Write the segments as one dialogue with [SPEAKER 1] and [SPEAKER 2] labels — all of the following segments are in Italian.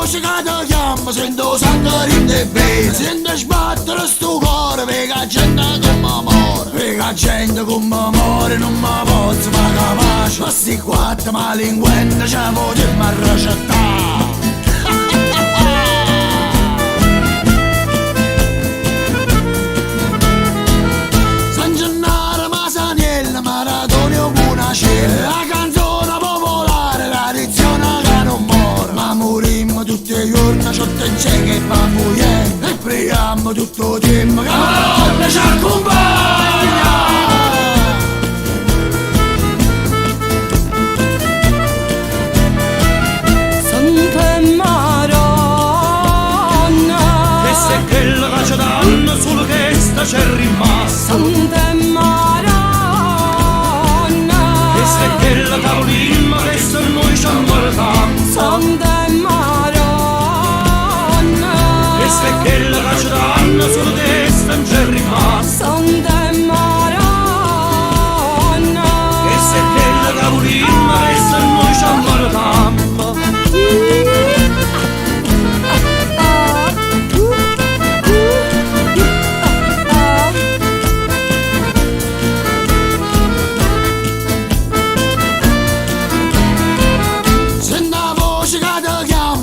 [SPEAKER 1] voce che ti chiama, sento sangue rinde bene. Sento sbattere sto cuore, perché la gente come muore. Perché la gente come muore non mi posso fare capace. Ma sti quattro malinguenti ci potremmo recettare. San Gennaro, Masaniello, Maratonio, Bunacella. La canzone popolare, tradizione che non muore. Ma morimmo tutti i giorni, sotto il cielo che bambuiamo. E preghiamo tutto il tempo che la notte ci accompagna.
[SPEAKER 2] C'è rimasta
[SPEAKER 3] Santa Maronna,
[SPEAKER 2] questa è quella capolimma che se noi ci ammalatiamo.
[SPEAKER 3] Santa Maronna,
[SPEAKER 2] questa è quella che ci danno solo testa non c'è rimasta.
[SPEAKER 3] Santa Maronna,
[SPEAKER 2] questa è quella capolimma che se noi ci ammalatiamo.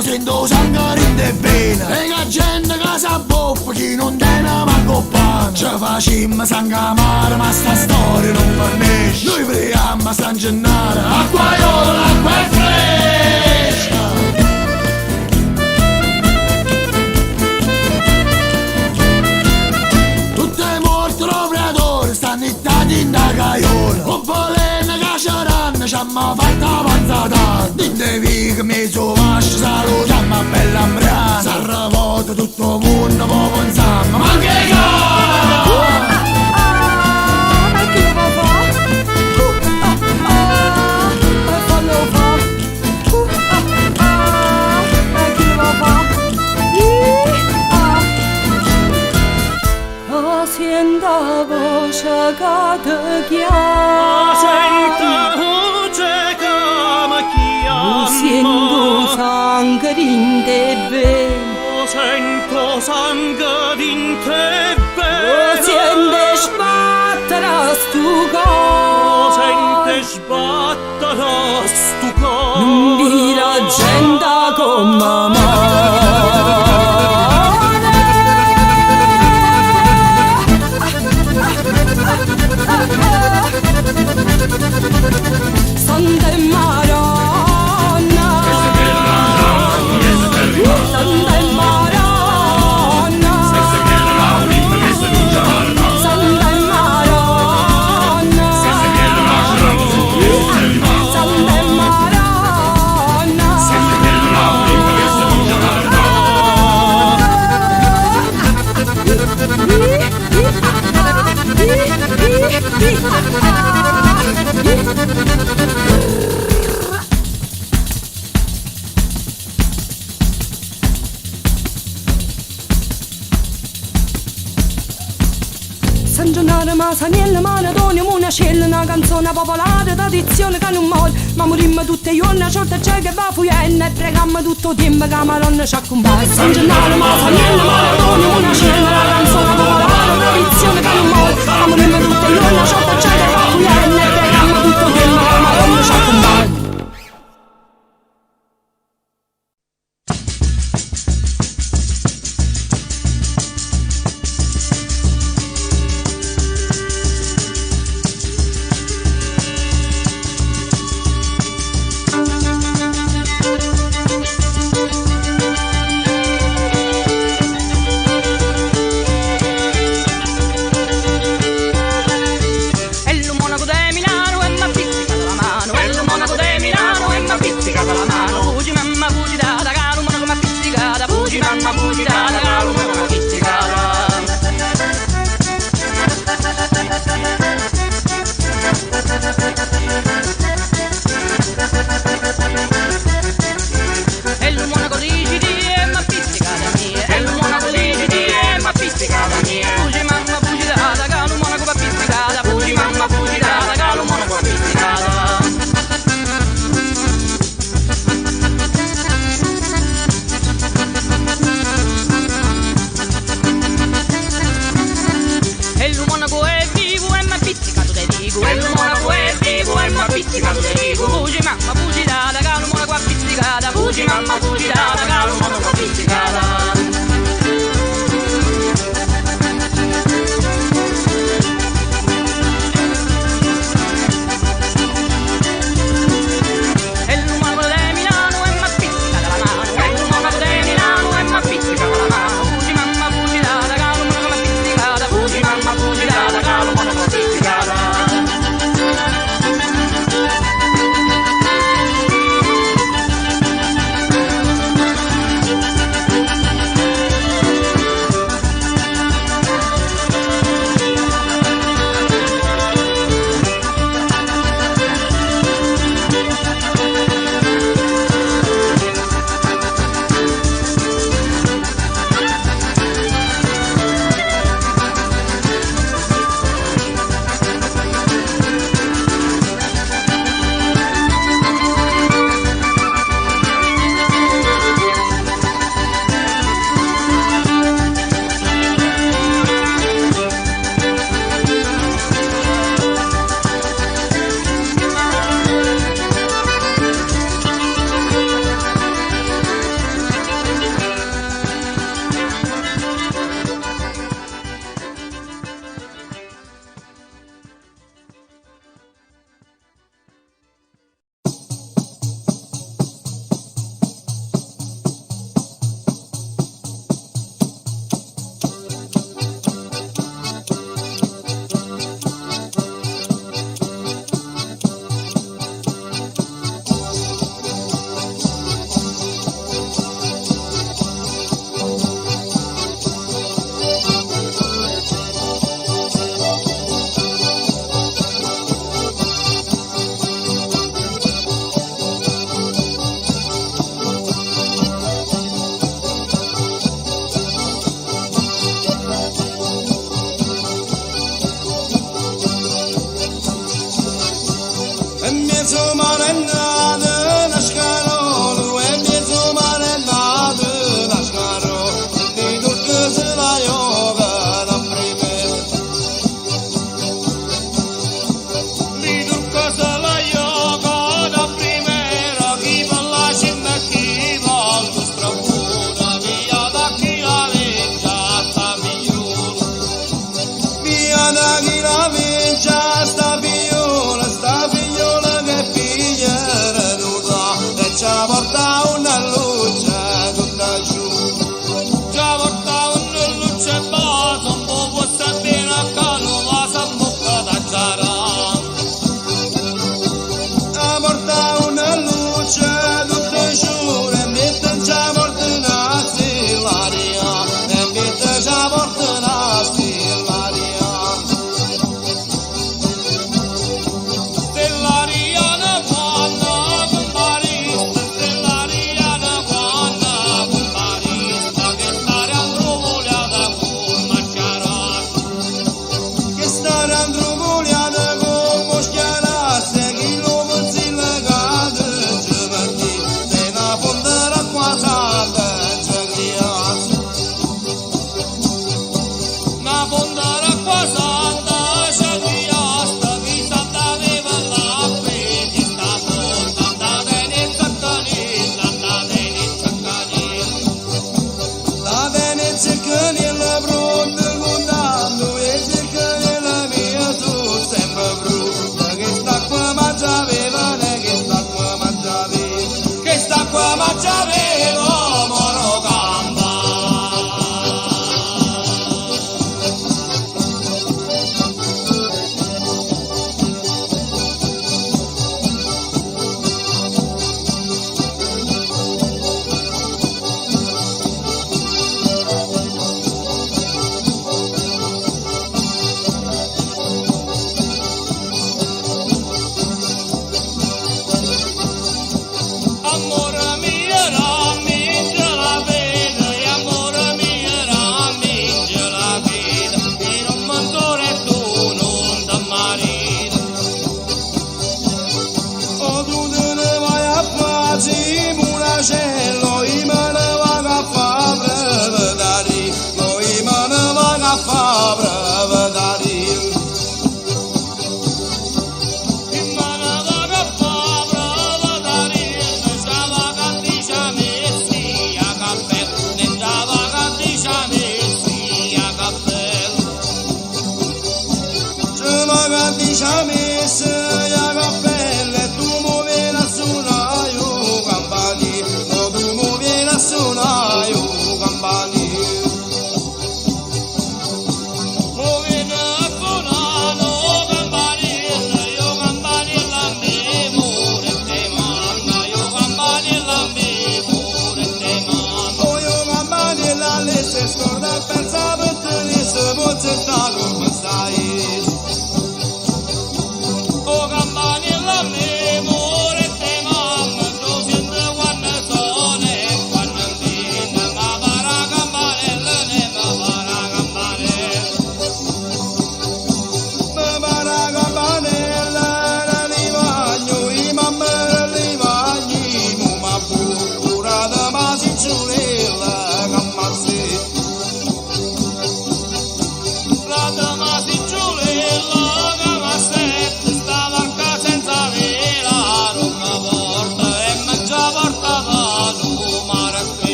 [SPEAKER 1] Sento sangue rinde bene. E la gente che sa boffa, chi non tiene manco pane. Ci facciamo sangue amare, ma sta storia non finisce. Noi preghiamo a San Gennaro, acqua iola, l'acqua è fresca. Tutte morti lavoratori stanno ittati in da caiola. Un polene che c'erano ci hanno fatto avanzata. Dite che mi sono vascio, salutiamo a bella ambrana. S'ha revoto tutto il mondo, poi pensiamo, ma che cosa?
[SPEAKER 3] ma che va fa? Ma fallo fa? Ma che va fa? Senta voce che ti chiama,
[SPEAKER 2] Senta voce che mi chiama.
[SPEAKER 3] sento sangue in te bene.
[SPEAKER 2] Sento sangue in te bene.
[SPEAKER 3] Sente sbattere stu cuore,
[SPEAKER 2] Sente sbattere stu cuore.
[SPEAKER 3] non vi la gente come amore. Santa Maronna, Santa Maronna, Santa Maronna, Santa San Gennaro, Masaniello, Maratonio, Bunacella, una canzone popolare, tradizione che non muore. Ma morimmo tutti i giorni, sorte c'è che va fuienna. E preghiamo tutto il tempo che la Madonna ci accompagna. San Gennaro, Masaniello, Maratonio, Bunacella, una canzone popolare, tradizione che non muore. Ma morimmo tutti i giorni, sorte c'è che va fuienna. E preghiamo tutto il tempo che la Madonna ci accompagna.
[SPEAKER 2] pizzicata, fugi mamma fugi data, calo mono con pizzicata.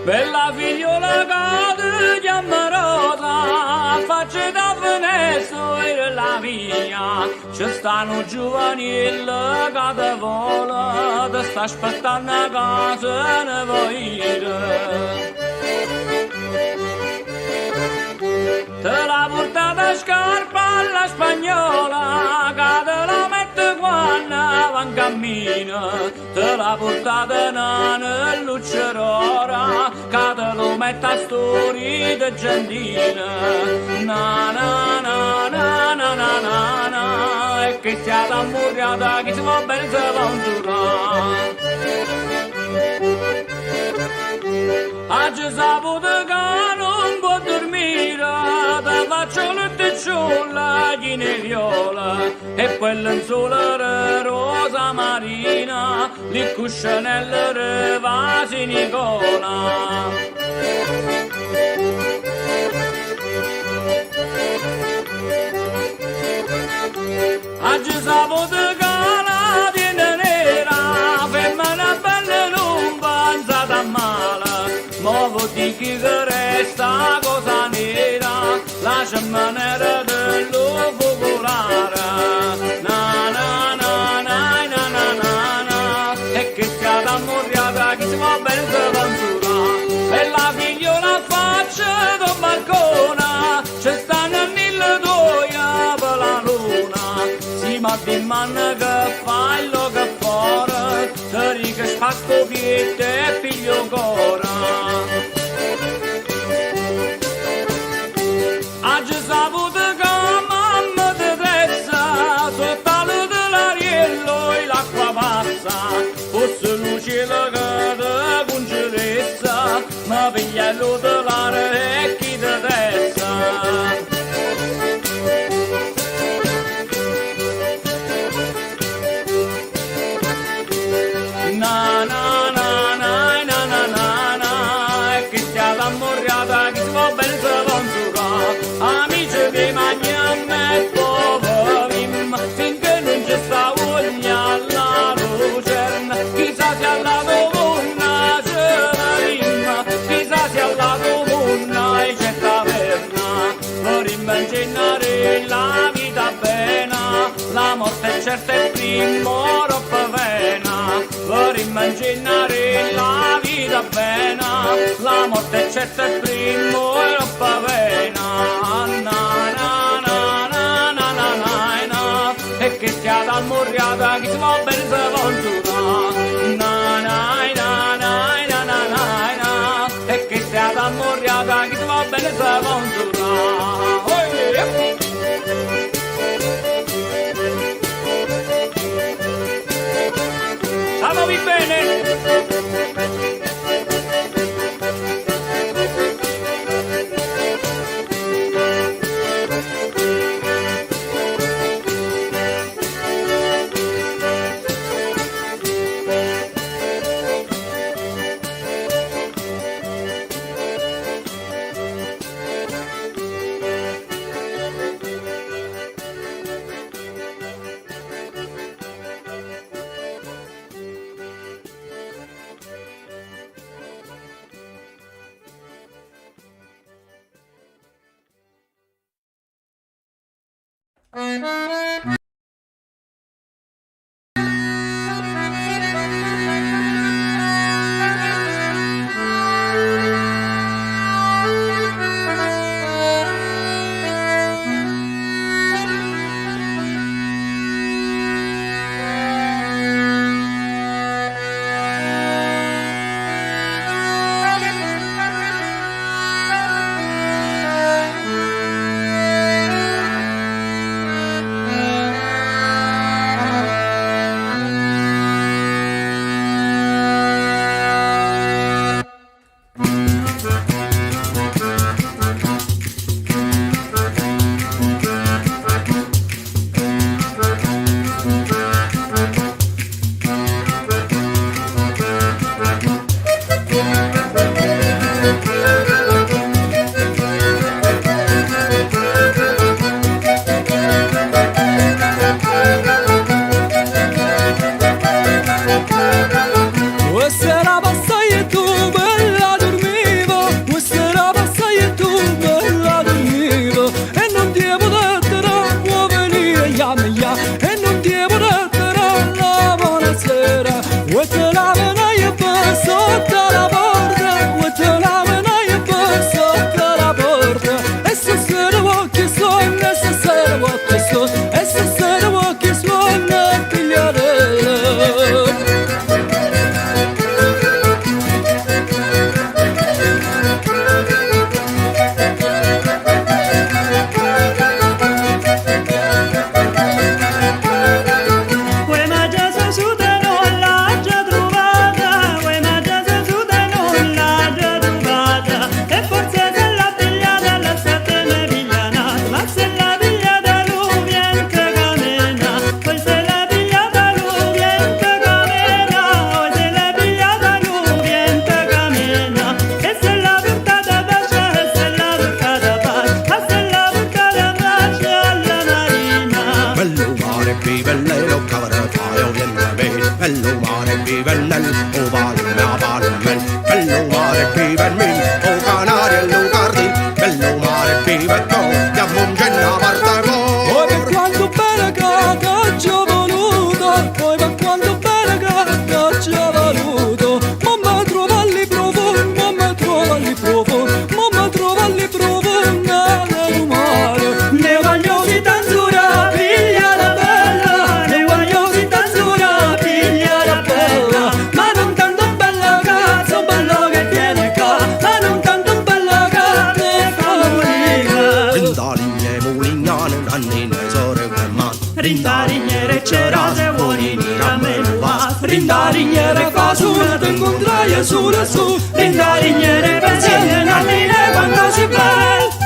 [SPEAKER 2] Bella figliola che ti amorosa, faccia da finesso e la via. Ci stanno giovanili che te vola, ti sta aspettando a casa ne vuoi ire. Te l'ha portata scarpa alla spagnola, che te la mette quando va in cammino. Te l'ha portata nana luccerora, che te lo mette a storia di gentina. Na na na na na na na na, e che sia l'ammurriata che si va bene se va un giurare. Oggi saputo che non può dormire, nera, te faccio letticciulla, ghine viola, e poi lenzuola rosa marina, li cuscinelle vasi Nicola. Oggi sabato cala di nera, femmina bella non pensata male, muovo di chi che resta cosa nera, lascia manera dello focolare. Na na na na na na na na, e che schiata morriata, chi si va bene se panzura, e la figliola faccia d'un balcone, c'è stanno mille doia per la luna. Ma di manna che fai lo che fuori, te riga spacco piede e figlio ancora. Oggi saputo che mamma ti trezza, sotto la dell'ariello e l'acqua passa, fosse il cielo che ti congelezza, ma piglia il tutelare e chi ti testa. Amici che mangiamo e poveri, finché non c'è sta voglia alla lucerna, chissà se alla donna c'è la rima, chissà se alla donna c'è taverna, per immaginare la vita bene, la morte è certa e prima troppo pena, per immaginare la vita bene, la morte è certa e prima troppo pena. E che schiata morriata, chi si va bene se va na na na na na na na, e che schiata morriata, chi si va bene se va Stamovi bene!
[SPEAKER 4] nannine sore man.
[SPEAKER 5] Rindarignere cerase vuoi ramelu vas. Rindarignere casuna t'incontraia su da su. Rindarignere pensieri nannine quando si bel.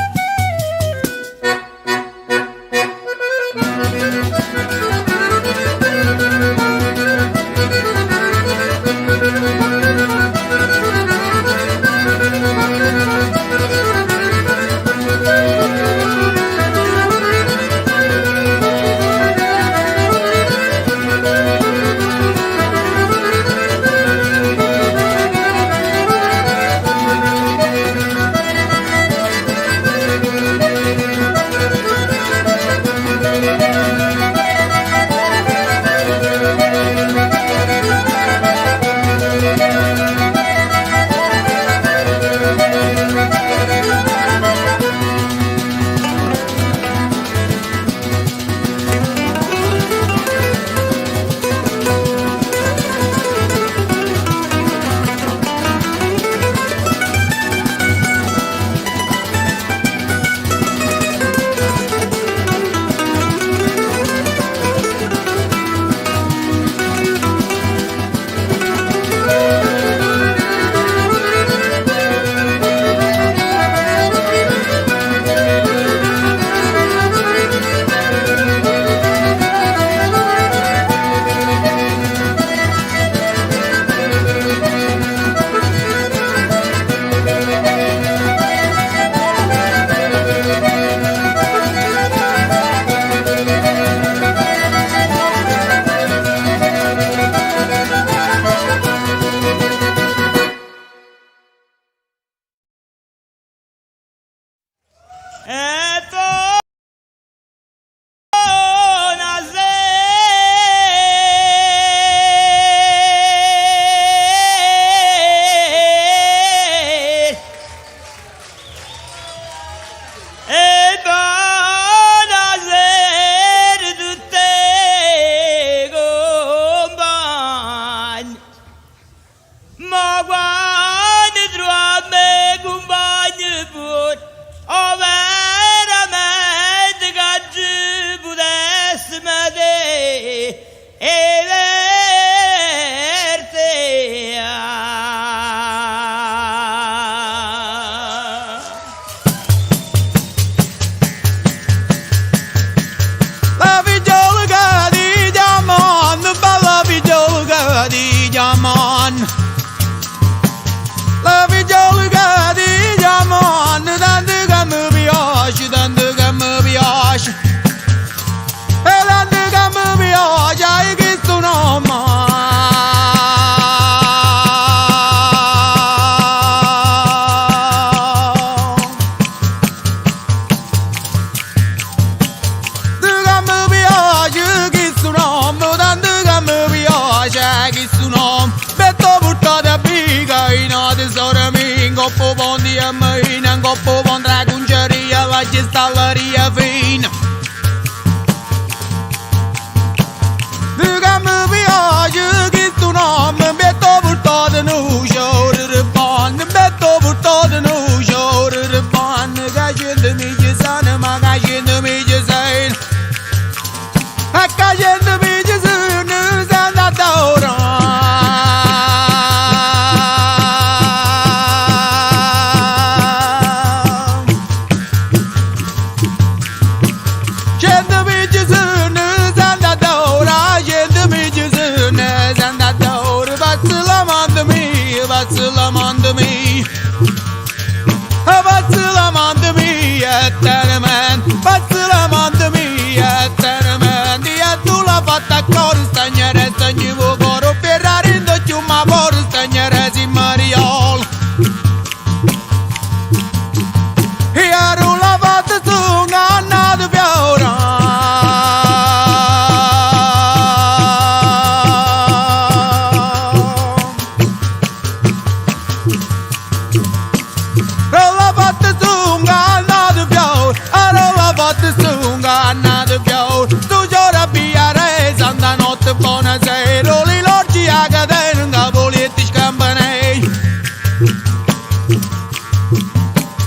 [SPEAKER 6] Goppo buon di amina, goppo buon dragungeria, la gestalleria fina. Duga mi piace che tu non mi metto portato in uscio, ripon, mi metto portato in uscio, ripon, che gente mi ci sana, ma che gente mi ci sana. E che gente mi ci sana, sta andata ora. Battılamandımı Battılamandımı Yettenemen Battılamandımı Yettenemen Diye tula fatta corsta Nyere stagni vogoro Perrarindo ciuma borsta Nyere si mariol Iarula fatta sunga Nadu piaura Buonasera, li lorgi a cadere, nga voletti scampanei.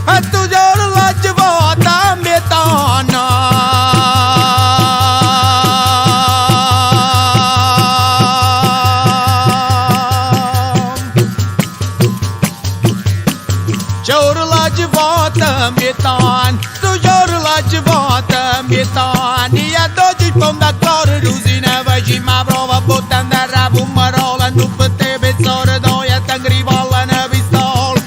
[SPEAKER 6] E tu giorno la ci vota a metà vistoni e oggi sto d'accordo tu si ne faci ma prova buttando a rapumarola tu per te pezzore doi e te grivola ne pistola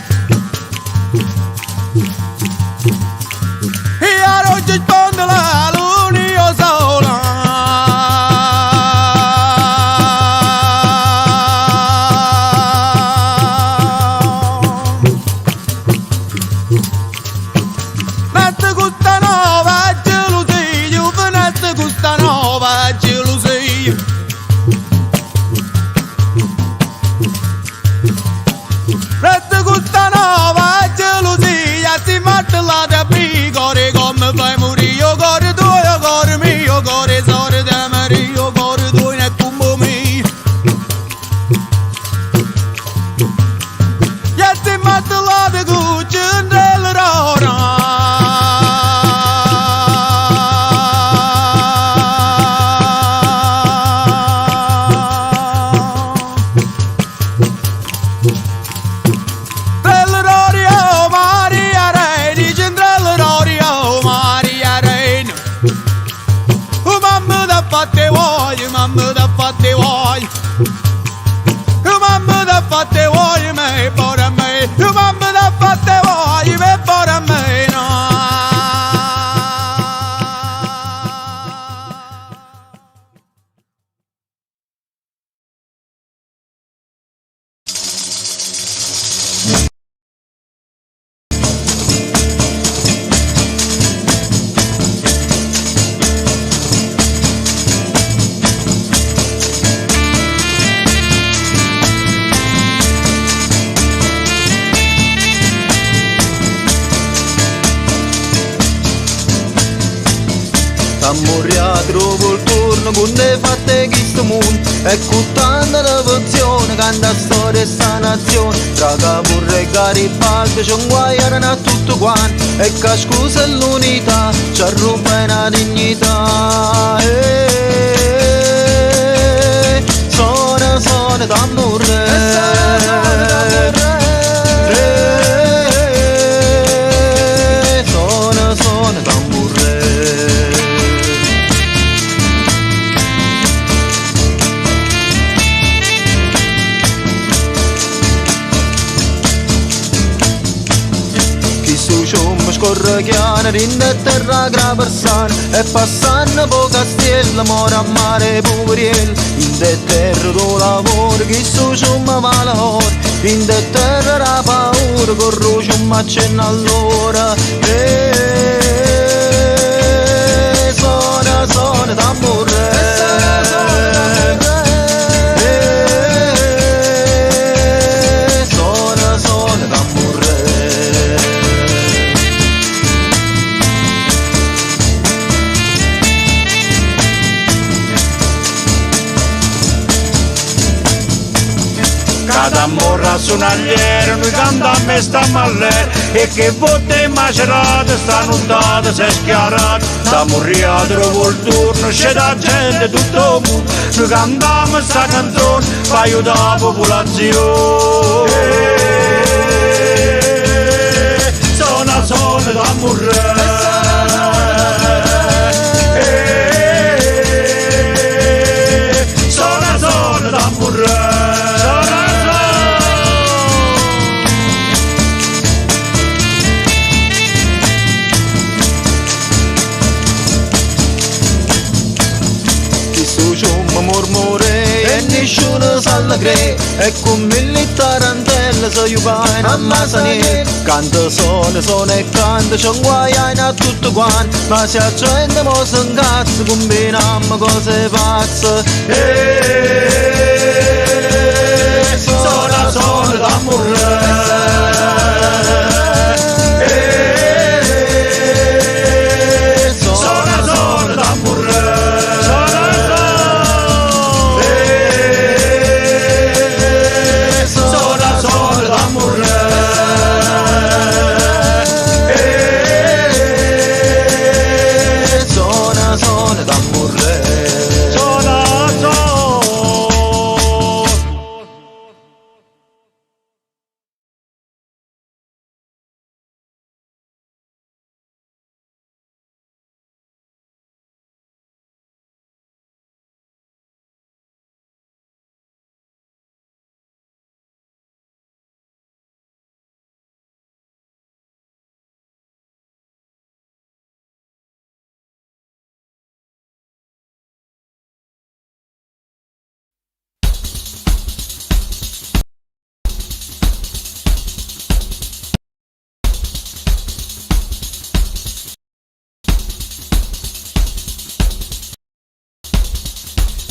[SPEAKER 6] e a oggi sponde la luna io sola Nette questa nuova gelosia, venette questa nuova gelosia. Nette questa nuova gelosia, si mette la da piccore come fai morire. Io cuore tuo, io cuore mio, io cuore sore da Maria, io cuore tuo ne cumbo mio. E si mette la da cuccia nell'ora. Fatte vuoi, mamma da fatte vuoi. Mamma da fatte vuoi me per a me. Mamma da fatte vuoi me per a me no.
[SPEAKER 4] Ammoria trovo il turno con le fatte chi sto mondo e con tanta devozione canta storia e sta nazione tra Capurre e Garibaldi c'è un guaiano a tutto quanto e che scusa è l'unità ci ruba una dignità suona tambure suona tambure scorre chiana, rinda e terra graversana e passando po' castiello, mora a mare puveriel in de terra do lavoro, chi su ciumma va lavoro in de terra la paura, corro ciumma accenna all'ora suona tambure suona tambure
[SPEAKER 5] Cada morra sonagliere, noi cantammo e stammo all'aria e che volte macerate stanno date se schiarate da morria trovo il turno, c'è da gente tutto il mondo noi cantammo sta canzone per aiutare la popolazione suona da morire suona da morire mormore e nessuno s'allegre e come le tarantelle se io vai a Masanier canta suona e canta c'è un guaiano a tutto quanto ma se a gente mo si incazza combiniamo cose pazze suona da morire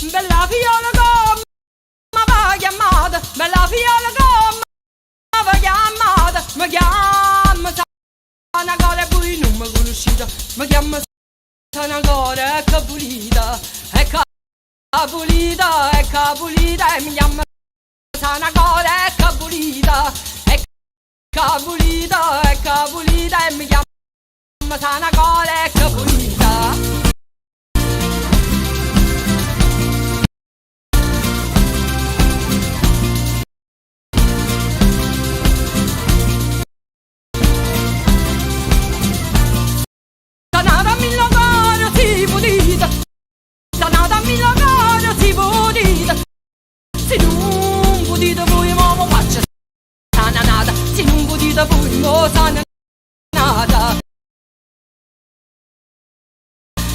[SPEAKER 3] bella viola come va chiamata, bella viola come va chiamata, mi chiama Sanagore poi non mi conoscete, mi chiama Sanagore, ecco pulita, ecco pulita, ecco pulita, e mi chiama Sanagore, ecco pulita, ecco pulita, ecco pulita, e mi chiama Sanagore, ecco pulita. Sanata mi logoro si pulita, sanata mi logoro si pulita, se non pulita voi mo faccia sanata, se non pulita voi mo sanata.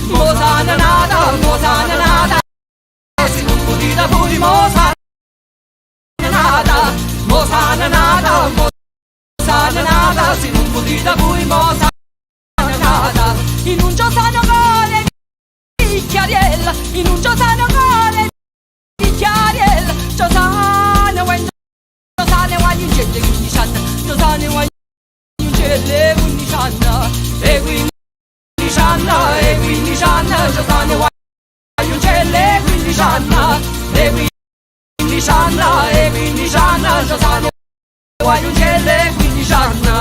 [SPEAKER 3] Mosana nada, se non pulita voi mo sanata, Mosana nada, se non pulita voi mo sanata. In un giosano gole di chiariella, in un giosano gole di chiariella, giosane guagli un celle 15 anni, giosane guagli un celle 15 anni, e 15 anni, e 15 anni, giosane guagli un celle 15 anni, e 15 anni, e 15 anni, giosane guagli un celle 15 anni.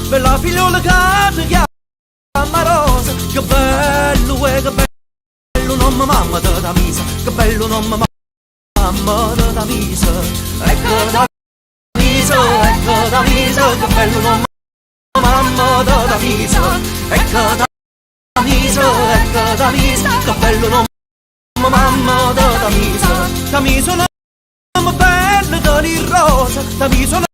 [SPEAKER 7] Bella figliola che ti chiama Rosa, che bello che bello nome mamma da misa, che bello nome mamma da misa, ecco da misa, ecco da misa, che bello nome mamma da misa, ecco da misa, ecco da misa, che bello nome mamma da misa nome bello da rosa, da misa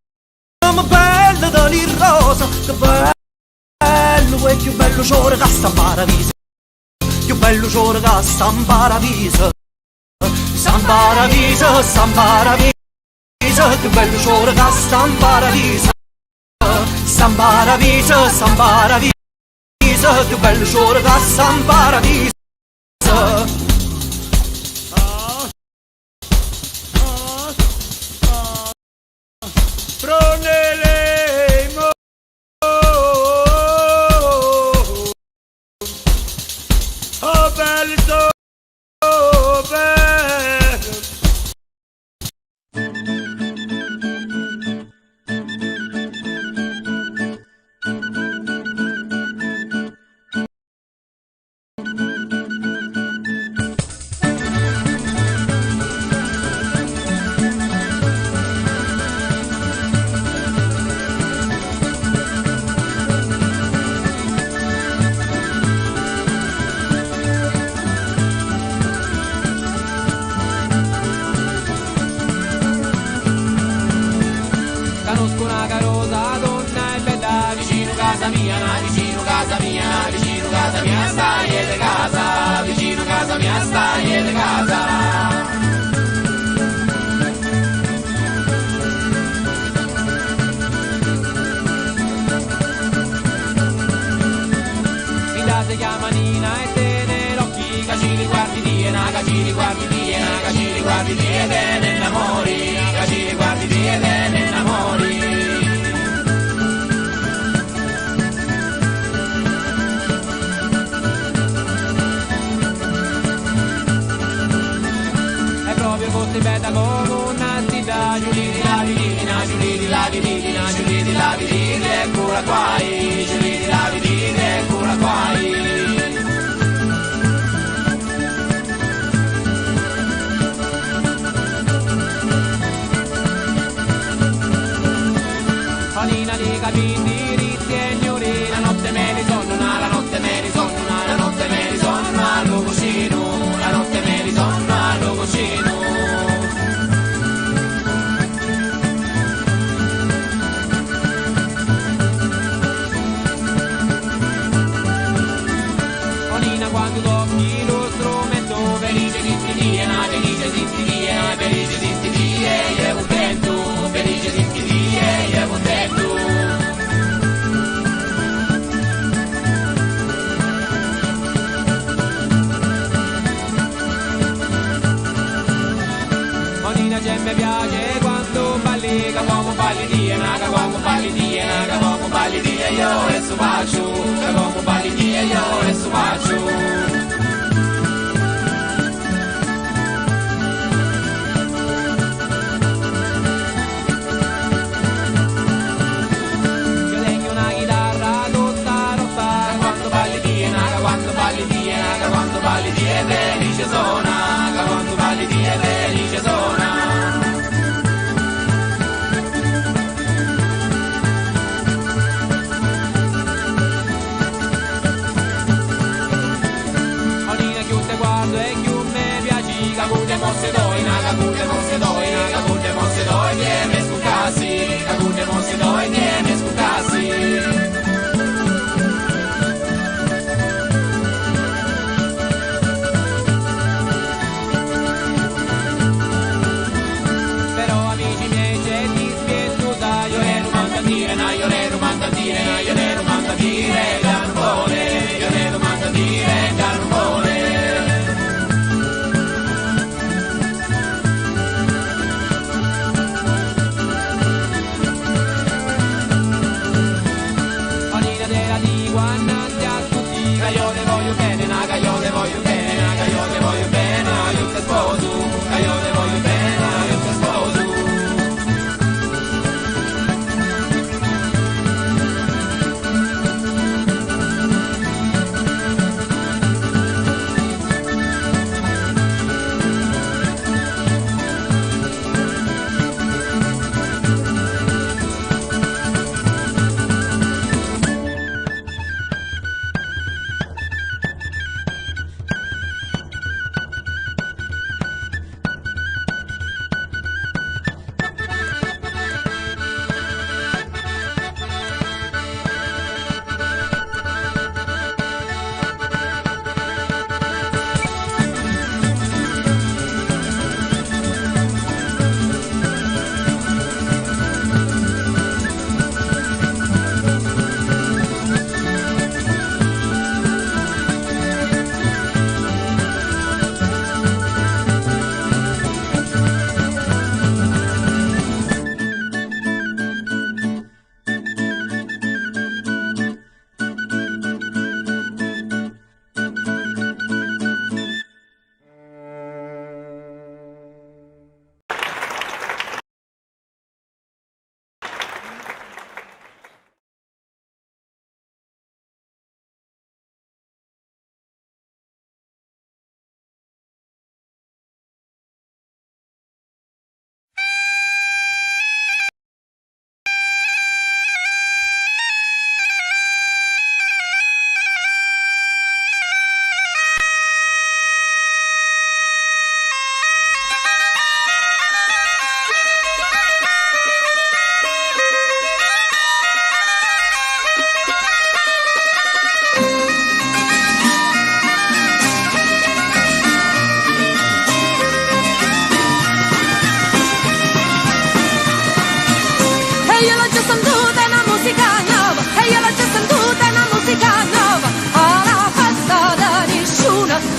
[SPEAKER 7] nome bello da rosa, che bello e più bello ciò che sta in paradiso, più bello ciò che sta in paradiso, San Paradiso, San Paradiso, più bello ciò che sta in paradiso, San Paradiso, San Paradiso, più bello ciò che sta in paradiso.
[SPEAKER 2] Conosco una carosa donna e bella vicino casa mia, vicino casa mia, vicino casa mia stai di casa, vicino casa mia stai di casa. Si chiama Nina e te nell'occhi, che ci riguardi di che ci riguardi di che ci riguardi di e te ne innamori, che ci riguardi di e te ne innamori. È proprio così bella come una città, giuli di la vidina, giuli di la vidina, giuli di la vidina, eccola qua, giuli di la vidina, eccola qua. di capiti diritti e ignori. La notte me ne sonnuna, la notte me ne sonnuna, la notte me ne sonnuna al cuscino, la notte me ne sonnuna al cuscino. Quando tocchi lo strumento, felice di sti die, felice di sti die, felice di sti die, io contento, felice di sti die, io contento. Onina c'è mi piace quando balli, che come balli die, che come balli die, che come balli die, io adesso faccio, che come balli die, io adesso faccio. Felice sona, che quando balli di è felice sona. Onina chiude guardo e chiude mi piaci, che pure mosse doina, che pure mosse doina, che pure mosse doina, e mi scucassi, che pure mosse doina, e mi scucassi.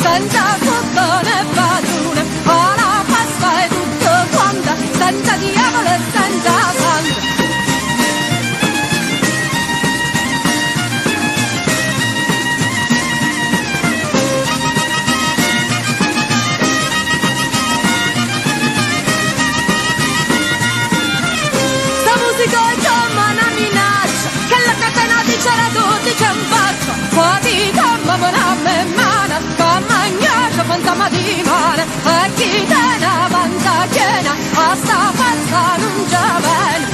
[SPEAKER 3] senza sotto né padrone, la pasta è tutto quanta, senza diavolo e senza sangue. Sta musica è come una minaccia, che la catena di c'era tutti c'è in faccia, fuori come una memmana, come gnocca fantasma di mare, e chi te ne avanza piena, a sta pazza non c'è bene.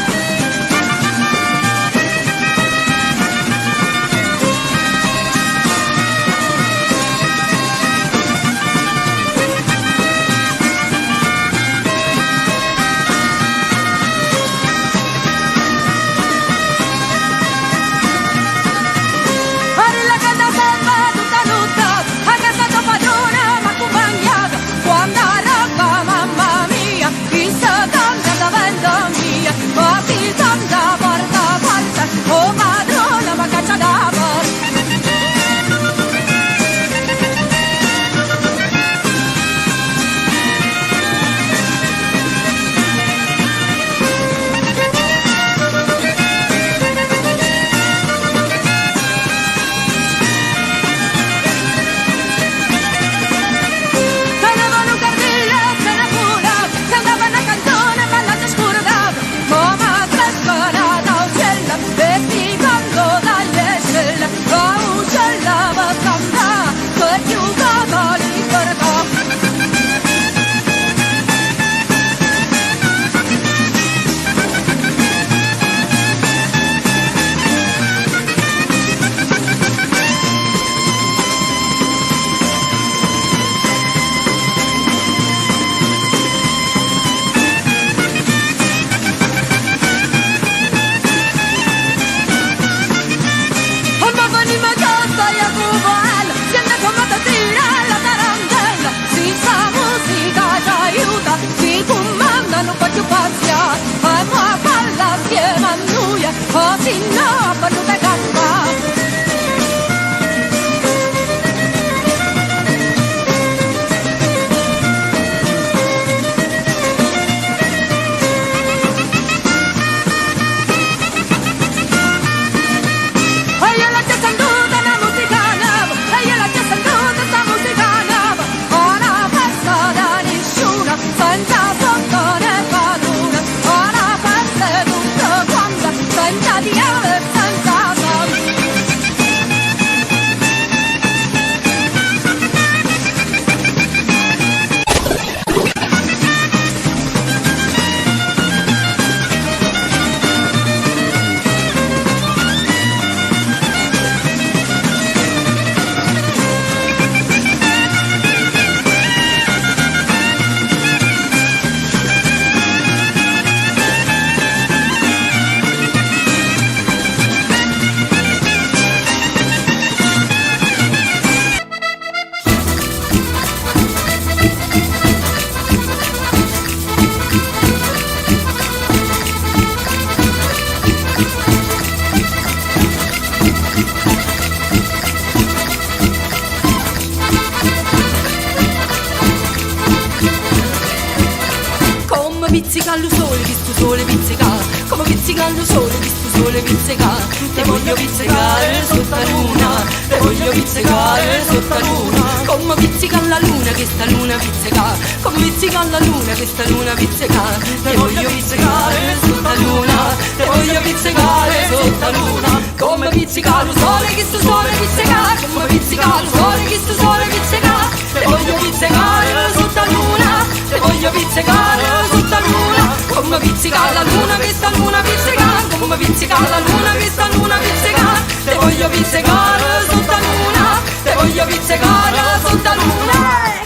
[SPEAKER 3] pizzica allo sole, visto sole pizzica. Come pizzica allo sole, visto sole pizzica. Te voglio pizzicare sotto la luna, te voglio pizzicare sotto la luna. Come pizzica la luna, che sta luna pizzica. Come pizzica la luna, che sta luna pizzica. Te voglio pizzicare sotto la luna, te voglio pizzicare sotto la luna. Come pizzica lo sole, che sto sole pizzica. Come pizzica lo sole, che sto sole pizzica. Te voglio pizzicare sotto la luna, te voglio pizzicare sotto la luna. Come pizzica la luna, che sta luna pizzica. Come pizzica la luna, che sta luna pizzica. Te voglio pizzicare sotto la luna, te voglio pizzicare sotto la luna.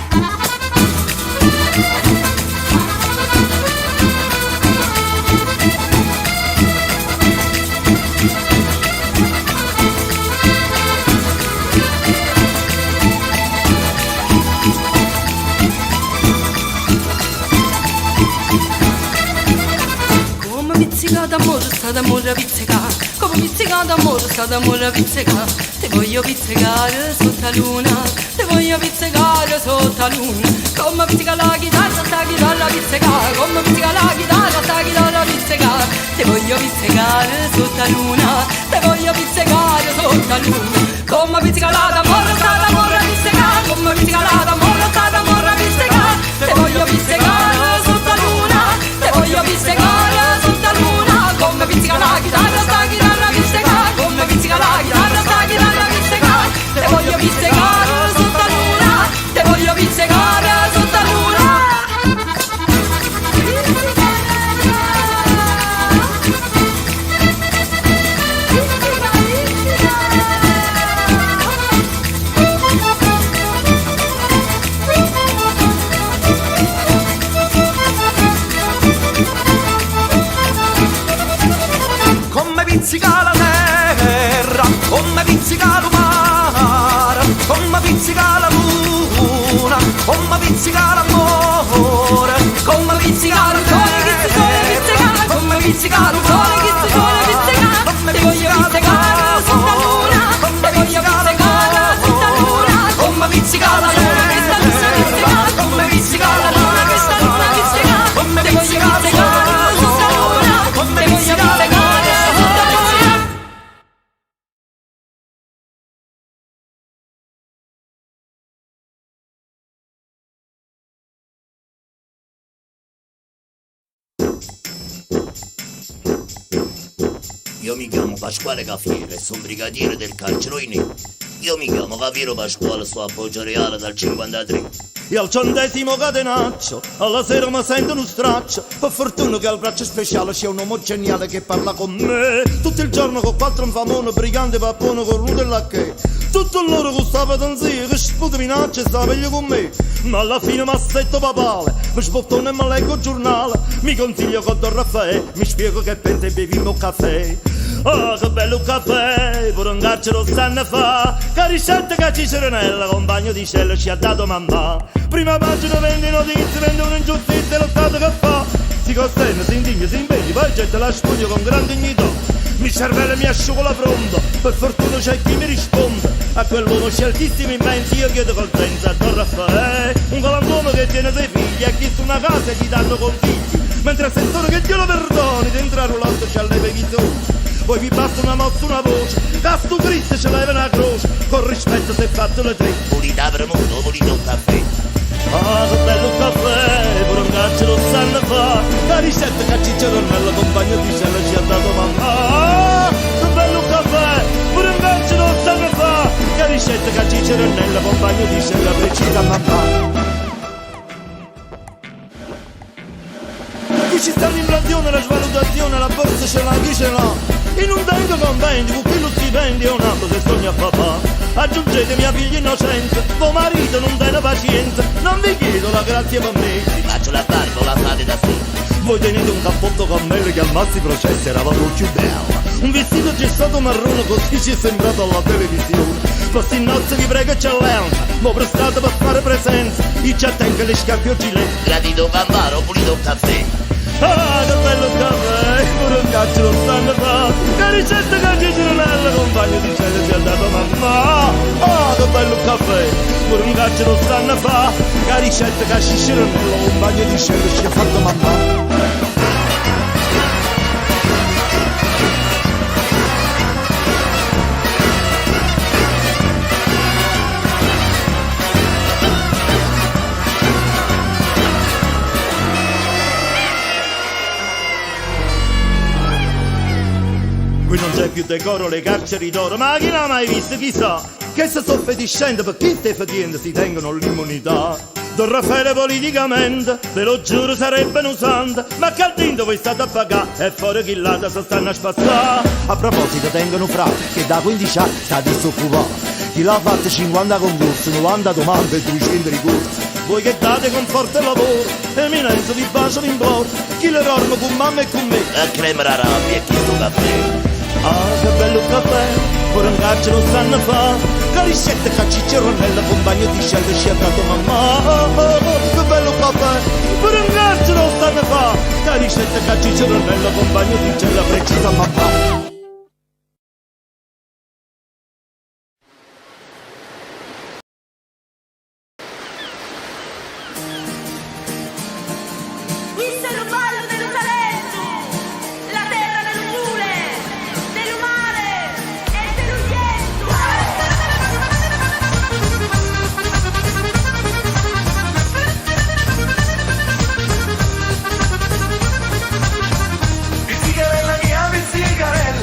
[SPEAKER 3] Sta d'amore a pizzica, come pizzica d'amore, sta d'amore a pizzica. Te voglio pizzicare sotto la luna, te voglio pizzicare sotto la luna. Come pizzica la chitarra, sta chitarra pizzica. Come pizzica la chitarra, sta chitarra pizzica. Te voglio pizzicare sotto la luna, te voglio pizzicare sotto la luna. Come pizzica la d'amore, sta d'amore a pizzica. Come pizzica la d'amore, sta d'amore a pizzica. Te voglio pizzicare sotto la luna, te voglio pizzicare sotto la luna. Come pizzica la chitarra, sta chitarra pizzica. Come pizzica la chitarra, sta chitarra pizzica. Te voglio pizzicare sotto la luna, te voglio pizzicare sotto la luna.
[SPEAKER 7] Pizzica la terra, come pizzica il mare, come pizzica la luna, come pizzica l'amore, come pizzica il sole, che si sole pizzica, come pizzica il sole, che si sole pizzica. Te voglio pizzicare sotto la luna, te voglio pizzicare sotto la luna, come pizzica la luna, che sta luna pizzica, come pizzica la luna, che sta luna pizzica. Te voglio pizzicare sotto la luna, te voglio pizzicare.
[SPEAKER 8] Io mi chiamo Pasquale Caffiere e sono brigadiere del carcere Nero. Io mi chiamo Cafiero Pasquale, sto a Poggio Reale dal 53.
[SPEAKER 5] E al 100° catenaccio, alla sera mi sento uno straccio. Per fortuna che al braccio speciale c'è un uomo geniale che parla con me. Tutto il giorno con quattro infamone, brigante pappone con uno della che. Tutto loro con sta patanzia, che sputa minaccia e sta meglio con me. Ma alla fine mi assetto papale, mi sbottone e mi leggo il giornale. Mi consiglio con Don Raffaele, mi spiego che pensa e bevimo un caffè. Oh, che bello caffè, pure un carcere stanno fa. Che ricetta che Ciceronella, compagno di cielo, ci ha dato mamma. Prima pagina vende notizie, vende un'ingiustizia e lo Stato che fa. Si costenna, si indigna, si impegna, poi getta la spugna con gran dignità. Mi cervello mi asciugo la fronte, per fortuna c'è chi mi risponde. A quell'uomo sceltissimo immenso io chiedo col senso a Don Raffaele. Un galantuomo che tiene 6 figli, ha chiesto una casa e gli danno consigli. Mentre assessore che Dio lo perdoni, dentro a rulotto c'ha le visoni. Poi vi basta una mossa, una voce, Casto Cristo ce leva una croce, con rispetto se fatto le 3.
[SPEAKER 8] Pulita per mondo, pulito un caffè.
[SPEAKER 5] Ah, che bello caffè, pure un carcere lo sanno fa. La ricetta che Ciceronella, compagno di cielo, ci ha dato mamma. Ah, che bello caffè, pure un carcere lo sanno fa. La ricetta che Ciceronella, compagno di cielo, precisa mamma. Qui ci sta l'inflazione, la svalutazione, la borsa ce l'ha, chi ce l'ha? In un tempo conventi, con chi lo stipendio, un altro se sogna a papà. Aggiungete mia figlia innocenza, tuo marito non tiene pazienza, non vi chiedo la grazia per me.
[SPEAKER 8] Vi faccio la barba o la fate da sé.
[SPEAKER 5] Voi tenete un cappotto cammello che ammazzi i processi, eravamo più bella. Un vestito gessato marrone così ci è sembrato alla televisione. Fossi in nozze vi prego eccellenza, mo prestate per fare presenza. Io ci attengo le scarpe o gilet.
[SPEAKER 8] Gradito camparo, pulito un caffè.
[SPEAKER 5] Ah, che bello caffè, pure un carcere lo stanno fa. Che ricetta che Ciceronella, compagno di cielo, ci ha dato mamma. Ah, che bello caffè, pure un carcere lo stanno fa. Che ricetta che Ciceronella, compagno di cielo, ci ha fatto mamma. Qui non c'è più decoro, le carceri d'oro, ma chi l'ha mai visto, chissà, che se sto fetiscendo per chi te fatiende si tengono l'immunità. Don Raffaele politicamente, ve lo giuro sarebbe un'usanda, ma Caldino voi state a pagare e fuori chillata si stanno a spazzare.
[SPEAKER 4] A proposito tengono fra che da 15 anni sta disoccupato. Chi l'ha fatto 50 concorsi, 90 domande e 200 ricorsi.
[SPEAKER 5] Voi che date conforto e lavoro, eminenza vi bacio vi imploro, chi le dorme con mamma e con me.
[SPEAKER 8] A crema la rabbia e chi sto caffè.
[SPEAKER 5] Ah, che bello caffè, ora in carcere lo stanno a fa. Cariscette, caciccia e ronnella, compagno di scelta sciacato mamma. Che bello caffè, ora in carcere lo stanno a fa. Cariscette, caciccia e ronnella, compagno di scelta precisa mamma.
[SPEAKER 9] Questo è lo ballo dello talento, la terra dello giule, dello mare e dello ghietto.
[SPEAKER 7] Pizzicarella mia, pizzicarella,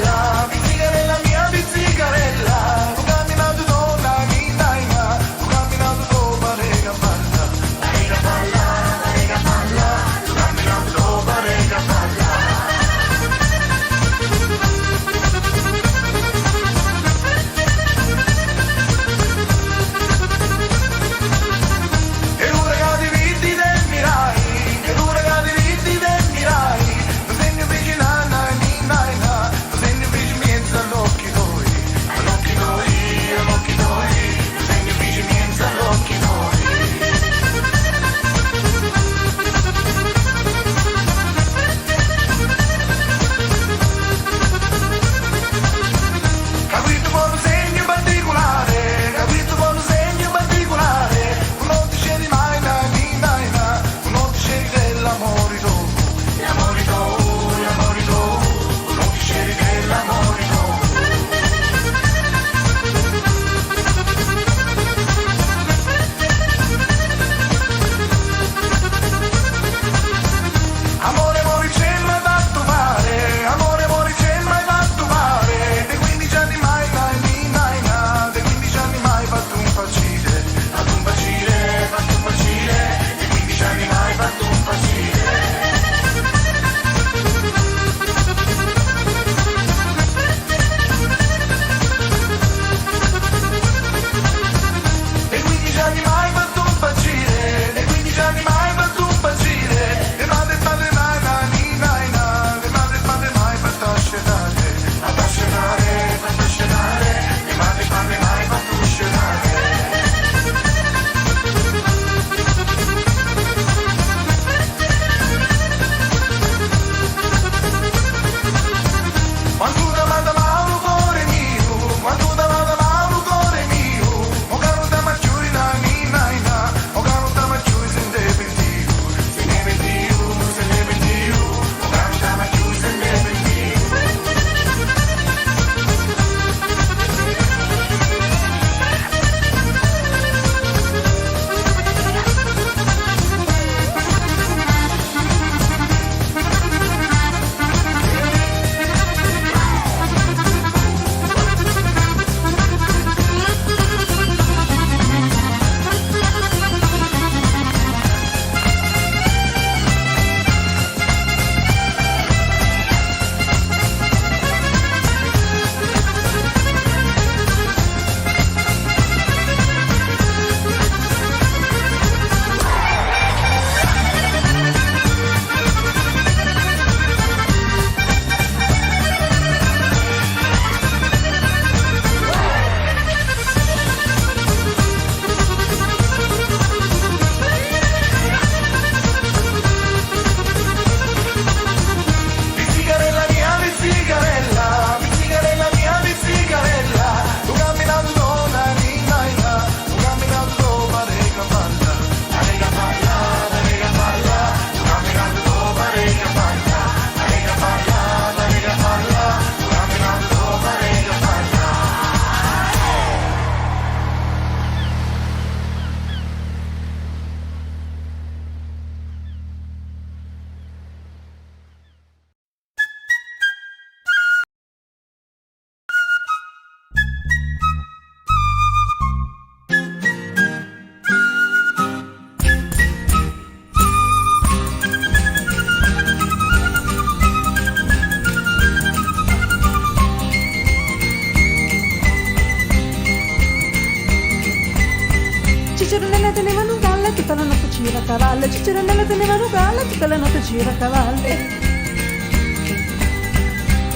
[SPEAKER 3] Ciccironella tenevano galla, tutta la notte gira a cavallo.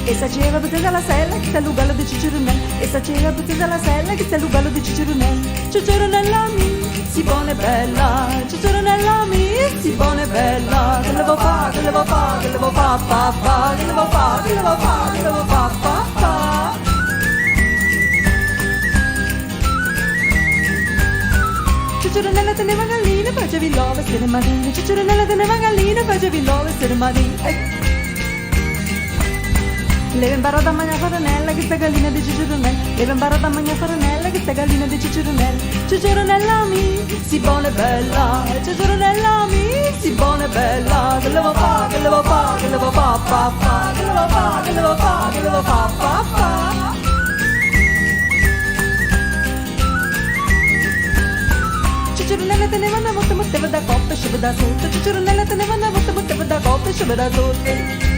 [SPEAKER 3] E faceva buttare la sella che sta l'ugallo di Ciccironella. E faceva buttare la sella che sta l'ugallo di Ciccironella. Ciccironella mi, si buona e bella. Ciccironella mi, si buona e bella. Che levo fa, che levo fa, che levo fa, fa, fa. Che levo fa, che levo fa, che levo fa, fa, fa. Ciccironella teneva galline, facevi l'ove, sere marine. Ciccironella teneva galline, facevi l'ove, sere marine. Leva in barra da magna faranella che sta gallina di Ciccironella. Leva in barra da magna faranella che sta gallina di Ciccironella. Ciccironella mi, si buona e bella. Ciccironella mi, si buona e bella. Che levo fa, che levo fa, che levo fa, fa, fa. Che levo fa, che levo fa, che levo fa, fa, fa. Ciccironella teneva una volta, metteva da coppa e sceva da sotto. Ciccironella teneva una volta, metteva da coppa e sceva da sotto.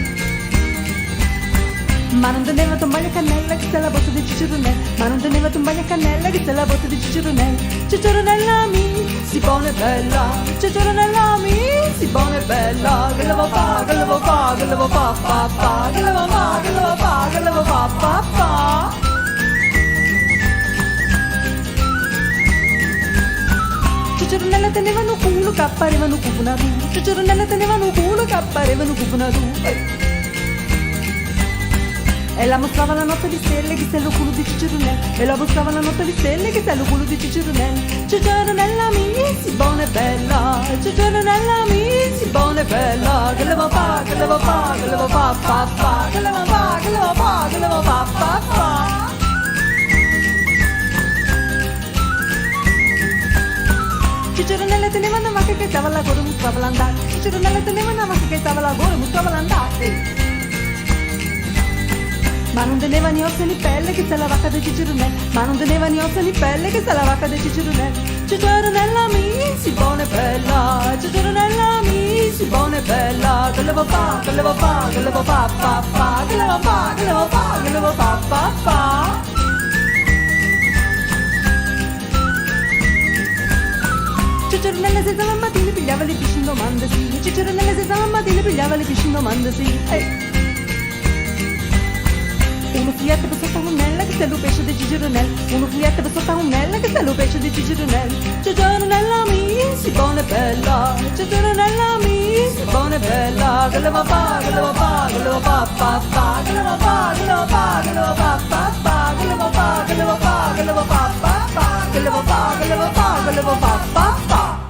[SPEAKER 3] Ma non teneva tombaglia cannella che sta la botta di Ciccironella. Ma non teneva tombaglia cannella che sta la botta di Ciccironella. Ciccironella mi, si buona e bella. Ciccironella mi, si buona e bella. Che levo fa, che levo fa, che levo fa, fa, fa. Che levo fa, che levo fa, che levo fa, fa, fa. Ciccironella tenevano culo che apparevano cufunatu. Ciccironella tenevano culo che apparevano cufunatu. E la mostrava la notte di stelle che sta lo culo di Ciccironella. E la mostrava la notte di stelle che sta lo culo di Ciccironella. Ciccironella mi, si buona e bella. Ciccironella mi, si buona e bella. Che levo fa, che levo fa, che levo fa, fa, fa. Che levo fa, che levo fa, che levo fa, fa, fa. Ciccironella teneva una macchina che stava alla gola e mostrava l'andare. Ciccironella teneva una macchina che stava alla gola e mostrava l'andare. Ma non teneva ni ossa ni pelle che sta la vacca di Ciccironella. Ma non teneva ni ossa ni pelle che sta la vacca di Ciccironella. Ciccironella mi, si buona e bella. Ciccironella mi, si buona e bella. Che levo fa, che levo fa, che levo fa, fa, fa. Che levo fa, che levo fa, che levo fa, fa, fa. Ciccironella senza la mattina pigliava le pesci in domanda, sì. Ciccironella senza la mattina pigliava le pesci in domanda, sì. Uno filetto per sotto un'ella che sta lo pesce di Ciccironella. Uno filetto per sotto un'ella che sta lo pesce di Ciccironella. Ciccironella mi, si buona e bella. Ciccironella mi, si buona e bella. Che levo fa, che levo fa, che levo fa, fa, fa. Che levo fa, che levo fa, che levo fa, fa, fa. Che levo fa, che levo fa, che levo fa, fa, fa. Che levo fa, che levo fa, che levo fa, fa, fa.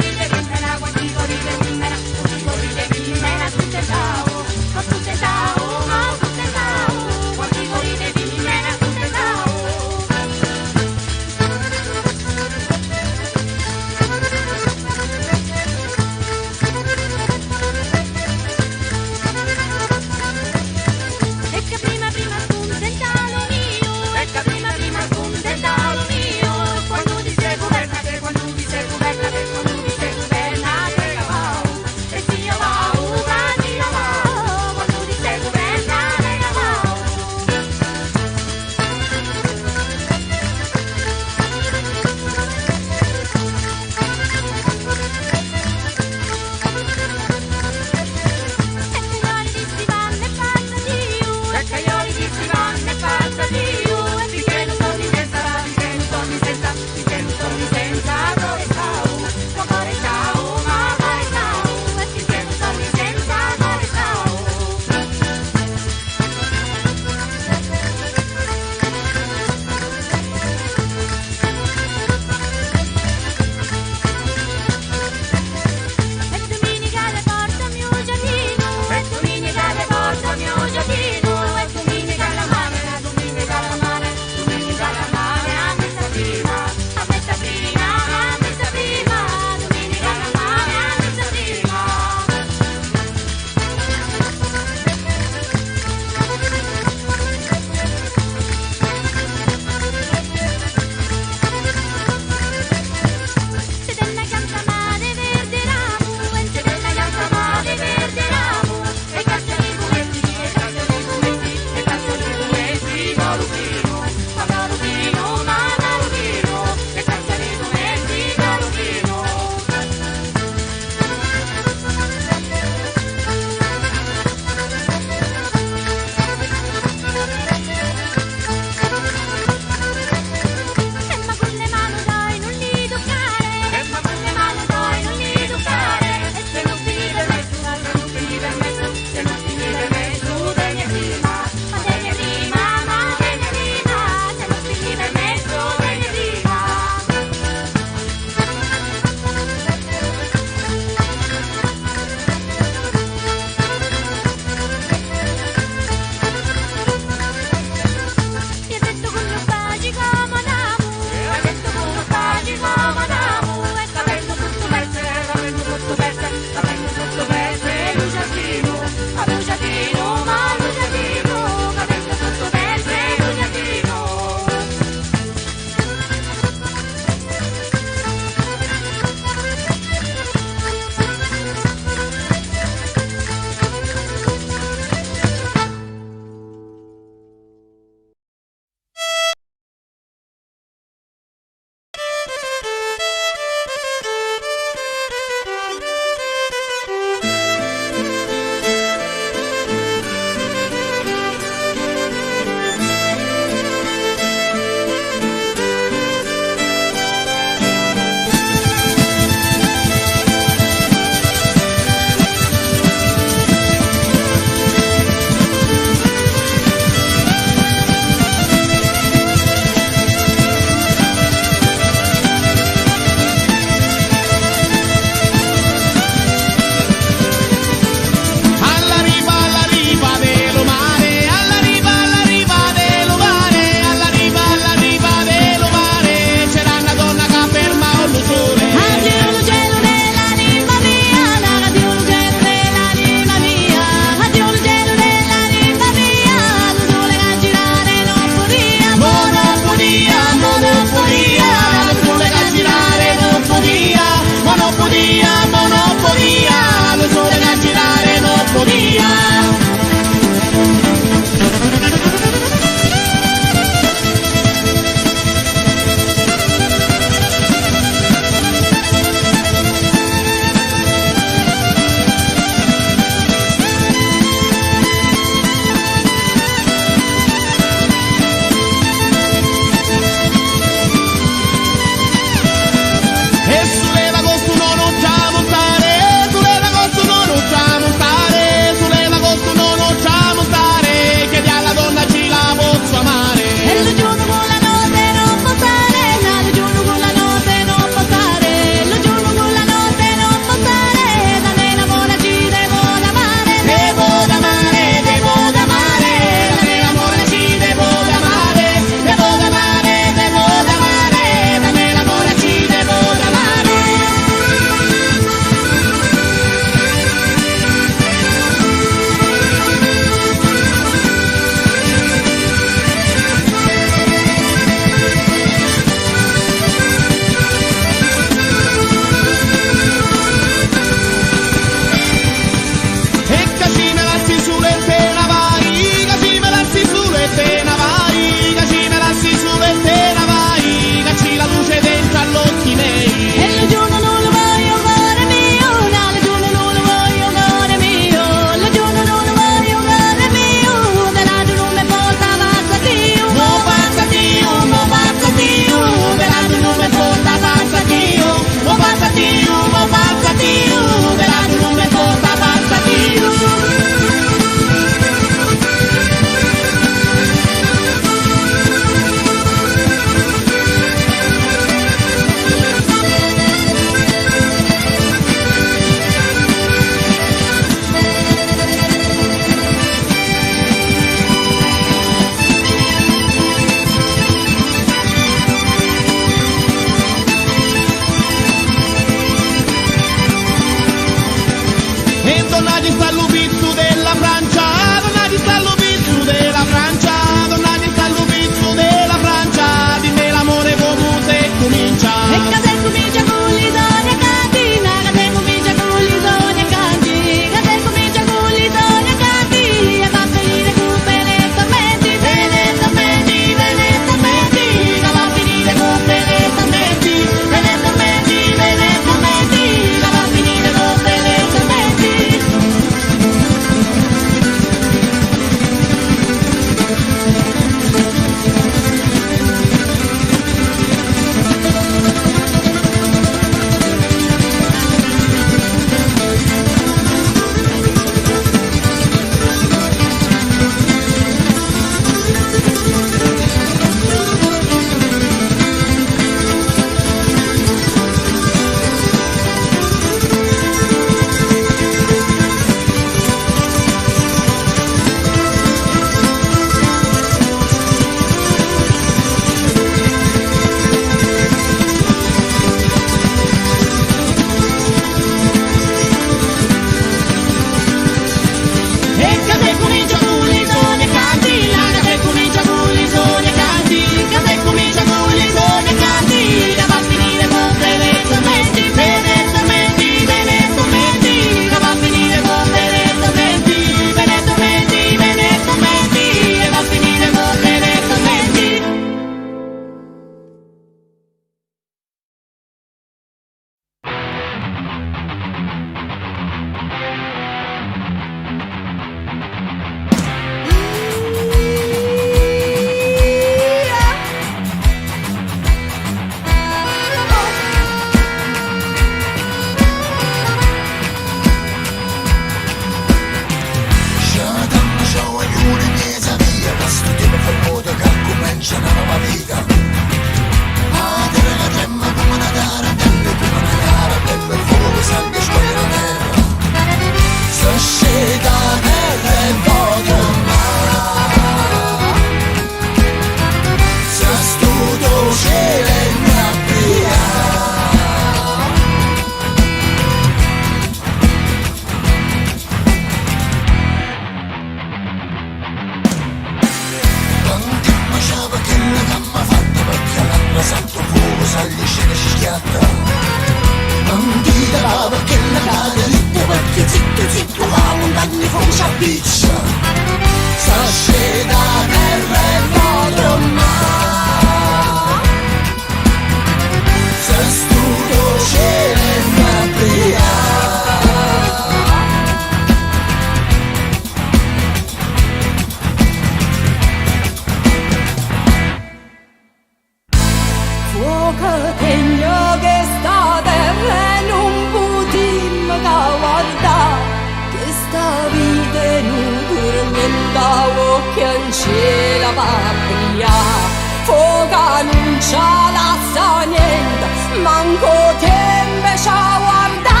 [SPEAKER 3] c'ha la sa niente, manco tempo c'ha guarda,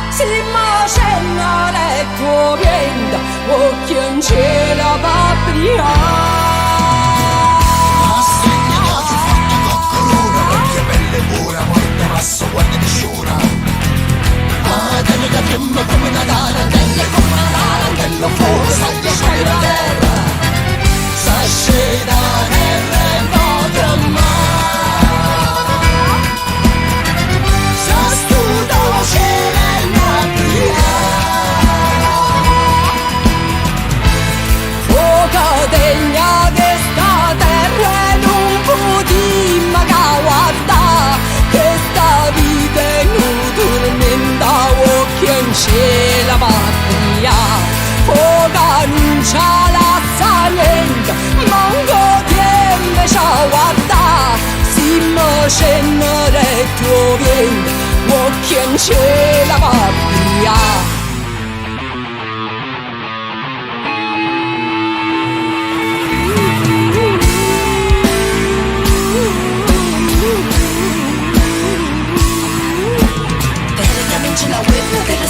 [SPEAKER 3] si macennare tuo vento, occhio in cielo va brillare.
[SPEAKER 1] Passo guarda di sciura, tenne da piombo come Natale, tenne come Natale, tello fuoco, salti sciogli la terra, sa sceda terra e potrà mai, sa studo cielo e la
[SPEAKER 3] fuoco degna che sta terra non può di maga guarda, che sta vita è non tormenta occhio in cielo mattia, fuoco non c'ha la sa niente, manco tempo c'ha guarda, si macennare tuo vento, occhio in cielo mattia.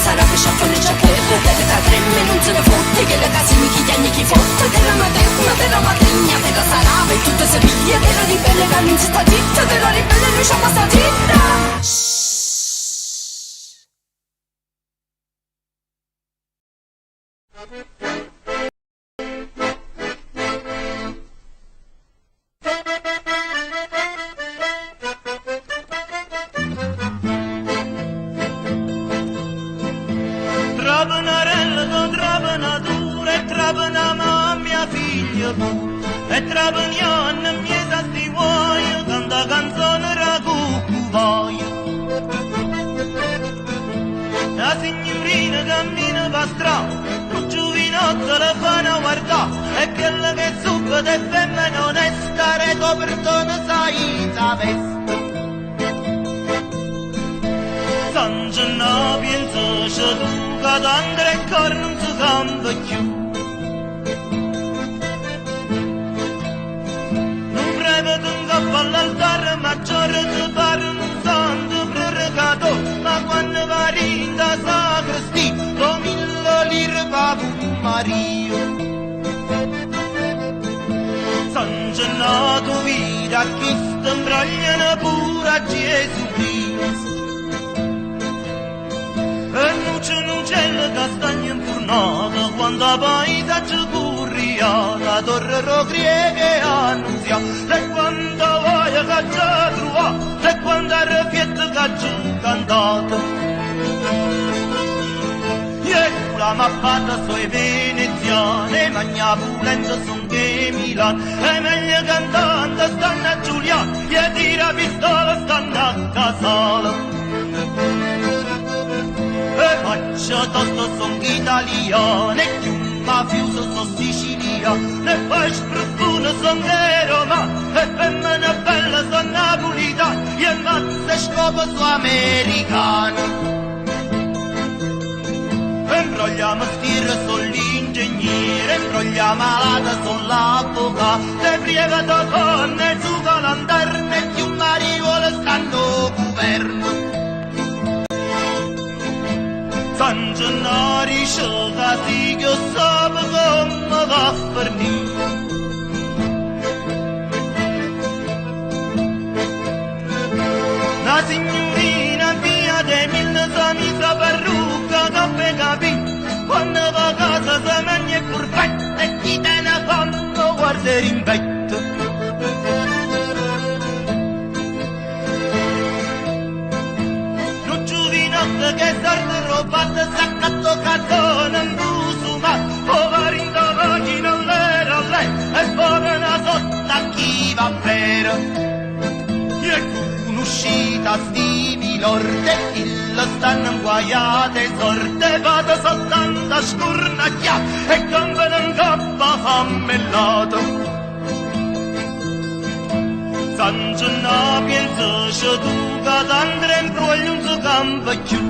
[SPEAKER 10] Sarà che sciaffone già terra, terra da 3 minuti ne fotte, che le casini chi gli anni chi fotte, terra materna, terra matrigna, terra sarà, e tutte se piglia, terra ribelle che non si sta zitta, terra ribelle non c'è sta zitta.
[SPEAKER 11] E Travignano mi sa sti vuoi, canta canzone raguccu voglio. La signorina cammina per strada, un giovinotto la fanno guardare, e quella che succa de femmina onesta, recopertone sai sa veste. San Gennaro pensa che tu, che tanto e cor non si cambia più. All'altare maggiore ti pare un santo pregato, ma quando va in da sacresti, lo 1000 lire va Mario. San Gennaro vita chi sta imbrogliano pure a Gesù Cristo. E non c'è la castagna infurnata, quando poi si curria, la torre rogrie che annunzia, e quando vai che ci trova, e quando arrabbietta che ci cantate. E la mappata sui veneziani, magna pulenta son che Milano, e meglio cantante stanno a Giuliano, e tira pistola stanno a Casale. E faccia tosto son italiane, e più mafioso son siciliano, e poi sprofuno son romano, e femmina bella son napolitano, e mazza scopo son americano. Imbrogliamo stirre son l'ingegnere, imbrogliamo malata son l'avvocato, e prieva da donne su calanderne, e più mariole stanno governo. San Gennaro scelga sì che sape come va per me. La signorina via de mille samisa parrucca che capì, quando va a casa se mangia il curvetto e chi te ne fanno guarda in petto. Che sarde robate saccatto cazzone in buso, ma poveri da macchina all'era lei, e povera sotto a chi va vero. E un'uscita sti milorde, il stanno inguaiate sorte, vado soltanto a scurnacchiare, e cambiano in cappa fammellato. San Gennaro pensa che tu che t'andre in broglio non si campa più.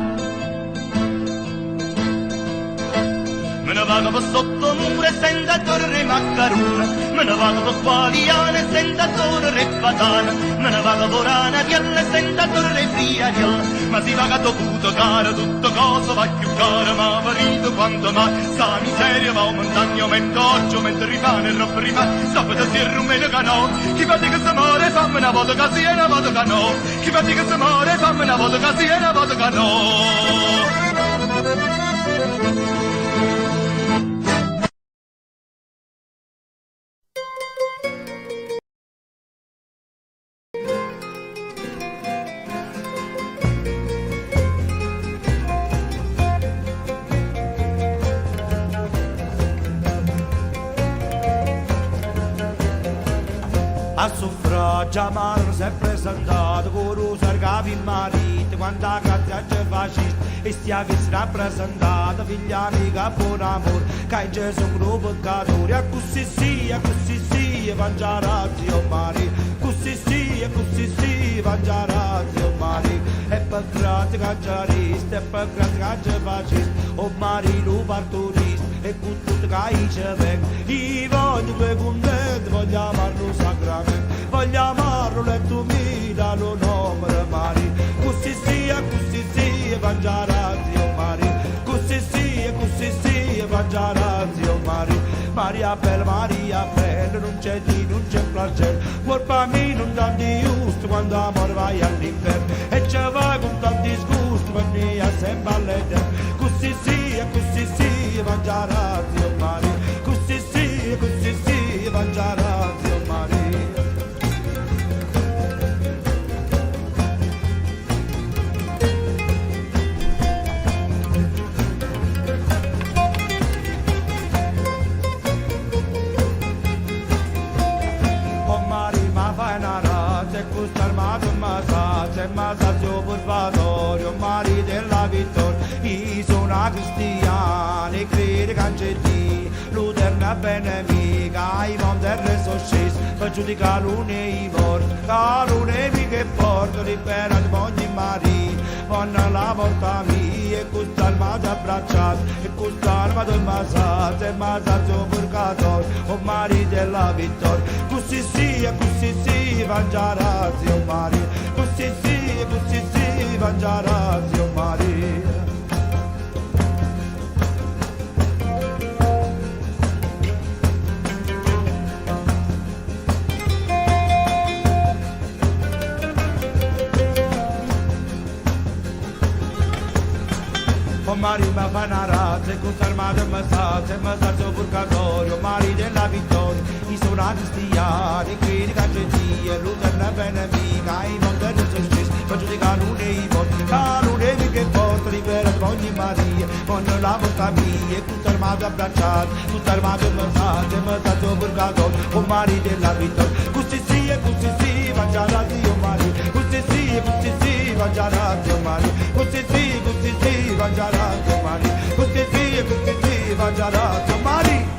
[SPEAKER 11] Me ne vado per sotto pure senza torre maccarona, me ne vado per Qualiane senza torre patana, me ne vado per Anadielle senza torre friariella, ma si va dovuto cara, tutto cosa va più cara, ma marito quanto mai, sta miseria va montagna, aumento oggi, aumento rimane, e roba rimane, sabato si rumeno canò, chi fa di che si muore, fammi una volta così e una volta canò, chi fa di che si muore, fammi una volta così e una volta canò.
[SPEAKER 5] A suffragio amaro sempre presentato, con rosa capi il marito, quando la grazia ci fascista, e stia che si rappresentata, figlia amica buon amore, che in Gesù un gruppo peccatori, e così sì, mangiare zio Mario, così sì, mangiare zio Mario, e per grazia cancerista, e per grazia che ci fascista, o Mario lo partorista, e con tutto che ci venga, io voglio due contenti, voglio amarlo sacramento, voglio amarlo letto mi dà lo nome Mario, così sì, mangiare zio Mario, così sì, mangiare zio Mario, Maria bella, non c'è di, non c'è placer, colpa mia non dà di giusto, quando amore vai all'inferno, e ci vai con tanti disgusto, per me sempre all'eterno, così sì, mangiare zio Mario, così sì, mangiare zio Mario. Massaggio purgatorio, mari della vittoria, io sono una cristiana e credo cancetti, l'uterna benemica, i mondi del resto sceso, per giudicare l'une i morti, calune mica e porto, liberati ogni marito, vanno la porta mia, e questa alma ti abbracciata, e questa alma del massaggio purgatorio, o mari della vittoria, così sì, mangiare zio Mario, così sì, mangiare zio Mario. O Mario mi fa una razza, e con armato e massaggio purgatorio, Mario della vittoria, io sono una cristiana, e credi cancetti, l'uterna benemica, i mondi del suo stesso, per giudicare l'une i morti, l'une che porta, libera ogni Maria, con la porta mia, e tutto armato abbracciato, tutto armato e massaggio purgatorio, o Mario della vittoria, così sì, mangiare Dio Mario, così sì, mangiare Dio Mario, così sì, mangiare Dio Mario, così sì, mangiare Dio Mario.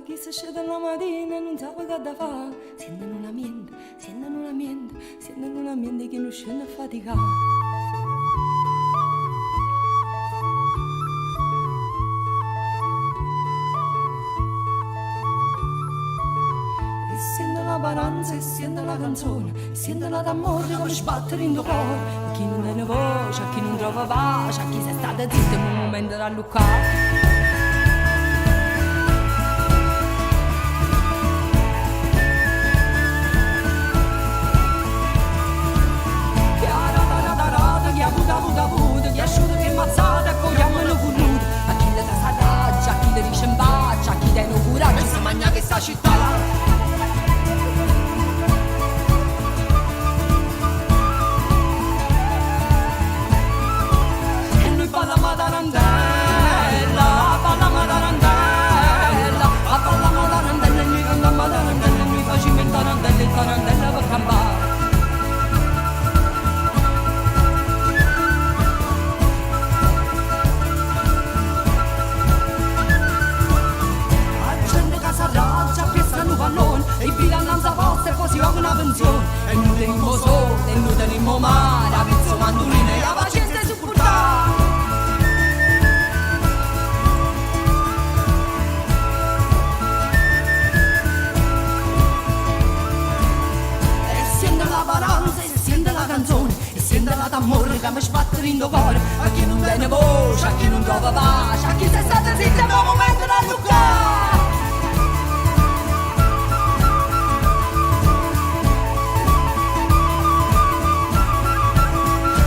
[SPEAKER 3] Chi se scende la mattina non sa che da fa, sentono un ambiente che non scende a faticare. E sento la paranza, e sento la canzone, e sento la d'amore come sbattere in tuo cuore. A chi non tiene voce, a chi non trova pace, a chi si è stata zitta in un momento da luccare. Che asciutto che mazzata, cogliamolo voluto. A chi le dà sadaggia, a chi le dice in bacia, a chi dà un coraggio, si mangia che sta città. E noi fa la matarantella. non tenemmo sole, e non tenemmo mare, a pezzo mandolino e la pazienza si portava. La paranza e sente la canzone e sente la d'amore che mi sbatte in cuore, a chi non tiene voce, a chi non trova pace, a chi si è stato zitto in un momento da toccare.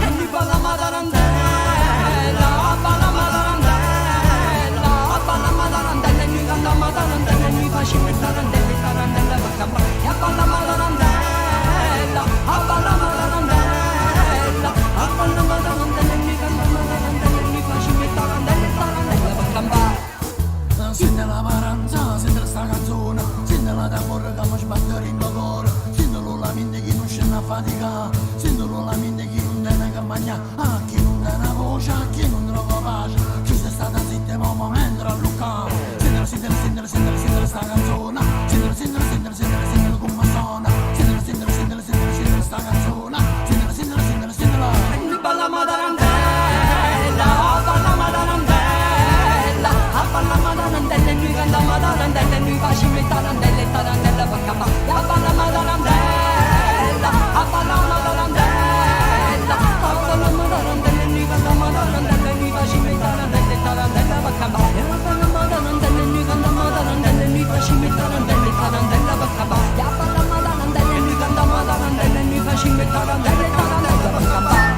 [SPEAKER 3] E mi fa la matarandella, balla matarandella, balla matarandella, e mi canta matarandella, e mi faccio tarandella, tarandella per campare, e balla matarandella. A balla matarandella, a balla matarandella, mi canta matarandella, mi faccio tarandella, tarandella per campare.
[SPEAKER 1] Sente la paranza, sente sta canzone, sente la d'amore che mi sbatte in cuore, sente la mente che non scende a fatica, sente la mente che non tiene che mangiare, a chi non tiene voce, a chi non trova pace, chi si è stata zitta in un momento a Luca. Sente sta canzone, sente come suona, sente sta canzone, sentila.
[SPEAKER 3] E mi balla matarandella, balla matarandella, a balla matarandella, e mi canta matarandella, e mi faccio tarandella, tarandella per campare. A balla matarandella, a balla matarandella, a balla matarandella, e mi canta matarandella, e mi faccio tarandella, tarandella per campare. A balla matarandella, e mi canta matarandella, e mi faccio tarandella, tarandella per campare. A balla matarandella, e mi canta matarandella, e mi faccio tarandella, tarandella per campare.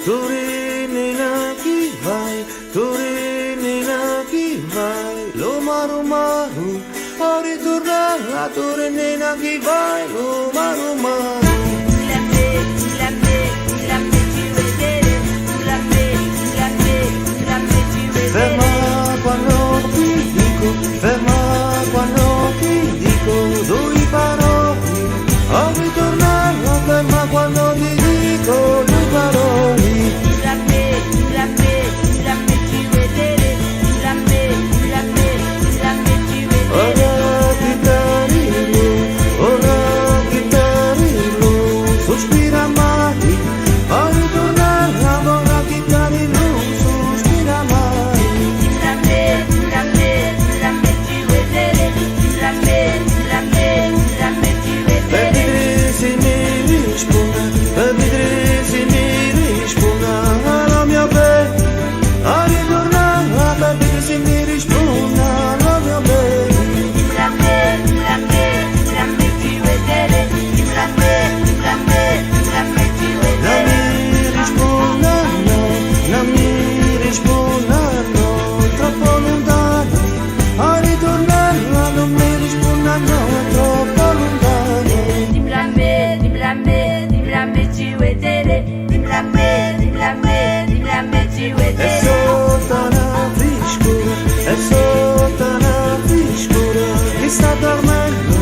[SPEAKER 7] Turinina chi vai, Turinina chi vai, lo maru maru, a ritornare a Turinina chi vai, lo maru maru. Ferma quando ti dico, ferma quando ti dico, due parole, a ritornare, ferma quando ti dico, due parole. Ora chitarrillo, sospira mai, a ritornare, ora chitarrillo, sospira mai. Per vedere se mi risponde, per vedere se mi risponde alla mia bella, a ritornare, per vedere se mi risponde alla mia bella. Non mi rispondano, troppo lontano, a ritornare, non mi rispondano, troppo lontano. È sotto una friscura, è sotto una friscura, chi sta dormendo,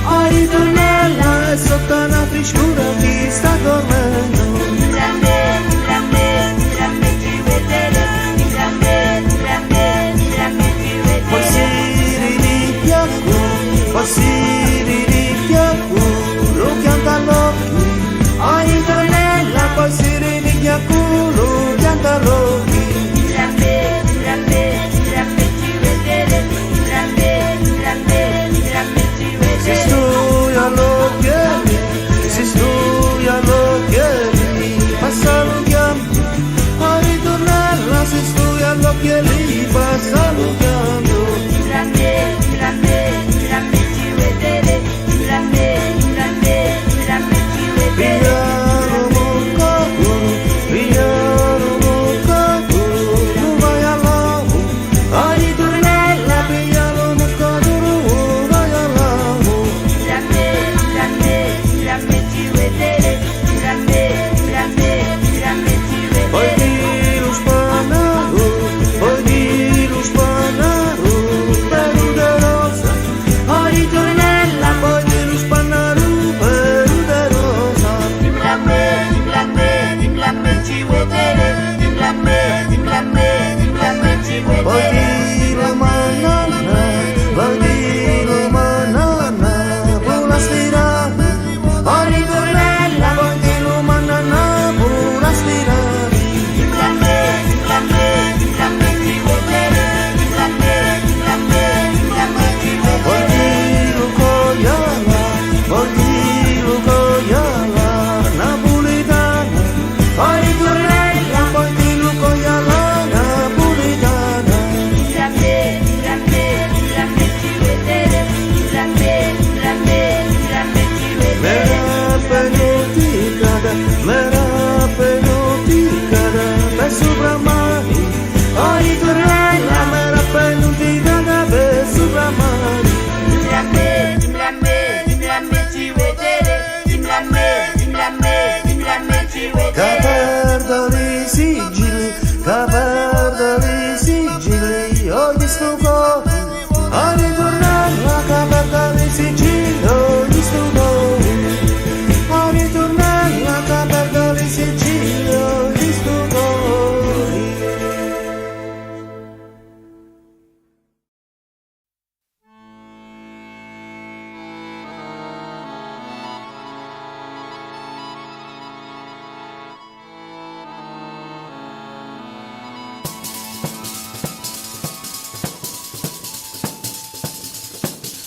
[SPEAKER 7] a ritornare, è sotto una friscura, chi sta dormendo. Poi si rinnicchia qui, poi si rinnicchia qui, lo pianta all'occhio, a ritornella, poi si rinnicchia qui, lo pianta all'occhio. Se studia all'occhielli, se studia all'occhielli, passa lo chiamo, a ritornarla, se studia all'occhielli, passa lo chiamo. Pigliaro moccaturo, pigliaro moccaturo, tu vai all'amo, a ritornarla, pigliaro moccaturo, vai all'amo. Poi di lo spannaro, poi di lo spannaro, perude rosa, a ritornella, poi di lo spannaro, perude rosa. Poi di lo manana, poi di lo manana, buona stirata, a ritornella, poi di lo manana, buona stirata. Poi di lo cogliala, poi di lo cogliala, napoletana, a ritornella, poi di lo cogliala, napoletana. Mera penotticata, per sopra mani, a ritornella, mera penotticata, per sopra mani. Che perdo i sigilli, che perdo i sigilli, ho visto cuore, a ritornella, che perdo i sigilli, ho visto cuore, a ritornella, che perdo i sigilli, ho visto cuore.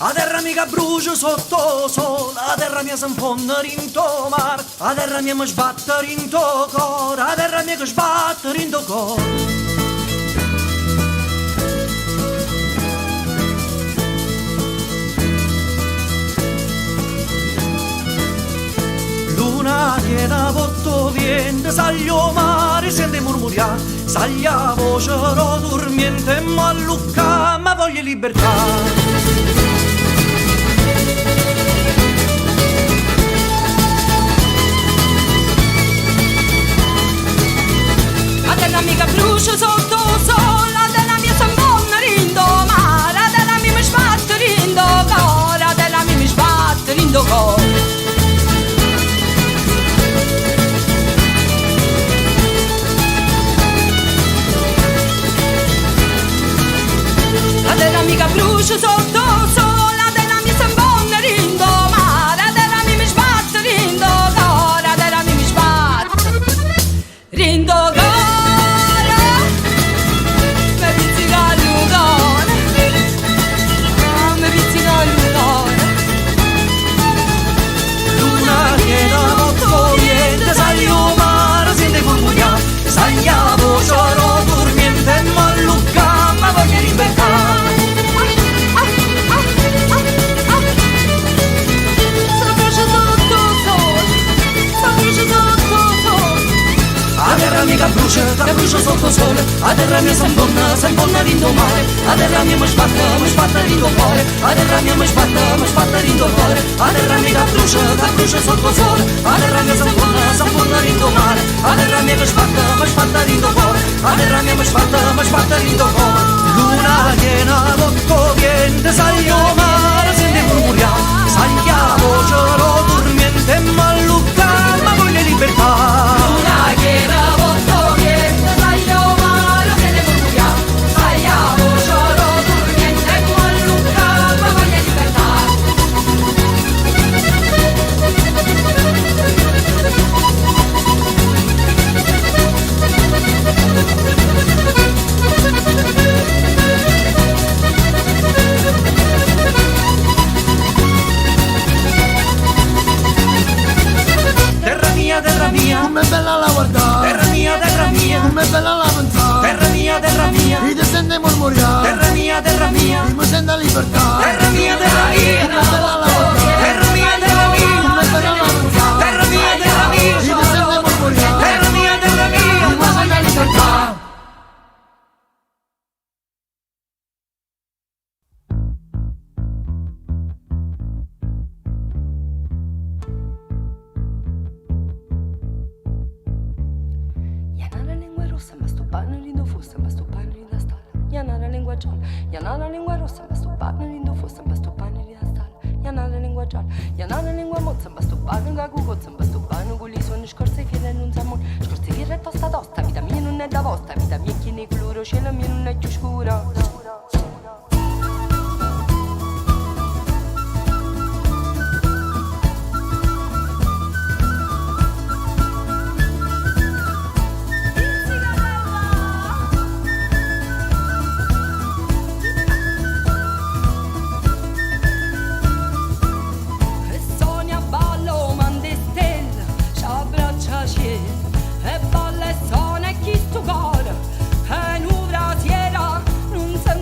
[SPEAKER 7] A terra mia che brucio sotto sole, a terra mia s'infonda rinto mar, a terra mia mi sbatte rinto cor, a terra mia che sbatte rinto cor. Luna Luna piena botto viente, saglio mare sente murmuriare, saglia voce dormiente, ma lucca ma voglia libertà.
[SPEAKER 3] La terra mica brucia sotto il sole, la terra mia s'ambonna rindo mare, la terra mia mi sbatte rindo cuore, la terra mia mi sbatte rindo cuore. La terra mica brucia sotto il sole, la terra mia s'ambonna rindo mare, la terra mia mi sbatte rindo cuore, la terra mia mi sbatte rindo cuore.
[SPEAKER 7] Saglio mare sente murmuriare, saglia voce dormiente, ma lucca ma voglia libertà.
[SPEAKER 3] Sta brucia sotto il sole, sta brucia sotto il sole.
[SPEAKER 7] La terra mia che brucia sotto il sole, la terra mia s'ambonna rindo mare, la terra mia mi sbatte rindo cuore, la terra mia mi sbatte rindo cuore, la terra mia che brucia sotto il sole, la terra mia s'ambonna rindo mare, la terra mia mi sbatte rindo cuore, la terra mia mi sbatte rindo cuore. Luna piena botto viente, saglio mare sente murmuriare, saglia voce dormiente, ma lucca ma voglia libertà.
[SPEAKER 3] Luna piena botto viente, saglio mare sente murmuriare, saglia voce dormiente, ma lucca ma voglia libertà.
[SPEAKER 7] Terra mia,
[SPEAKER 1] Come è bella la guardare,
[SPEAKER 7] terra mia,
[SPEAKER 1] come è bella la pensare,
[SPEAKER 7] terra mia,
[SPEAKER 1] mi ti sente mormoriare,
[SPEAKER 7] terra mia,
[SPEAKER 1] mi sente libertà,
[SPEAKER 7] terra mia,
[SPEAKER 1] come è bella la guardare,
[SPEAKER 7] terra mia,
[SPEAKER 1] come è bella la pensare,
[SPEAKER 7] terra mia,
[SPEAKER 1] mi ti sente mormoriare,
[SPEAKER 7] terra mia,
[SPEAKER 1] mi sente libertà.
[SPEAKER 3] Iana la lingua rossa, ma sto panno lindo fosse, ma sto panno lì da stalla. Iana la lingua gialla, Iana la lingua rossa, ma sto panno lindo fosse, ma sto panno lì da stalla. Iana la lingua gialla, Iana la lingua mozza, ma sto panno ga cugozza, ma sto panno con li suoni scorse fiere non siamo. Scorse fiere tosta tosta, vita mia non è da vostra, vita mia chi ne coloro, cielo mio non è più scura. Sonia ballo mande stella, c'abbraccia cielo, e balla e suona e chi sto cuore, e n'uvra sera, non se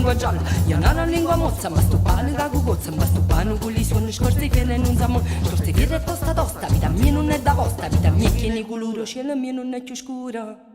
[SPEAKER 3] lingua gialla, io non ho lingua mozza, ma sto pane da cucozza, ma sto pane con gli suoni scorsi che non sa scorsi che è tosta tosta, vita mia non è da vostra, vita mia che ne colore, cielo mio non è più scura.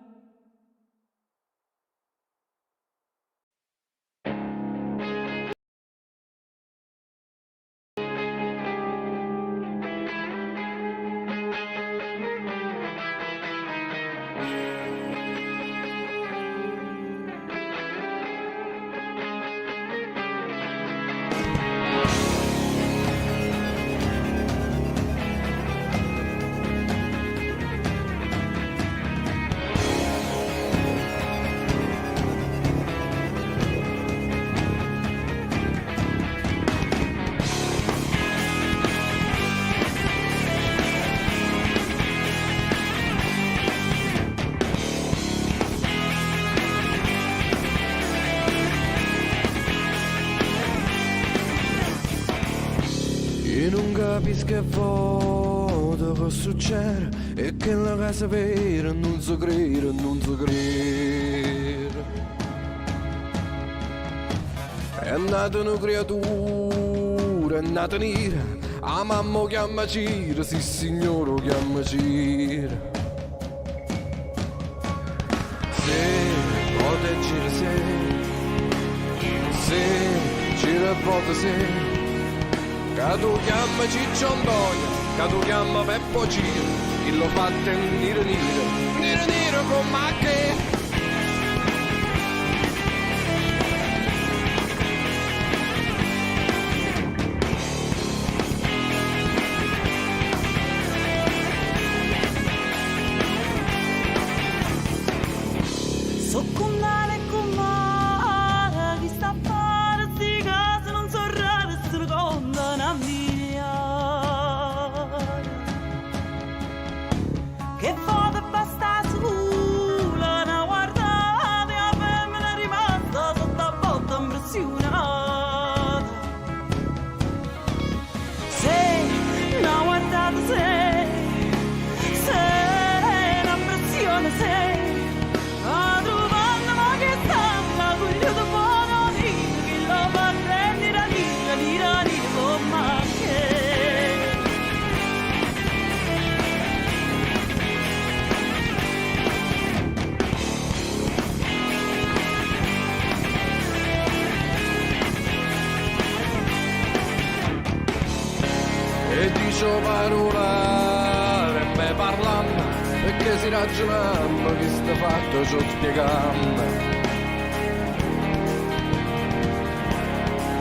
[SPEAKER 12] Capisco che voto che succede e che la casa vera non so credere, non so credere. È nata una creatura, è nata nera, a mamma chiama Cira, sì signore chiama Cira. Se proteggere se Cira volta se che tu chiama Ciccio Antonio, che tu chiama Peppo Ciro, che lo fatte nero con ma che.
[SPEAKER 9] Che foto basta sola, una guardata a femmina rimasta sotto a volta impressionata. Sei una guardata, sei un'impressione, sei a trovare ma che sta voglio da buono dire che lo fa prendere lira con ma che.
[SPEAKER 12] E dice parolare, me parlando, perché si ragionando che sta fatto ci ho spiegando.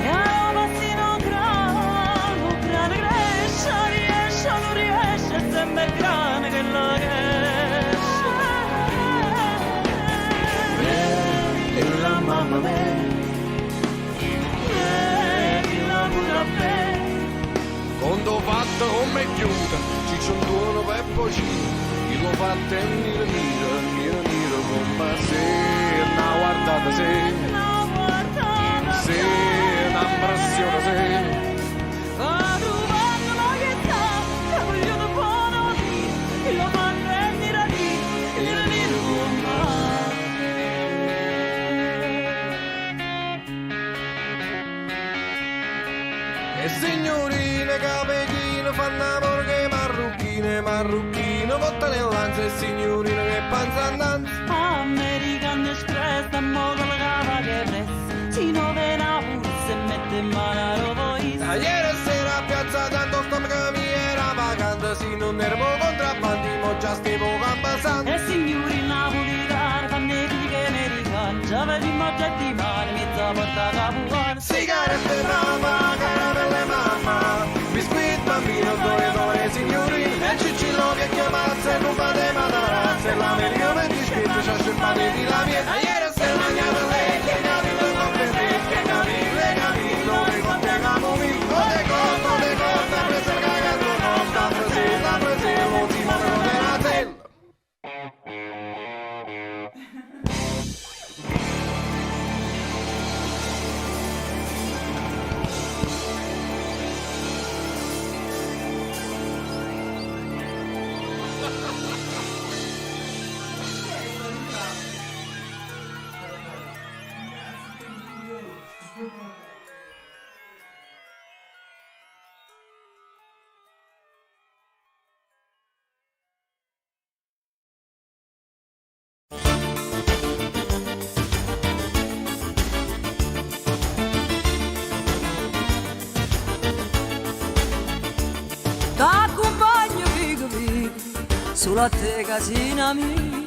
[SPEAKER 9] E a mattino grande cresce, riesce, non riesce, è sempre grande che lo cresce.
[SPEAKER 12] E la mamma me,
[SPEAKER 9] Chi la cura bene.
[SPEAKER 12] quando fatto come chiusa, ci c'è un tuono Peppo Ciro, io l'ho fatta nero con ma se una guardata se un'impressione se. E signorine capechine fanno amore che marrucchine votta nell'ansia e signorine che panza annanzi.
[SPEAKER 9] American Express, da modo la cava che pressa, si novena pure se mette in mano a rovois.
[SPEAKER 12] Ieri sera a piazza tanto sto che mi era vacante, si non ero contrabbandi, mo già stivo campasando.
[SPEAKER 9] E signori napolitani fanno i figli americani, già vedimmo oggetti mani, mezza porta capuana.
[SPEAKER 12] Sigarette brava, caramelle mamma, biscuit bambino, dore signorine, e Cicillo che chiamazze, non fate matarazze, la meglio per gli scritti, c'ho scippate di la mia. Ieri sera mangiava lei, che capito con te, che capito, dove contegamo mi, te corta, presa il cagato, non sta prese, non si muovono della tela.
[SPEAKER 3] solo a te casina mia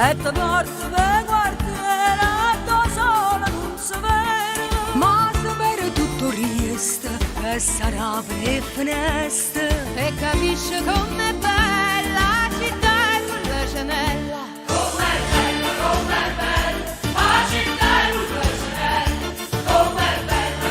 [SPEAKER 3] e ti porto per guardare tua sola non sapere ma sapere tutto resta e sarà per finestra e capisci com'è bella la città e quella cenella com'è bella la città e quella cenella com'è bella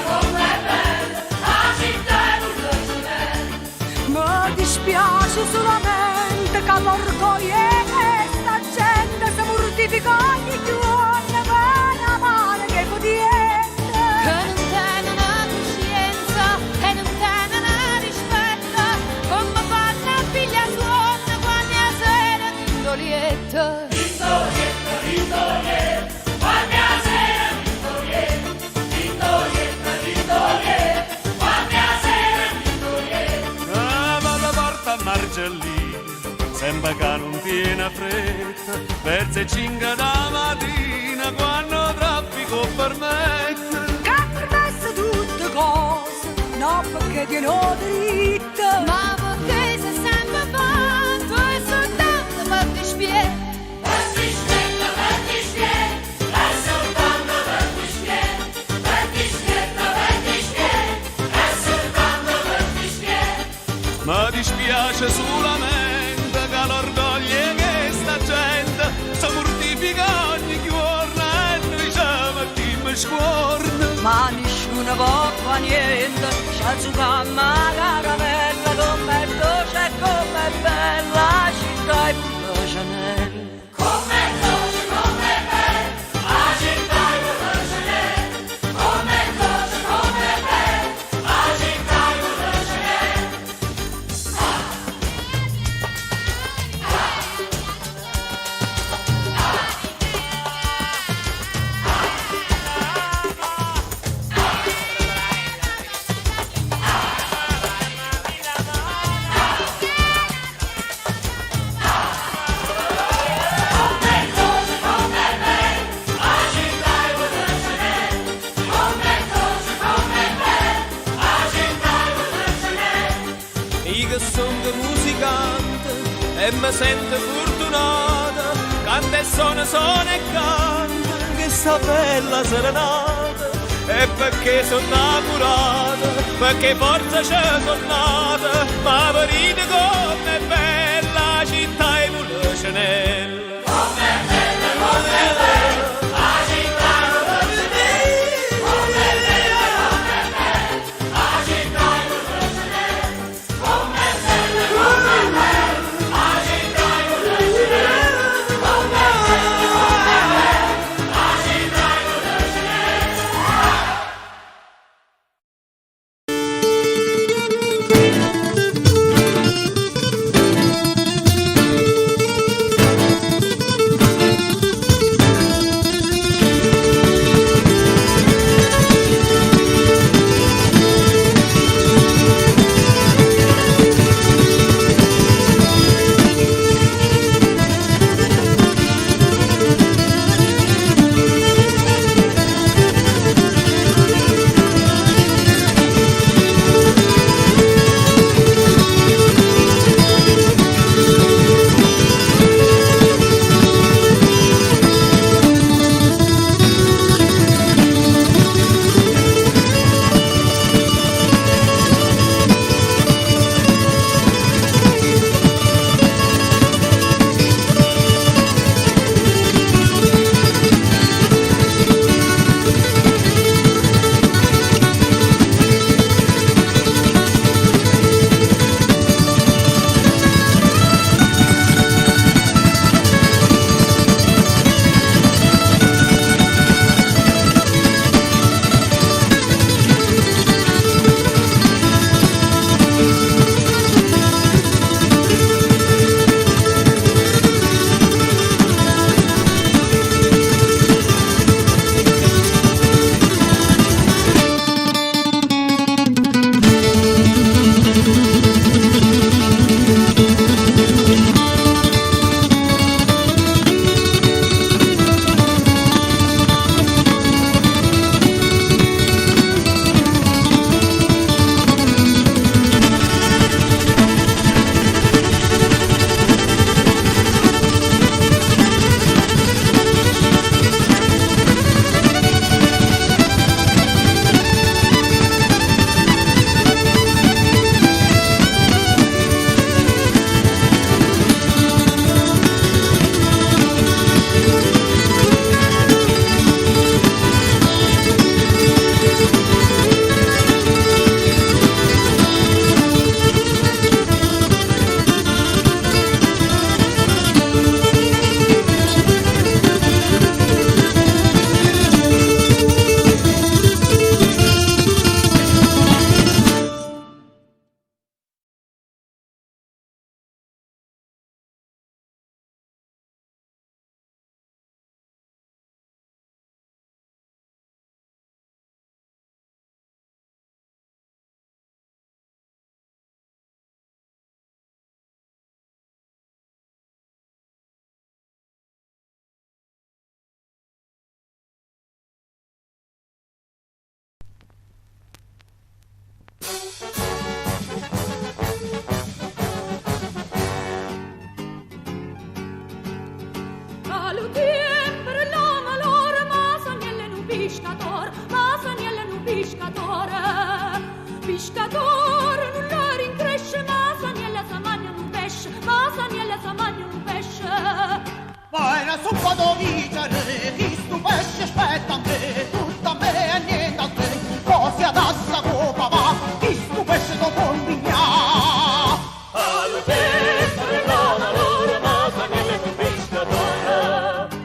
[SPEAKER 3] la città e quella cenella mi dispiace solamente che l'orgoglio è sta gente si mortifica ogni giorno per amare che codietta che non tiene una coscienza e non tiene una rispetto come fanno a figlia suona quando a sera Vittorietta Vittorietta, Vittorietta quando a sera Vittorietta Vittorietta, Vittorietta quando a sera Vittorietta
[SPEAKER 5] ma la porta a Margellina sembra che non tiene fretta verso le 5 da mattina quando traffico permette
[SPEAKER 3] che permesse tutte cose no perché ti ho diritto ma perché sei sempre fatto e soltanto per ti spiegare per ti spiegare per ti spiegare e soltanto per ti spiegare per ti spiegare per ti spiegare e soltanto per ti spiegare
[SPEAKER 5] mi dispiace solamente che l'orgoglio è che sta gente si mortifica ogni giorno e noi siamo chi mi scorda
[SPEAKER 3] ma nessuno può fare niente c'è su camma la caravella com'è dolce e com'è bella la città e quella cenella com'è dolce com'è bella la città e quella cenella com'è dolce com'è bella la città e quella cenella
[SPEAKER 7] Io che sono musicante e mi sento fortunata, canto e suono e canto, che sta bella serenata, e perché sono innamorata, perché forza c'è tornata, ma venite come è bella la città e quella cenella. Come è bella, la città e quella cenella, come è bella, la città e quella cenella, come è bella, la città e quella cenella, come è bella, la città e quella cenella.
[SPEAKER 3] pescatore non lo rincresce, ma Saniella sa mangia un pesce, ma Saniella sa mangia un pesce.
[SPEAKER 6] Ma è una zuppa da vincere, chi stu pesce aspetta a te, tutto a me e niente a te, così ad assa copa va, chi stu pesce lo combina.
[SPEAKER 11] Allo tempo regala l'ora, ma Saniella è un pescatore.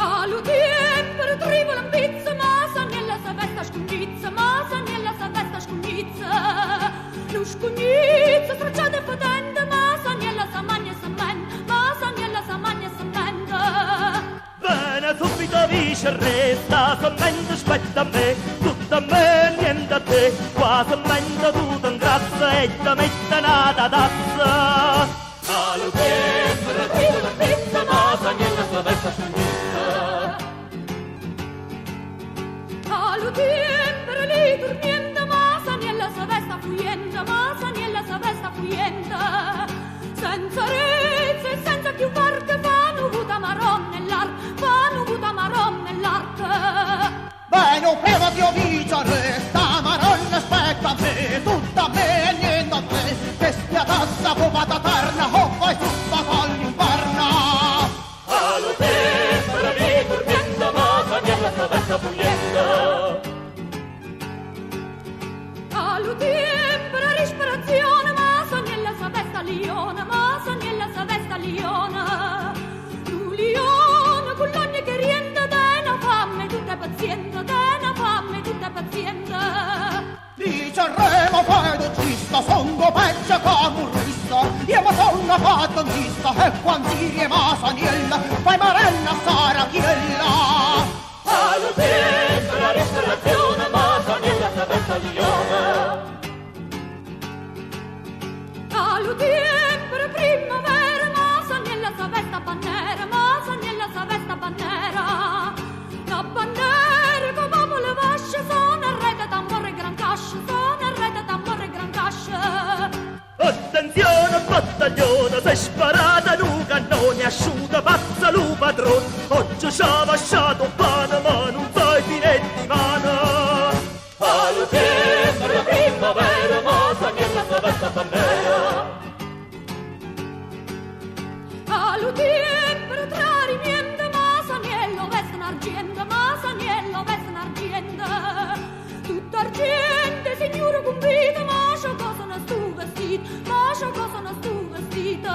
[SPEAKER 3] Allo tempo trivola un pizza, ma Saniella sa vesta scugnizza, ma Saniella sa vesta scugnizza. Lo scugnizza stracciata e fodenda, ma Saniella sa magna e sa menda, ma Saniella sa magna e sa menda.
[SPEAKER 11] Bene, subito vice re, sta semmenda aspetta a me, tutto a me e niente a te, qua semmenda tu t'ingrazza e ti mette nata tazza. Allo tempo regala la pizza, ma Saniella sa vesta scugnizza.
[SPEAKER 3] Allo tempo lì dormiendo, ma Saniella sa vesta fuyenda, ma Saniella sa vesta fuyenda. Senza rezza e senza più barche, fanno vuta marron nell'arco, fanno vuta marron nell'arco.
[SPEAKER 6] Bene, un prima di vincere, sta maronna aspetta a me, tutto a me e niente a te, bestia tazza, popata terna, oh vai tutta tagli in perna.
[SPEAKER 11] Allo tempo lì dormiendo, ma Saniella sa vesta fuyenda.
[SPEAKER 3] Allo tempo rispirazione, ma Saniella sa vesta liona, ma Saniella sa vesta liona. Tu liona con l'ogni che rienda, dena fame tutta pazienza, dena fame tutta pazienza.
[SPEAKER 6] Dice il re, ma fai d'uccista, songo peccia come un rissa, io ma sono fatto un gista, e quando si ma Saniella, fai marella sarachiella.
[SPEAKER 11] Allo tempo la ristorazione, ma Saniella sa vesta liona.
[SPEAKER 3] Allo tempo primavera, ma Saniella sa vesta bannera, ma Saniella sa vesta bannera. La bannera che dopo le vasce, sono a rete tambore gran cascia, sono a rete tambore gran cascia.
[SPEAKER 11] Attenzione battaglione, sei sparata in un cannone, asciuta pazza lu padrone, oggi ci ha lasciato un pane ma non sai finetti mano. Allo tempo la primavera, ma Saniella sa vesta bannera.
[SPEAKER 3] Allo tempo trarimiento, ma Saniello veste un'argenda, ma Saniello veste un'argenda. Tutto argente, signore convita, ma c'ho cosa non stu vestito, ma c'ho cosa non stu vestito.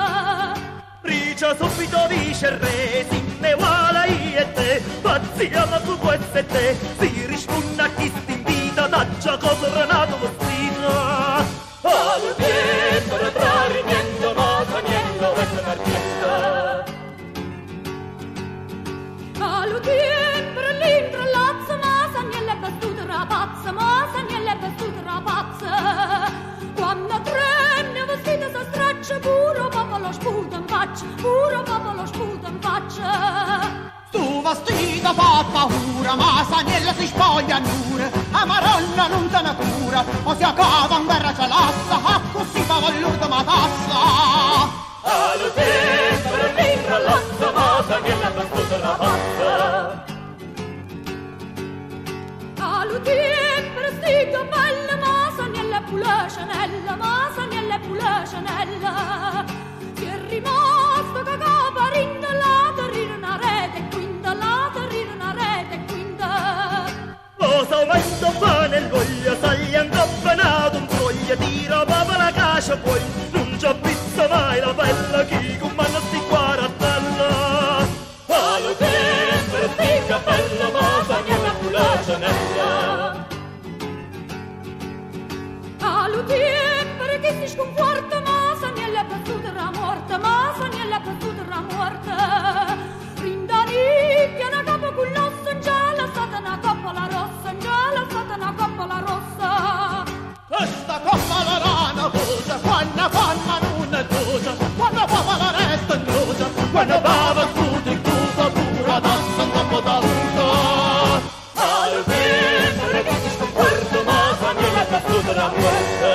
[SPEAKER 11] Ricia subito dice il re, si ne vuole io e te, pazziamo su questo e te, si risponde a chi sti invita, taccia cosa renato vestito. Allo tempo la tradimento, ma Saniello veste un'argenda.
[SPEAKER 3] Allo tempo l'intrallazza, ma Saniella è vestuta rapazza, ma Saniella è vestuta rapazza. Quando trenne vestita si straccia, puro popolo sputa in faccia, puro popolo sputa in faccia.
[SPEAKER 6] Tu vestita fa paura, ma Saniella si spoglia annure, a maronna non te ne cura, o si accava in guerra ce l'assa, a così fa l'urto matassa.
[SPEAKER 11] Allo tempo l'intrallazza, ma Saniella è vestuta rapazza.
[SPEAKER 3] Allo tempo stiga bella, ma Saniella è pure Chanel, ma Saniella è pure Chanel. Si è rimasto che caparinda, la terrire una rete quinta, la terrire una rete quinta.
[SPEAKER 11] Cosa aumenta pane e voglia, saglia incampanato un foglia, tira papà la cascia poi, non c'ho pizza mai la bella, chi comanda sti quarantella. Allo tempo stiga bella, ma Saniella è pure Chanel.
[SPEAKER 3] Allo tempo che si sconforta, ma Saniella è battuta la morta, ma Saniella è battuta la morta. Rindanicchia una coppa con l'ossa, già la stata una coppola rossa, già la stata una coppola rossa.
[SPEAKER 6] Questa coppa la rana cosa, quando fanno non è cosa, quando fa la resta in cosa, quando bava tutto in cosa, pura danza un capo d'alto.
[SPEAKER 11] Allo tempo che si sconforta, ma Saniella è battuta la morte.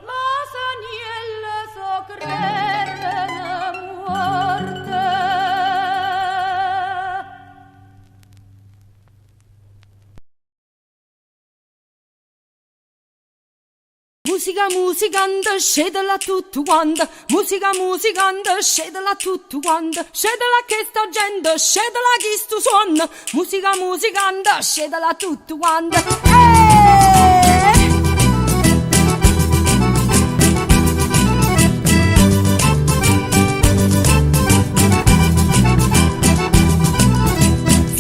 [SPEAKER 3] Ma Saniella so credere morte. Musica musicante, scedela tutto quanto. Musica musicante, scedela tutto quanto. Scedela che sta gente, scedela chi sto suona. Musica musicante, scedela tutto quanto.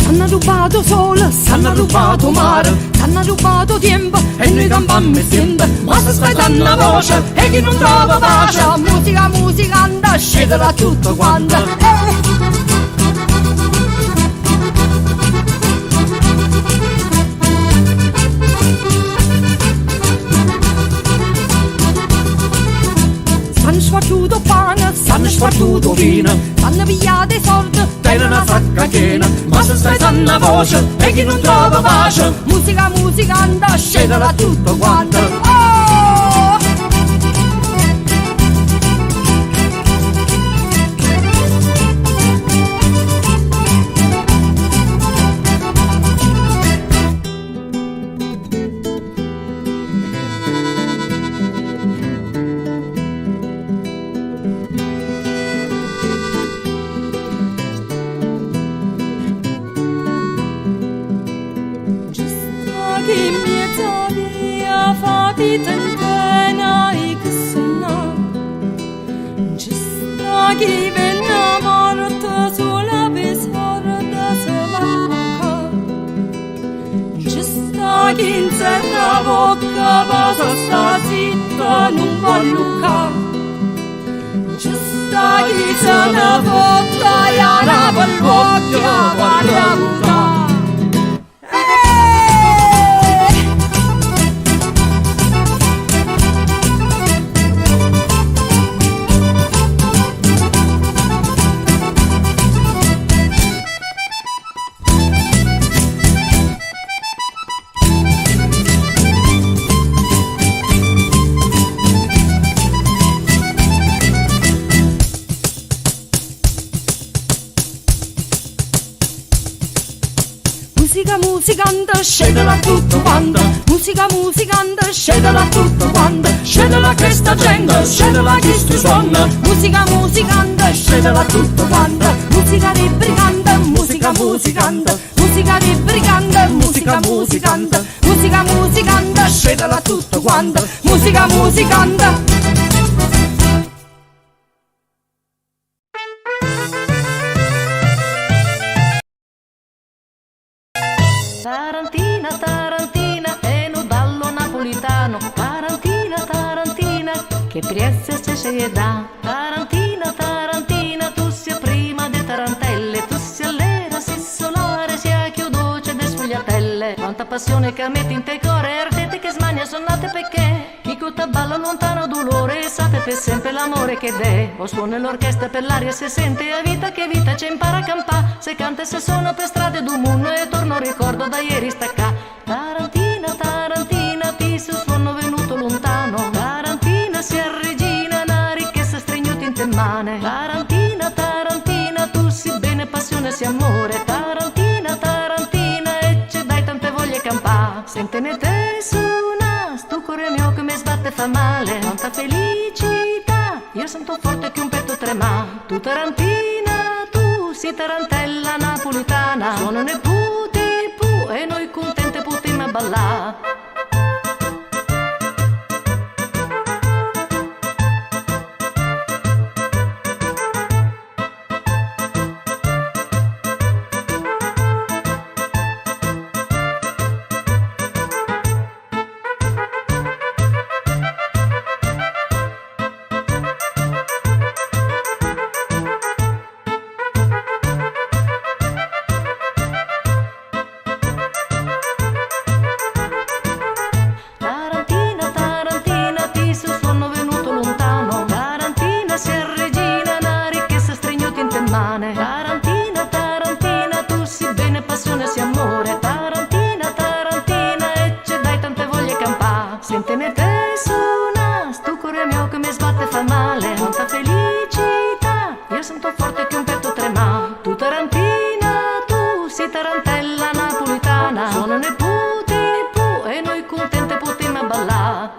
[SPEAKER 3] S'hanno rubato sole, s'hanno rubato mare, s'hanno rubato tempo e noi campammo insieme. Ma se aspettano una voce e chi non trova pace, musica musicante, scedela tutto quanto. S'hanno sbattuto pane, s'hanno sbattuto vino, s'hanno pigliato i soldi, tene una sacca piena. Ma se stai sanna voce e chi non trova pace, musica musicante, scedela tutto quanto. Oh! Chi venne morto sulla pisorda se va. Ci sta chi in serra bocca passa sta zitta non vuol lucca. Ci sta chi se ne fotta e ara per bocca guarda muta. Musica musicante, scedela tutto quanto. Musica musicante, scedela tutto quanto. Scedela che sta gente, scedela chi sti suona. Musica musicante, scedela tutto quanto. Musica di brigante, musica musicante. Musica di brigante, musica musicante. Musica musicante, scedela tutto quanto. Musica musicante.
[SPEAKER 13] Tarantina, Tarantina, è un ballo napolitano. Tarantina, Tarantina, che Trieste c'è da. Tarantina, Tarantina, tu sia prima di tarantelle, tu sia l'era, si solare, sia chiudoce de sfogliatelle. Quanta passione che metti in te core, ardete che smania suonate perché. Chi cutta balla lontano dolore, sapete sempre l'amore che de. O suona l'orchestra per l'aria se sente, a vita che vita c'è impara a campà. Se canta e se suona per strade d'un mondo e torno ricordo da ieri stacca. Tarantina, Tarantina, ti se suono venuto lontano. Tarantina, sia regina, una ricchezza stregnuti in te mane. Tarantina, Tarantina, tu si bene passione si amore. Tarantina, Tarantina, e c'è dai tante voglie campà. Sentene te suona, sto cuore mio che mi sbatte fa male. Quanta felicità, io sento forte che un petto trema. Tu Tarantina, tu si tarantella napolitana. Suonano i puti pu e noi contente potremmo ballare. Tarantina, Tarantina, tu si bene passione si amore. Tarantina, Tarantina, e c'è dai tante voglie campà. Sentene te suona, sto cuore mio che mi sbatte fa male. Quanta felicità, io sento forte che un petto trema. Tu Tarantina, tu si tarantella napolitana. Suonano i puti pu e noi contente potremmo ballare.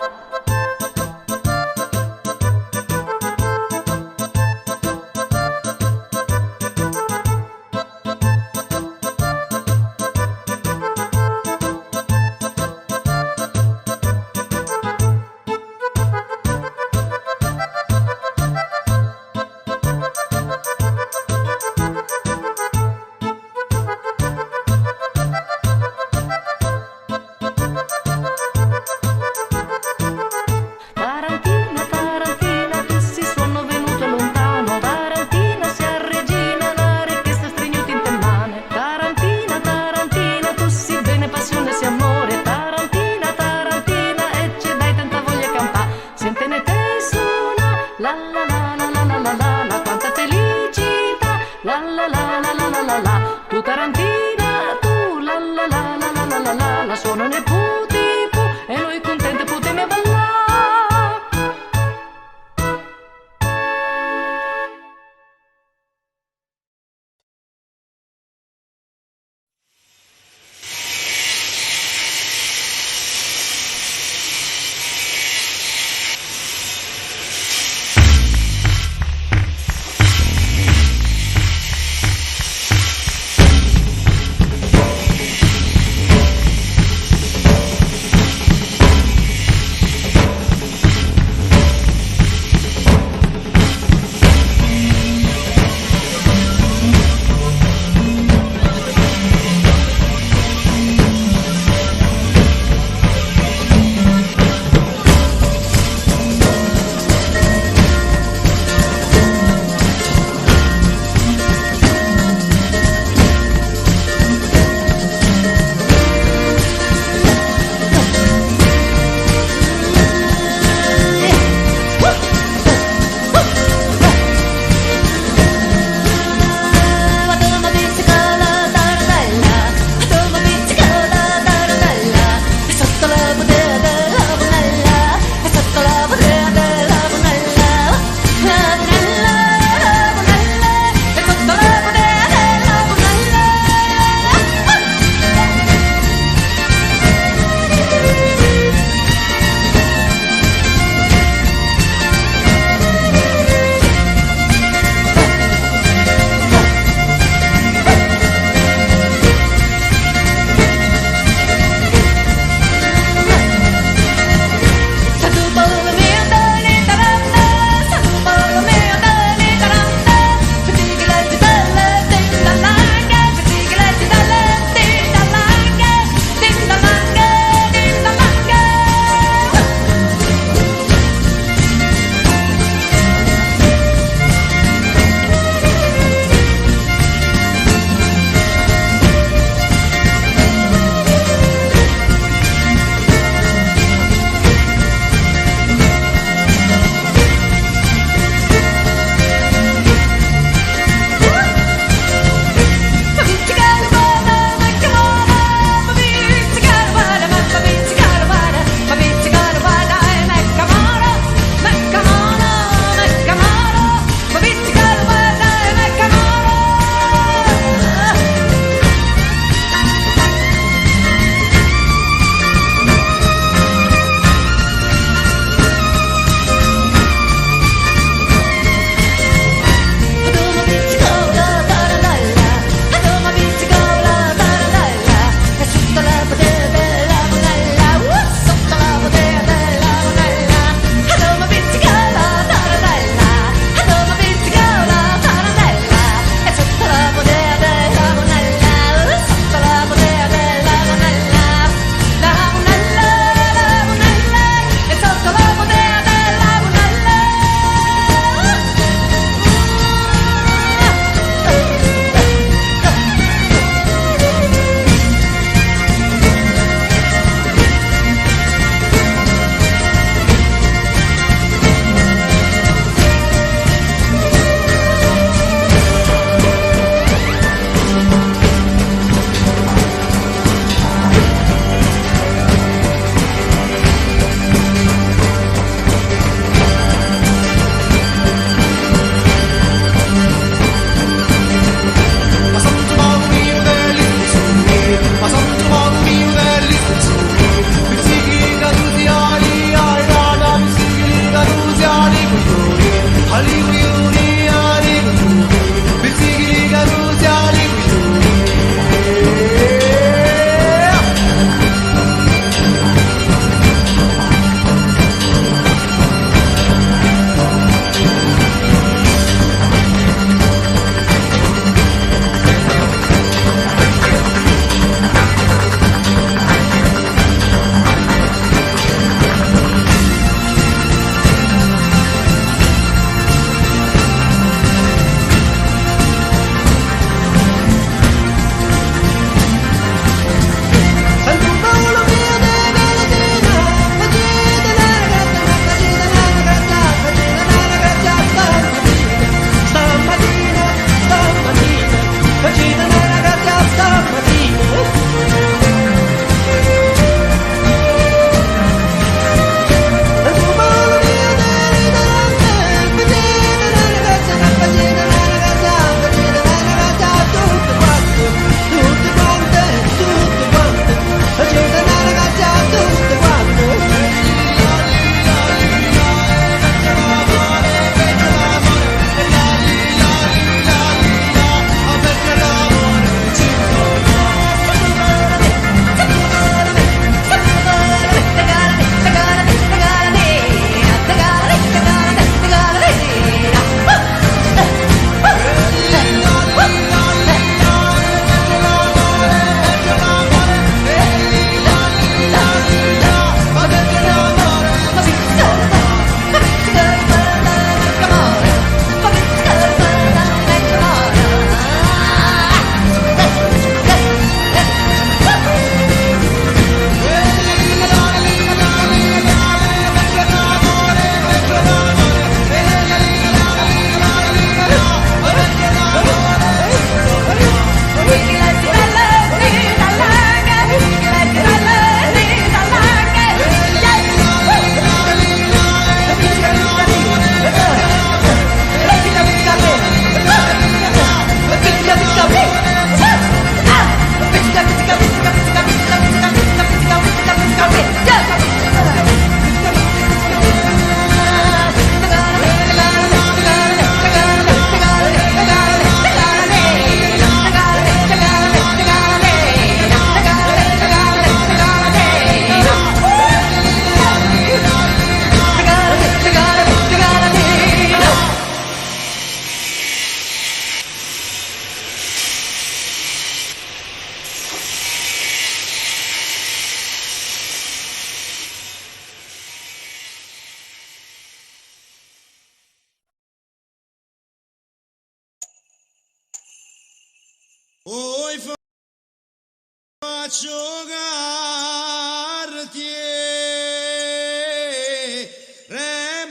[SPEAKER 6] faccio cartiere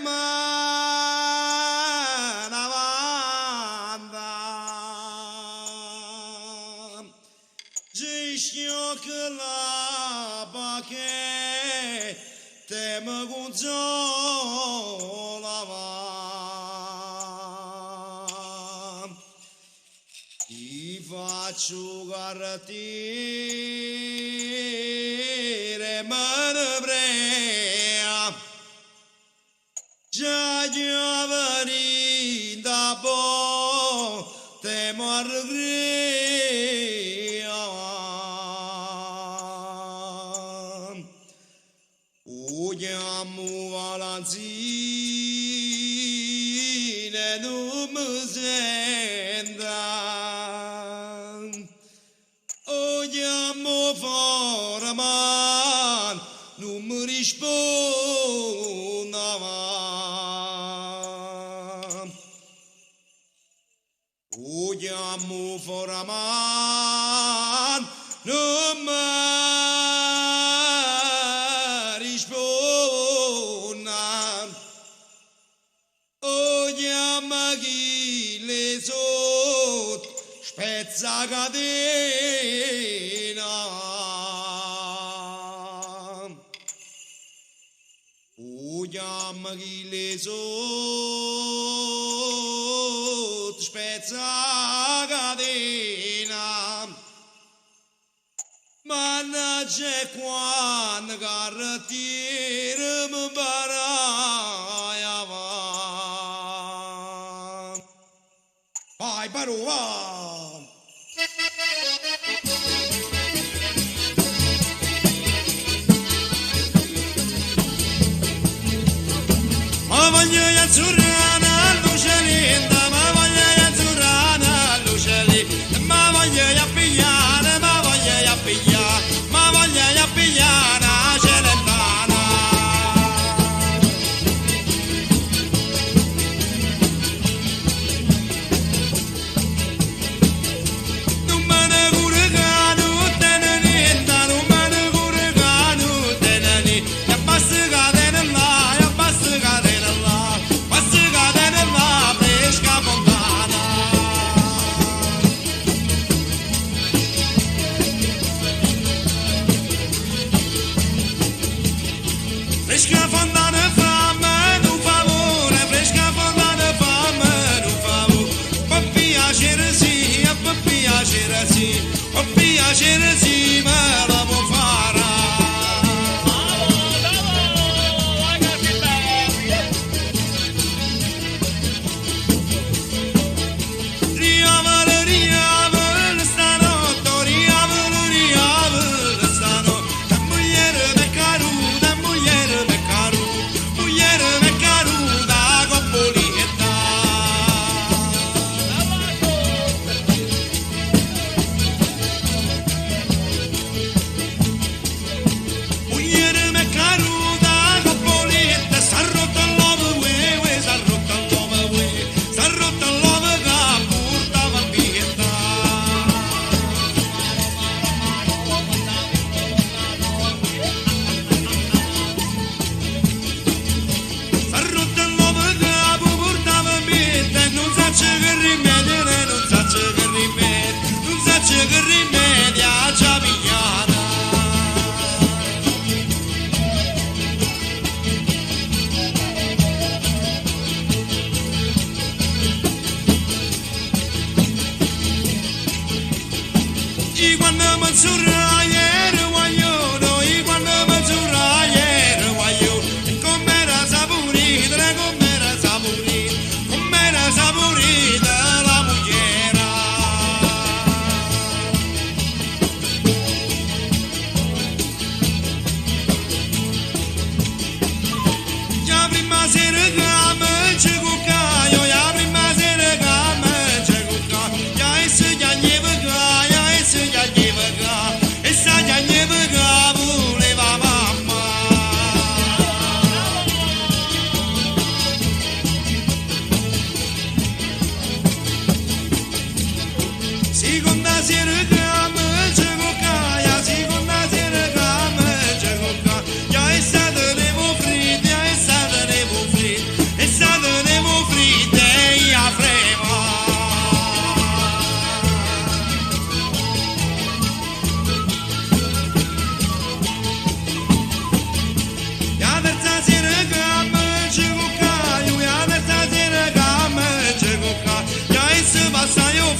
[SPEAKER 6] man avanti Giscio che la che te me consola ti faccio garantire manebrea già giovani da bo te morgria udiamo valanzine non mi senta udiamo foraman non mi rispondava udiamo foraman non mi le sot spezza catena udiam chi le sot spezza catena mannaggia quando cartiere mi baraiava vai Barua ma voglio azzurrana luce linda ma voglio azzurrana luce linda ma voglio pigliare ma voglio pigliare ma voglio pigliare celentana fresca fondana fame un favore fresca fondana fame un favore può piacere sì può piacere sì può piacere sì ma la può fare riavere stanotte riavere stanotte mugliere me caruda mugliere me caruda coppolietta mugliere me caruda coppolietta s'ha rotto l'uomo s'ha rotto l'uomo s'ha rotto l'uomo che portava vita s'ha rotto l'uomo che portava vita non sa che rimediare non sa che rimediare non sa che rimedia già pigliata I quando mi azzurra ieri guaglione I quando mi azzurra ieri guaglione com'era saporita la mogliera la prima sera che mi ci cuccaio la prima sera che mi ci cuccaio ya esse già e sa già voleva mamma seconda sera che mi ci cuccaio seconda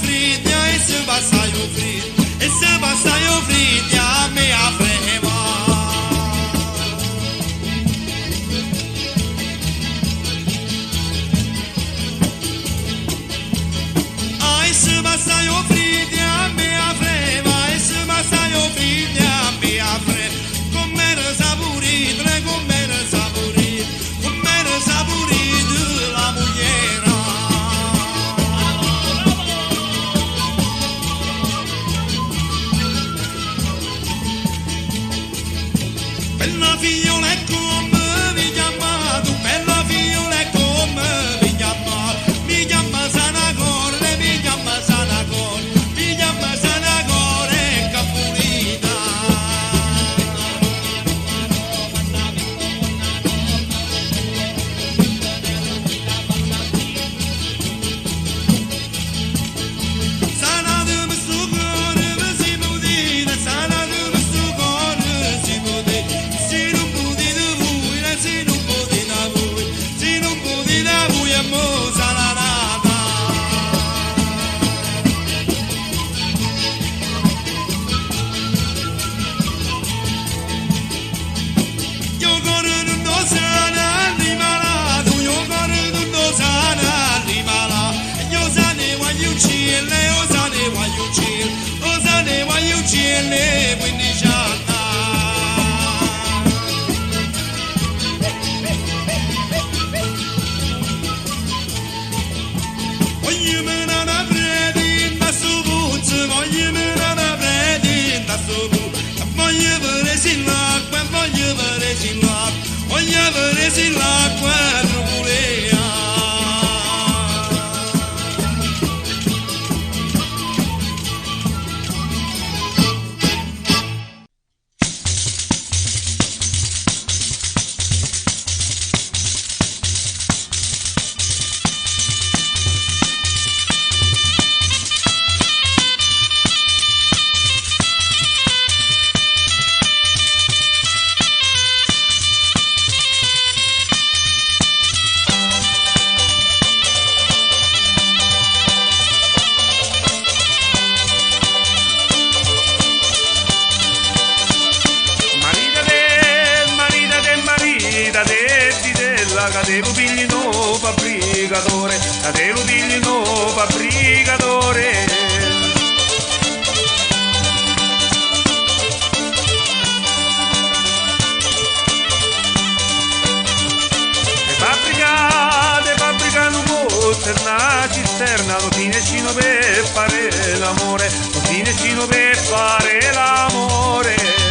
[SPEAKER 6] fredda e se passa io fredda e se passa io fredda a me a frema. E se passa io fredda a me a frema e se passa io fredda a me a frema. Come ne saporito, come ne saporito, come ne saporito la mogliera. Bella figliola è come mi chiama, tu bella figliola è come mi chiama Sanacore, mi chiama Sanacore, mi chiama Sanacore e Capolita. Sanatemi sto cuore, mi si mudina, sanatemi sto cuore, si mudina. Se non potete voi, se non potete voi, se non potete voi e mo sarà nata. Io cuore non sana di malato, io cuore non sana di malato. Io sane voglio uccidere, io sane voglio uccidere, io sane voglio uccidere 15 anni. Voglio menare preti da sto puzzo, voglio menare preti da sto puzzo. Voglio vedere sin l'acqua, voglio vedere sin l'acqua, voglio vedere sin l'acqua trupulea. Cadevo pigli no fabbricatore, cadevo pigli no fabbricatore. Le fabbrica non fosse una cisterna, non finiscino per fare l'amore, non finiscino per fare l'amore.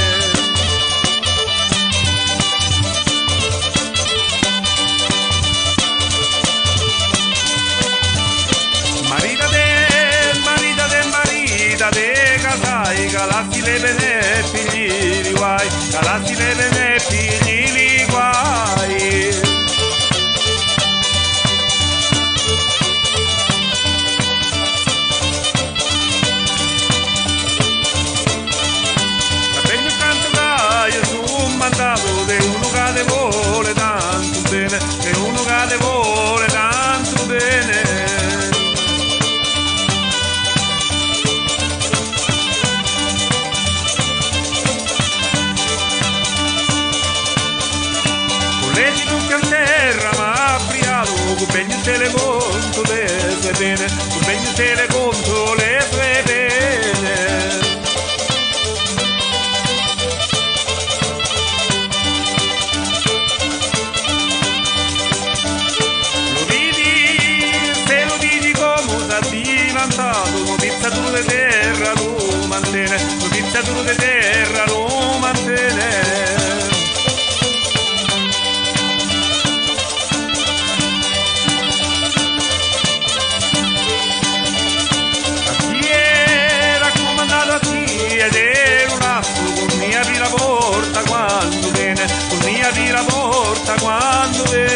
[SPEAKER 6] De casai, calassi le bene figli di guai, calassi le bene figli di guai. Sapendo canto che io sono mandato di uno che te vuole tanto bene, di uno che te vuole tanto bene. Leggi tu che a terra ma apriato, compegno te le conto le sue pene, compegno te le conto le sue pene. Lo vedi, se lo vedi come sta diventato, lo pizzaturo di terra lo mantiene, lo pizzaturo di terra lo mantiene. Ed era un astro con mi apri la porta quando viene, con mi apri la porta quando viene.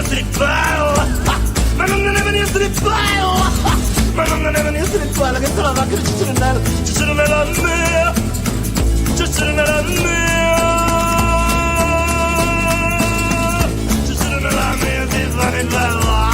[SPEAKER 11] a strippare, ma non ne veni a strippare, ma non ne veni a strippare, che te la va che ci sono nella mia, ci sono nella mia, ci sono nella mia, ti fare bella.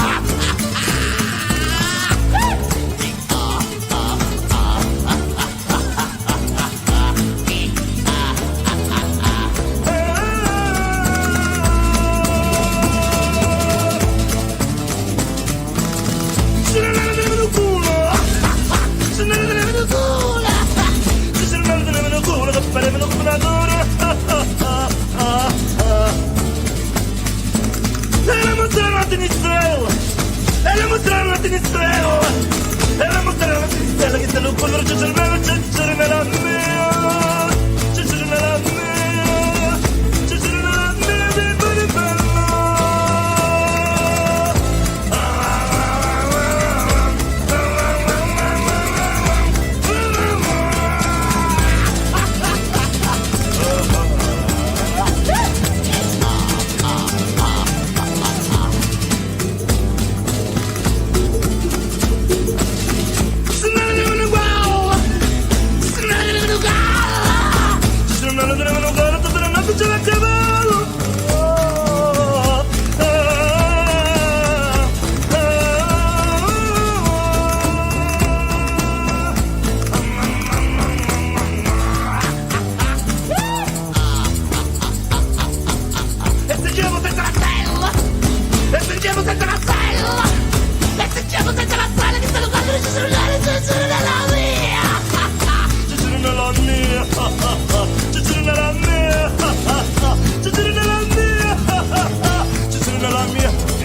[SPEAKER 11] Che te lo coloro c'è nella mia, c'è nella mia, c'è nella mia, di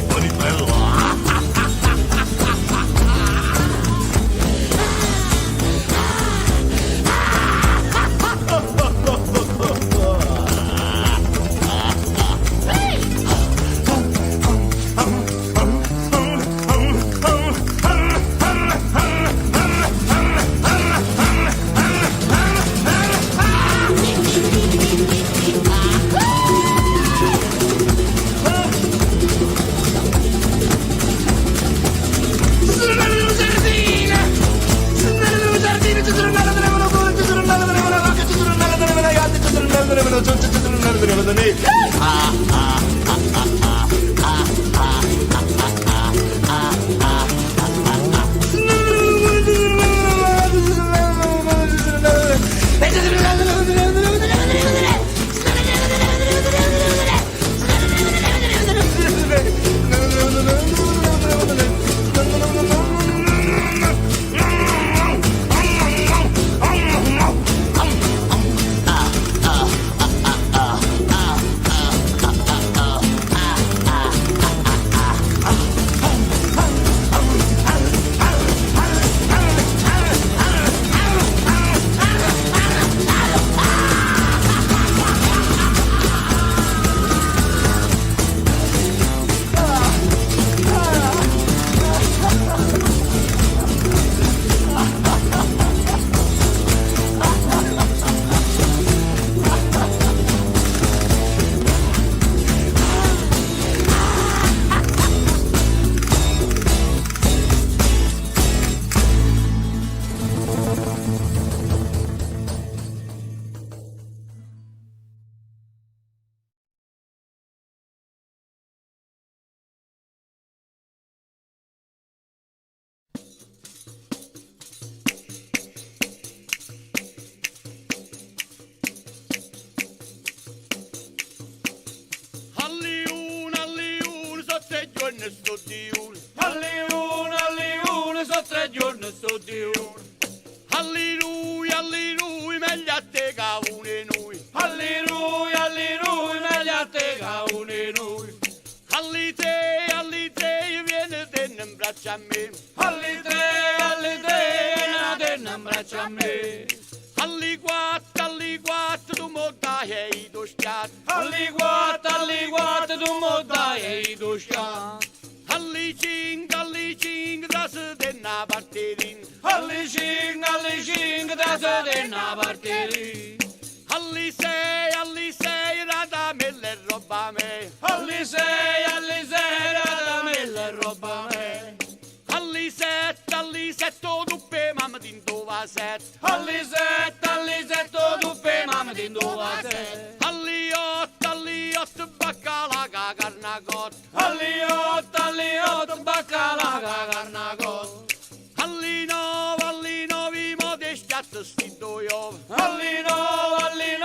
[SPEAKER 11] buoni bello. sto diun. Alliun, so 3 giorni sto diun. Alleluia, meglio a te che une noi. Alleluia, meglio a te che une noi. Allite, vieni te in braccio a me. Allite, vieni te in braccio a me. Alli quattro, tu mo dai do schiat. Alli quattro, tu mo dai do schiat. Alli cinque, da se denna parterin. Alli cinque, da se denna parterin. Alli sei, rada me le roba me. Alli sei,
[SPEAKER 6] Alisetto duppe mamma din dova set.
[SPEAKER 2] Alisetto duppe mamma din dova set.
[SPEAKER 6] Alliot baccala ga carnagot.
[SPEAKER 2] Alliot baccala ga carnagot.
[SPEAKER 6] Allino vi modestiat sti doiov.
[SPEAKER 2] Allino vi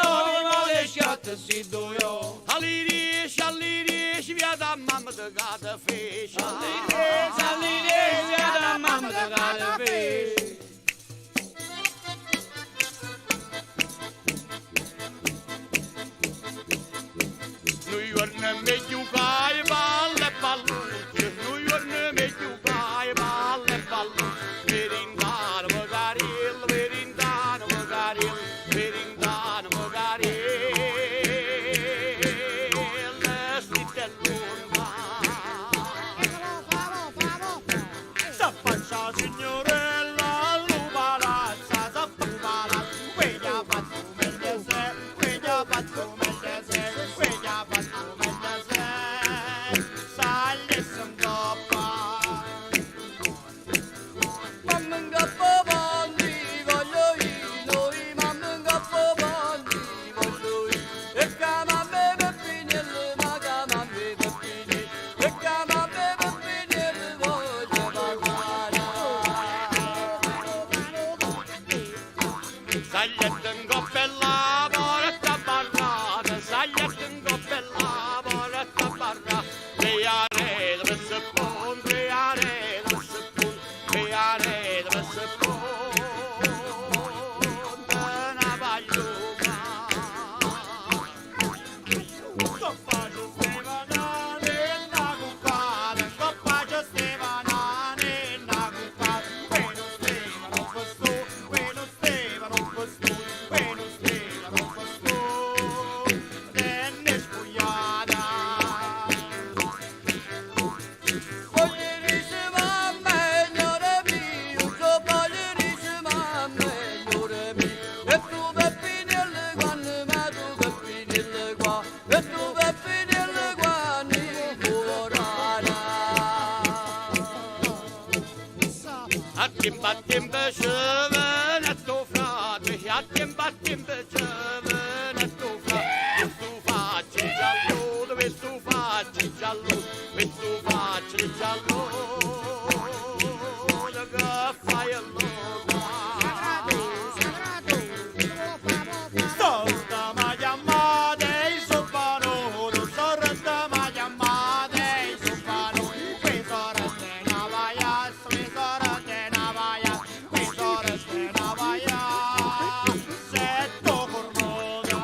[SPEAKER 2] modestiat sti doiov.
[SPEAKER 6] Allirish via da mamma de gade fish.
[SPEAKER 2] Allirish via da mamma de gade fish.
[SPEAKER 6] Nu jorne me jugai balle ballucce. Nu jorne me jugai balle ballucce. Verindan vagaril, verindan vagaril, verindan vagaril. Stitellurma. Sappancia signorella, lubalazza, sappabalazza. Queglia fatto meglio se, queglia fatto meglio se, queglia fatto meglio se. Sagli son coppa.
[SPEAKER 9] Mamma ngappo bandi voglio io, mamma ngappo bandi voglio io. E cama beve pinello, ma cama beve pinello, e cama beve pinello voglio parlare.
[SPEAKER 6] Sagliette in coppella, porta barrata, sagliette in coppella, porta barrata. Triare dove si pon, triare dove si pon, triare dove si pon. Una pagliuca. Coppacio Stevanane, una cuccata, coppacio Stevanane, una cuccata. Quello Stefano costù, quello Stefano costù, quello Stefano costù. Venne spugliata.
[SPEAKER 9] Voglierissima meglio mio, so voglierissima meglio mio. E tu per finire quando, ma tu per finire qua, e tu per finire quando
[SPEAKER 6] Attim beşeven et tofrat, attim beşeven et tofrat. Vestufacci giallo, vestufacci giallo, vestufacci giallo. Che fai allora? Sta ma chiamate il soffano, sorretta ma chiamate il soffano. Qui sorretta una vaia, qui sorretta una vaia, qui sorretta una vaia. Setto cornuta.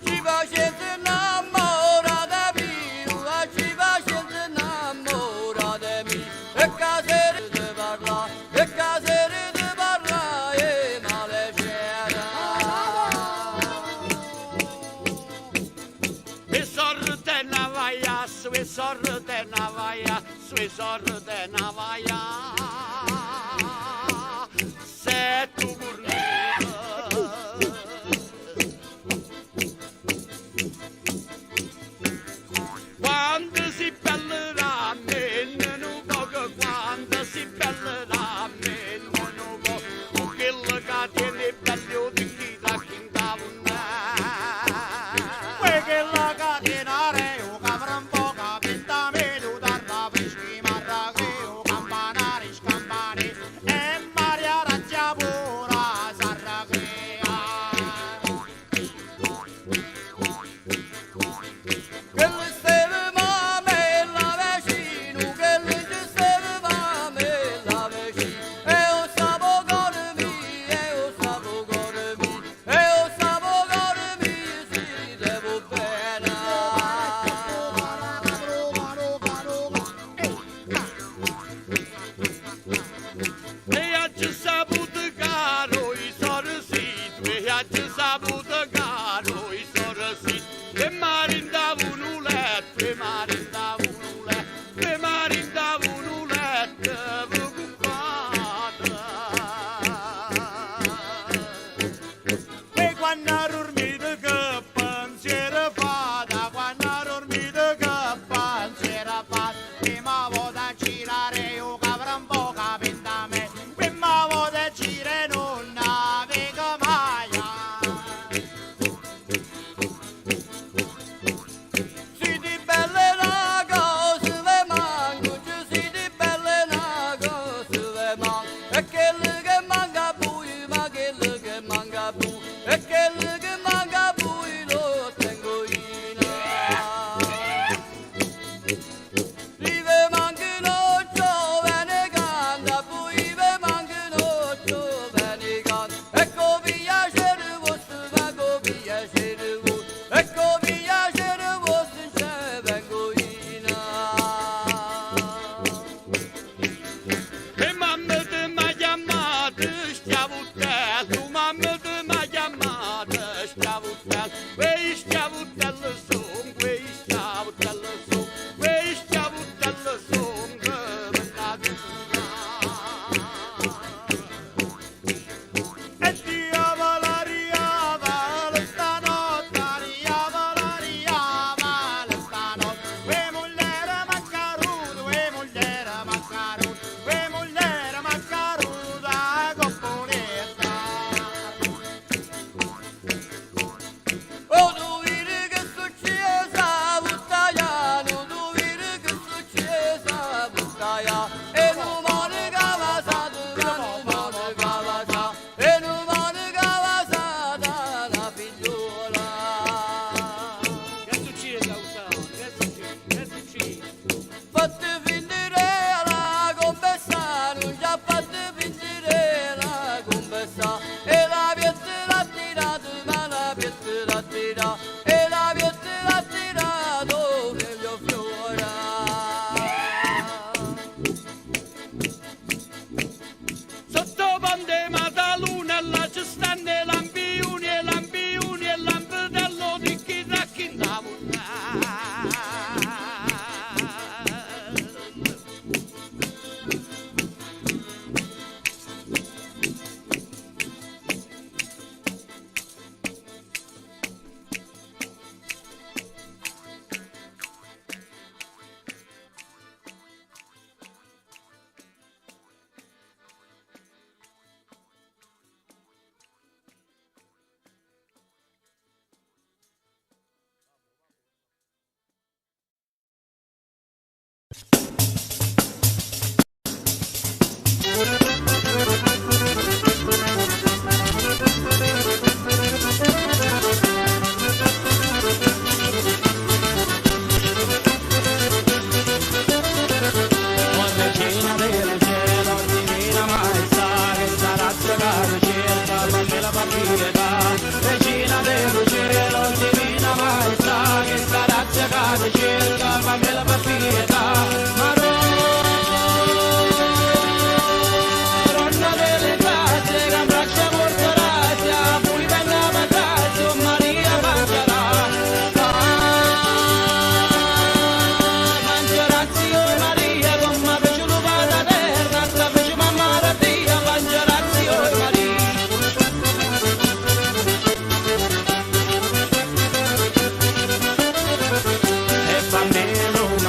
[SPEAKER 9] ci facete innamorare mio, ci facete innamorare mio. E casere di parla, e casere di parla, e male c'era.
[SPEAKER 6] E sorretta una vaia, e sorretta una vaia, e sorretta una vaia. Setto cornuta. Quando si bellerà meno poco, quando si bellerà meno poco, quello che tiene bello di chi da chi da quella catenare, o capra un po' capita meno, darla peschi marra che o campanare, scampa
[SPEAKER 11] ecco via ce ne fosse c'è vengo in e mamma te m'ha chiamato schiavuttello tu mamma te m'ha chiamato schiavuttello quei schiavuttello son quei schiavuttello son quei schiavuttello son che me la e diavola riava stanotte riava stanotte we mogliere maccarudo we mogliere maccarudo we mogliere maccarudo a copponetta oh tu vedi che succede buttaia tu vedi che succede buttaia e non muore cavasata non muore cavasata e non muore cavasata la figliola che succede che succede fate finire la combessa non già fate finire la combessa e la piazza l'ha tirato ma la piazza l'ha tirato e la piazza l'ha tirato meglio fiora sotto bande mataluna là ci stanno lampioni e lampedello di chi racchinavo regina del cielo, divina maestà, che sarà cieca cerca, fammi la papietà. Regina del cielo, divina maestà, che sarà cieca cerca, fammi la papietà. Madonna delle grazie, che abbraccia porta razia, poi venga matazzo, Maria mangerà. Mangerazio Maria, come fece l'uvata terra, la fece mamma da Dio, mangerazio Maria. E bambino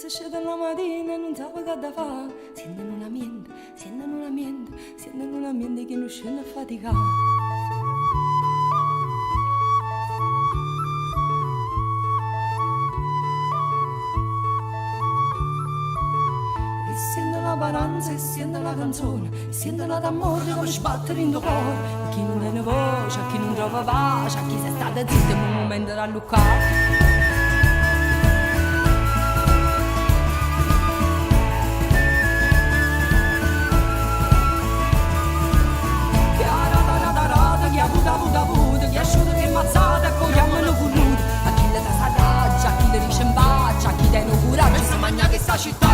[SPEAKER 3] si scende la mattina e non sa che da fa. Sentono un ambiente, sentono un ambiente, sentono un ambiente che non scende a faticare. Sento la paranza e sento la canzone, e sento la d'amore come sbattere in tuo cuore. A chi non tiene voce, a chi non trova pace, a chi si è stata zitta in un momento da luccare. Chi ha avuto, chi ha asciutto, chi è mazzato e poi chiamano curruto. A chi le dà sadaggia, a chi le dice in faccia, a chi tiene un coraggio, si mangia questa città.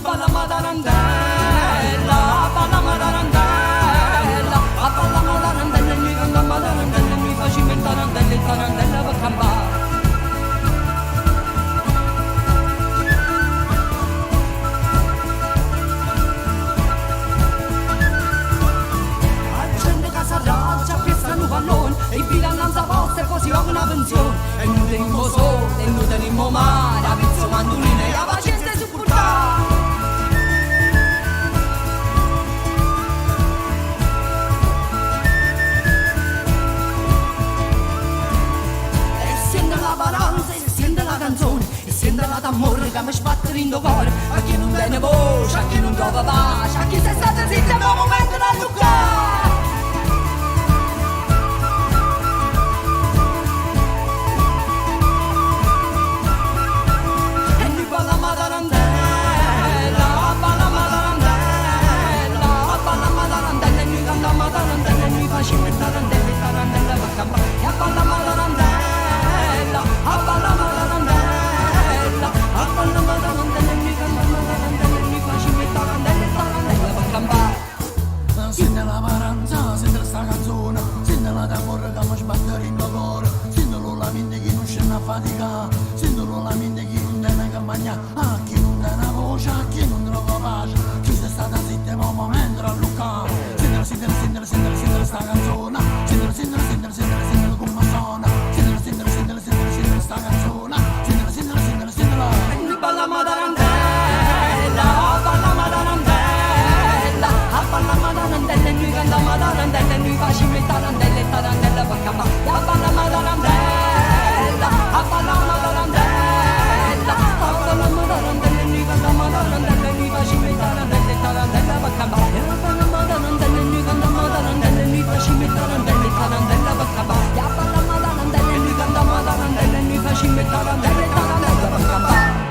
[SPEAKER 3] Balla matarandella, balla matarandella, a balla matarandella, mi canta matarandella, mi facciamo il tarandella per campare. La gente che si arrabgia, pescano pallone, e i bilananza posta e così ho una pensione. E non tenimo soldi, e non tenimo mare, a pizzo mandolina e la pazienza è supportata. E sente la canzone, e sente la d'amore che mi sbatte in tuo cuore. A chi non tiene voce, a chi non trova pace, a chi si è stata zitta in un momento da luccare. E lui balla matarandella, balla matarandella, balla matarandella, e lui canta matarandella, e lui facciamo il tarandella per campare. E balla matarandella, a balla matarandella, a balla matarandella, e mi canta matarandella, e mi facciamo il tarandella per campare.
[SPEAKER 1] Sente la paranza, sente sta canzone, sente la d'amore che mi sbatte in tuo cuore. Sente la mente che non scende a faticare, sente la mente che non tiene che mangiare, a chi non tiene voce, a chi non trova pace, chi si è stata zitta in un momento a luccare. Sente sta canzone, sente come suona, sente sta canzone, sentila.
[SPEAKER 3] E lui balla matarandella, balla matarandella, a balla matarandella, e lui canta matarandella, e lui facciamo il tarandella per campare. A balla matarandella, a balla matarandella, a balla matarandella, e lui canta matarandella, e lui facciamo il tarandella per campare. A balla matarandella, e lui canta matarandella, e lui facciamo il tarandella per campare. A balla matarandella, e lui canta matarandella, e lui facciamo il tarandella per campare.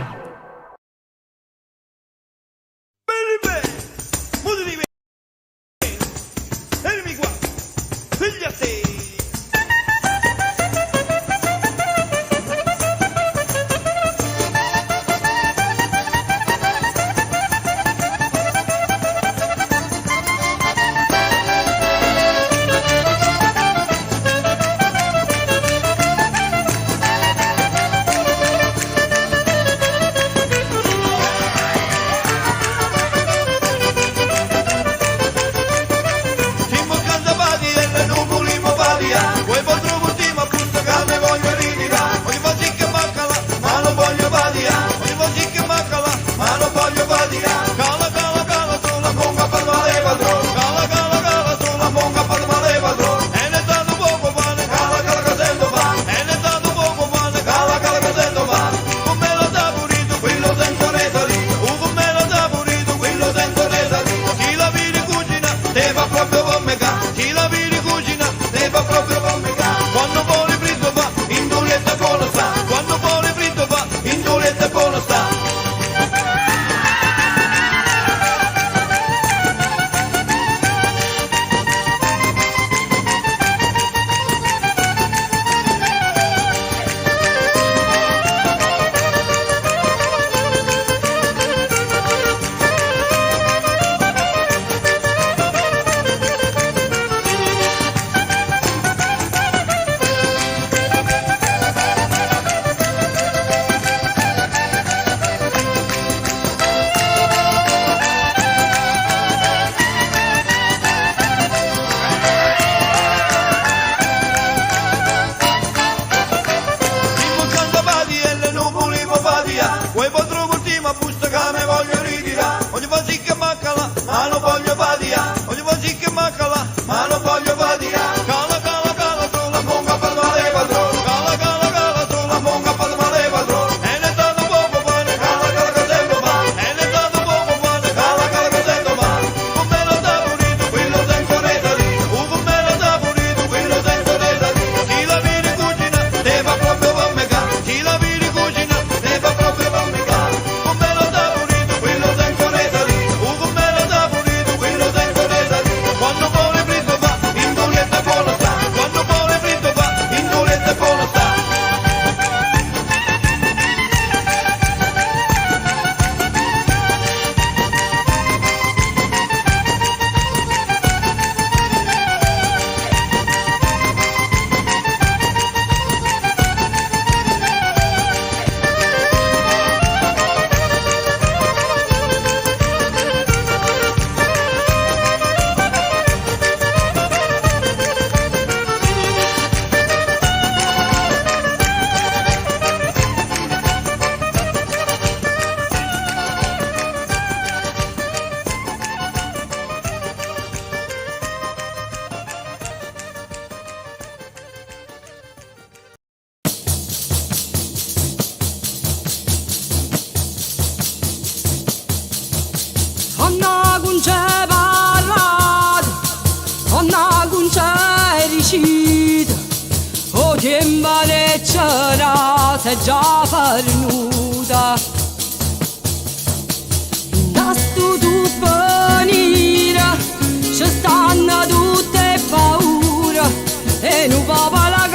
[SPEAKER 3] parecchierà se già farnuta. Da stu tu venire ci stanno tutte paura e nu papa la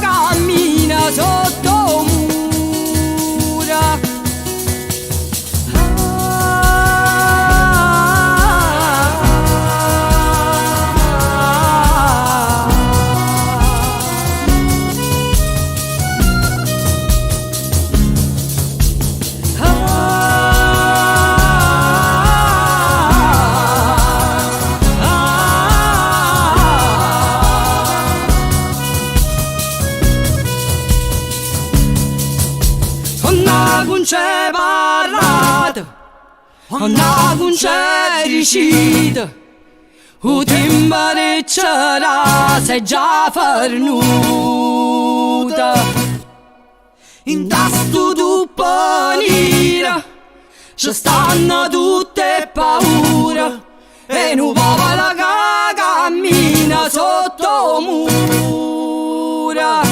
[SPEAKER 3] cammina sotto mura. C'è parlato, non c'è riuscito, il tempo c'era, sei già farnuta. In tasto tu panira, ci stanno tutte paura, e nu papa la cammina sotto mura.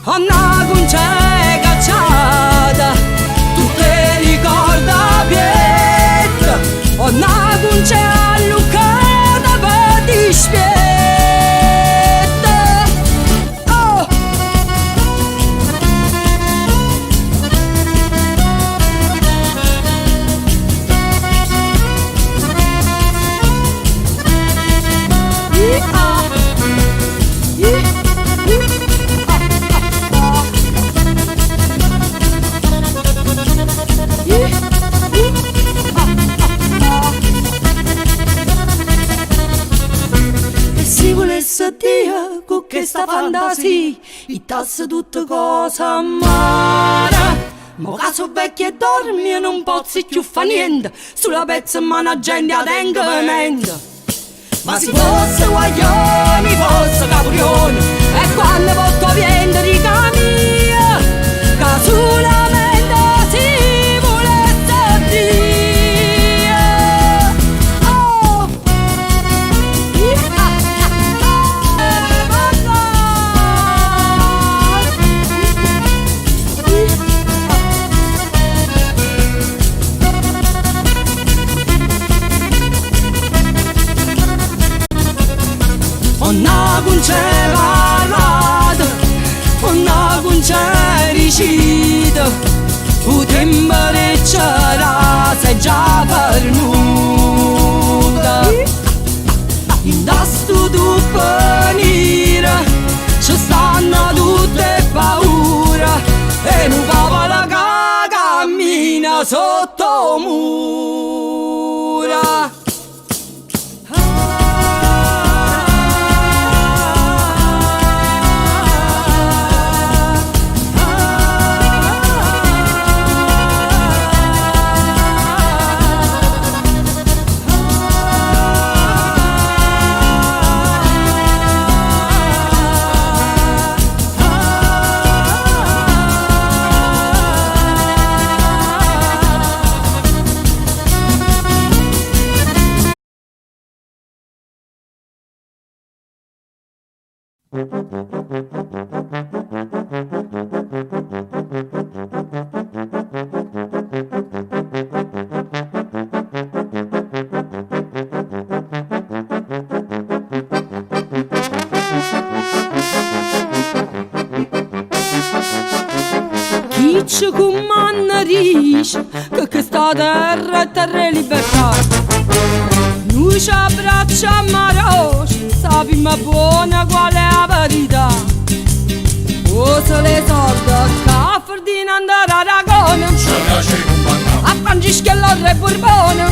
[SPEAKER 3] Anna con c'è cacciata, tu te ricorda pietro, anna con c'è allucata per dispietta. Oh! E se volesse Dio con questa fantasia, i tassi tutte cose amare. Ma caso vecchio e dormi non posso più fa niente, sulla pezza in mano a gente a tengamento. Ma se fosse guaglione, fosse capurione, e quando porto vento riga mia, che solamente si volesse Dio. Oh! Onna con c'è parlato, onna con c'è riuscito, il tempo c'era, sei già farnuta. In tasto tu venire, ci stanno tutte paura, e nu papa la cammina sotto mura. Chi ci comanda dice che questa terra è terra di libertà. Noi ci abbracciamo a roce, sappiamo buona qual è la verità. Usa le sordi a Ferdinando Aragona, a Francischello Re Borbone,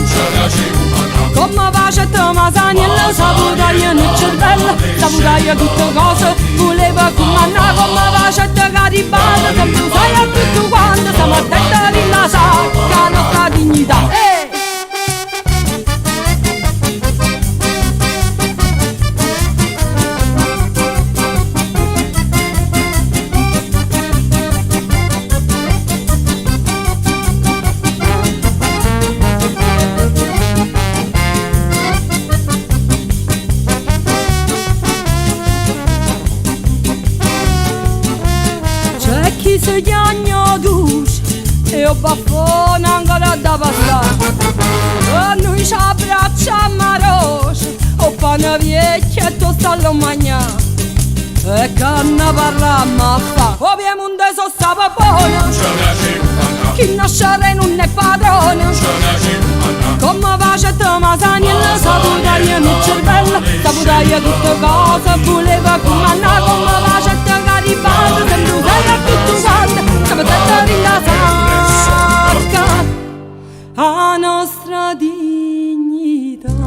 [SPEAKER 3] come pace Masaniello, saputaglia nel cervello, saputaglia tutte cose, voleva comandare come pace Garibaldi, che tu sai a tutto quanto, siamo attenti a rilasare la nostra dignità. chi si chiagno duce e un baffone ancora da passare. E noi ci abbracciamo a roce, o pane vecchio e tu stallo mangiare. E che ne parliamo a fa? O piemonte so sta papona, chi nascere non è padrone. Come facete Masaniello, saputaglia nel cervello, saputaglia tutte cose, voleva comandare. Come facete Garibaldi, se tu sei a tutto santo, sapete di la sacca a nostra dignità.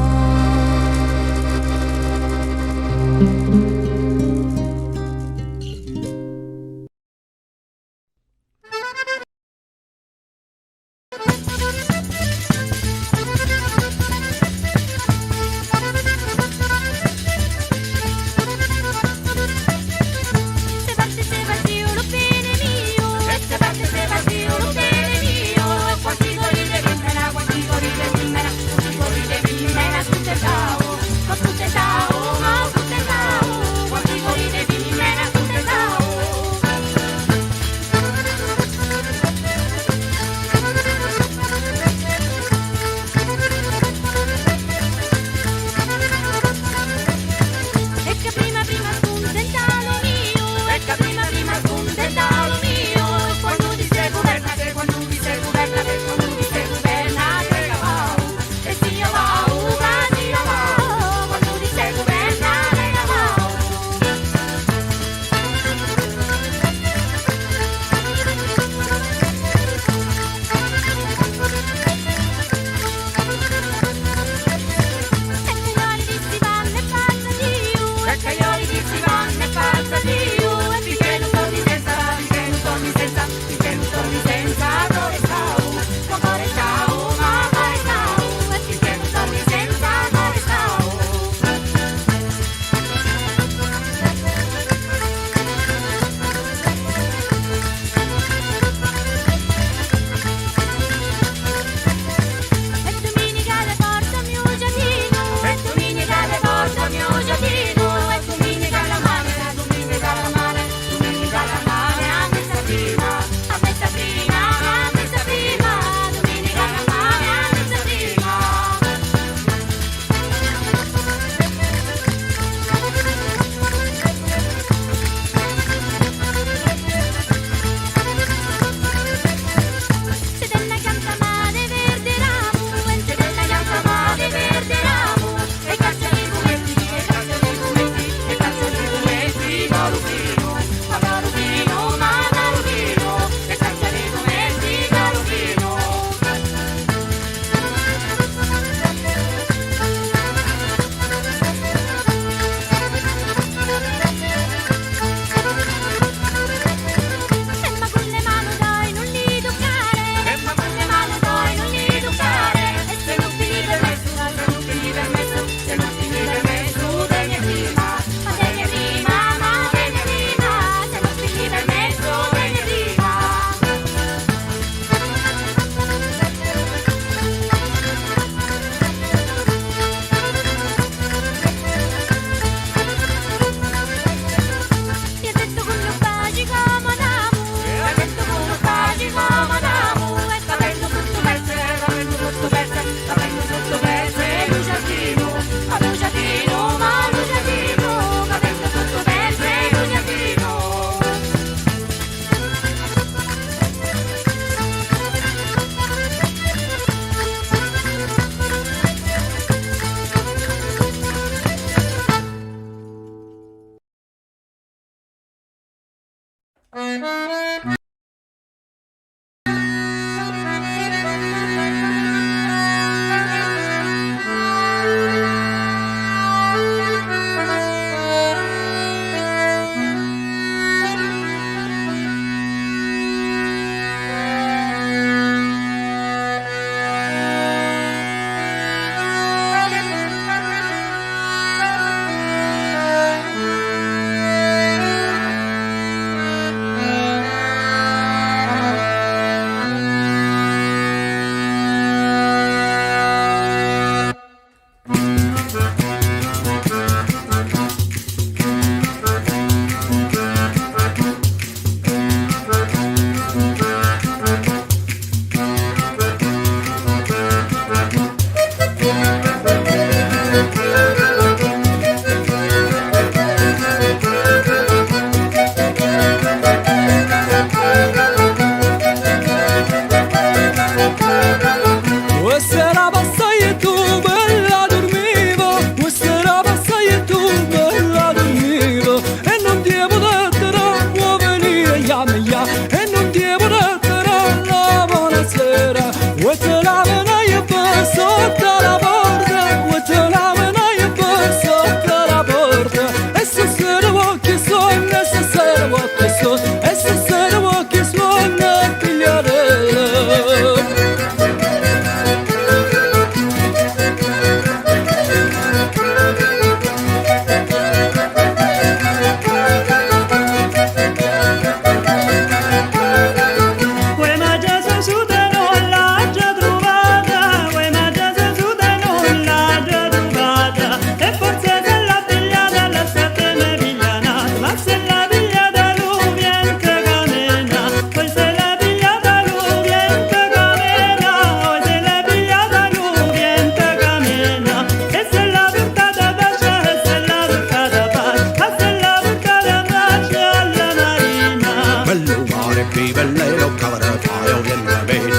[SPEAKER 7] la porta, quando la menaia per sotto la porta. E se se vuoi che suona, se se vuoi che suona, e se se vuoi che suona, pigliarella.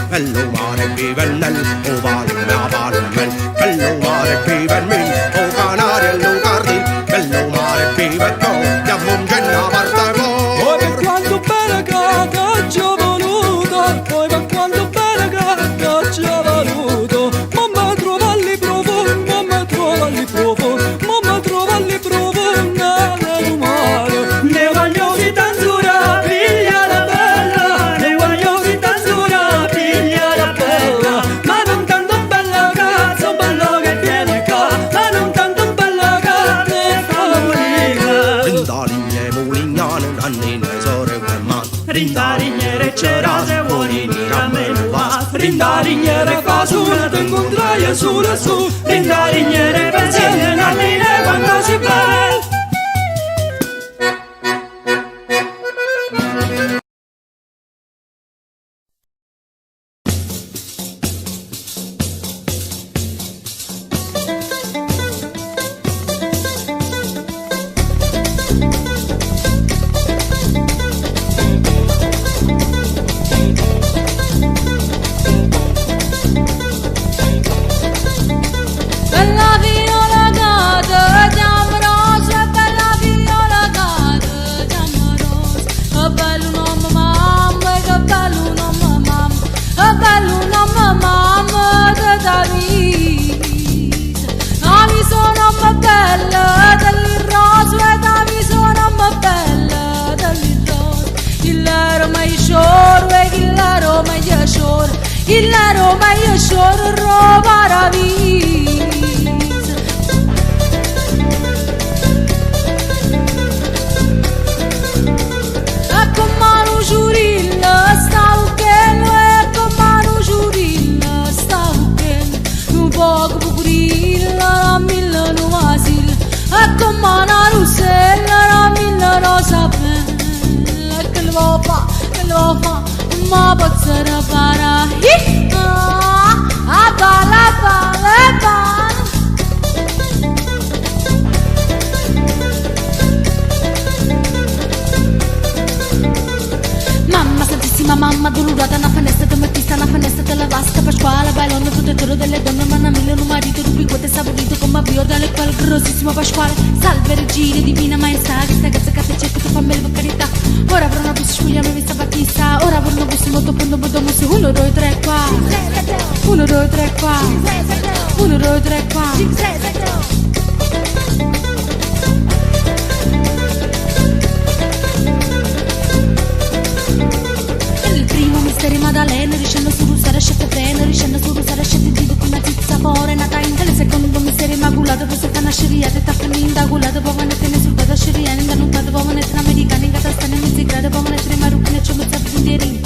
[SPEAKER 6] Bello mare vive nel o vale la palmen. Bello mare vive in min o canari e lucardin. Bello mare vive con gli ammongen a parte mo.
[SPEAKER 7] Poi per quanto bella che ci ho voluto, poi per quanto bella che ci ho voluto. Mamma trova lì profondo, mamma trova lì profondo, mamma trova lì profondo nel mare. Ne voglio si tanzura, piglia la bella, ne voglio si tanzura, piglia la bella. Ma non tanto bella che so bello che tiene qua, ma non tanto bella che ne fa morire.
[SPEAKER 6] Rindaligne mulignane, nannine sore e man.
[SPEAKER 7] Rindarignere cerase, buonini ramenu vas. Rindarignere fa sulla, te incontraia sulla su. Rindarignere pensione, nannine quando si bel.
[SPEAKER 10] Bella viola cade, chiama rosa, bella viola cade, chiama rosa. Che bello nome mamma, che bello nome mamma, che bello nome mamma de Davide. La sono bella dell'irrosa, e la sono bella dell'irrosa. Chillero mai scioro, e chillero mai scioro, chillero mai scioro, roba ravisa. Ecco mano giurilla, sta ucchendo, ecco mano giurilla, sta ucchendo. Un poco purilla, la milla non vasilla. Ecco mano rusella, la milla non sapella. Che lo fa, ma pozzera para. Bala, bala, bala. Mamma santissima, mamma dolorata, una finestra te mettista, una finestra te la vasca, Pasquale, bailone, protettore delle donne, manna mille, un marito, rubicote, saporito, come avviò dalle qual grossissimo Pasquale. Salve regina, divina maestà, che sta cazzo cazzo cerco, tu fammi per carità. Ora per una bussa, spugliamo vista battista, ora per una bussa, molto fondo, molto musso, 1, 2, 3, qua. 1, 2, 3, qua. 1, 2, 3, qua. Il primo mistero Maddalena, riscendo su rusare scette treno, riscendo su rusare scette dico con una tizza fuori nata in. Il secondo mistero immaculato, questo è una sceriata, tappano indagulato, poi vanno sul vado a sceriare, non vado, poi vanno in americani, in catastane, mezzigrade, poi vanno in marocchine, c'è mezzo pindieri.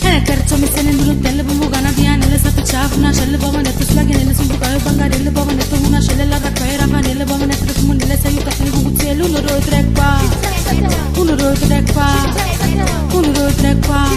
[SPEAKER 10] E nel terzo mistero in dell'hotel, poi mucana piano, le state ciao, una cella, poi vanno in slaghinelle, sul bucaio, bangarelle, poi vanno in una cella, la raccogliere, panelle, poi vanno in comunelle, sei aiutato, cucuzziello, 1, 2, 3, qua. 1, 2, 3, qua. 1, 2, 3, qua.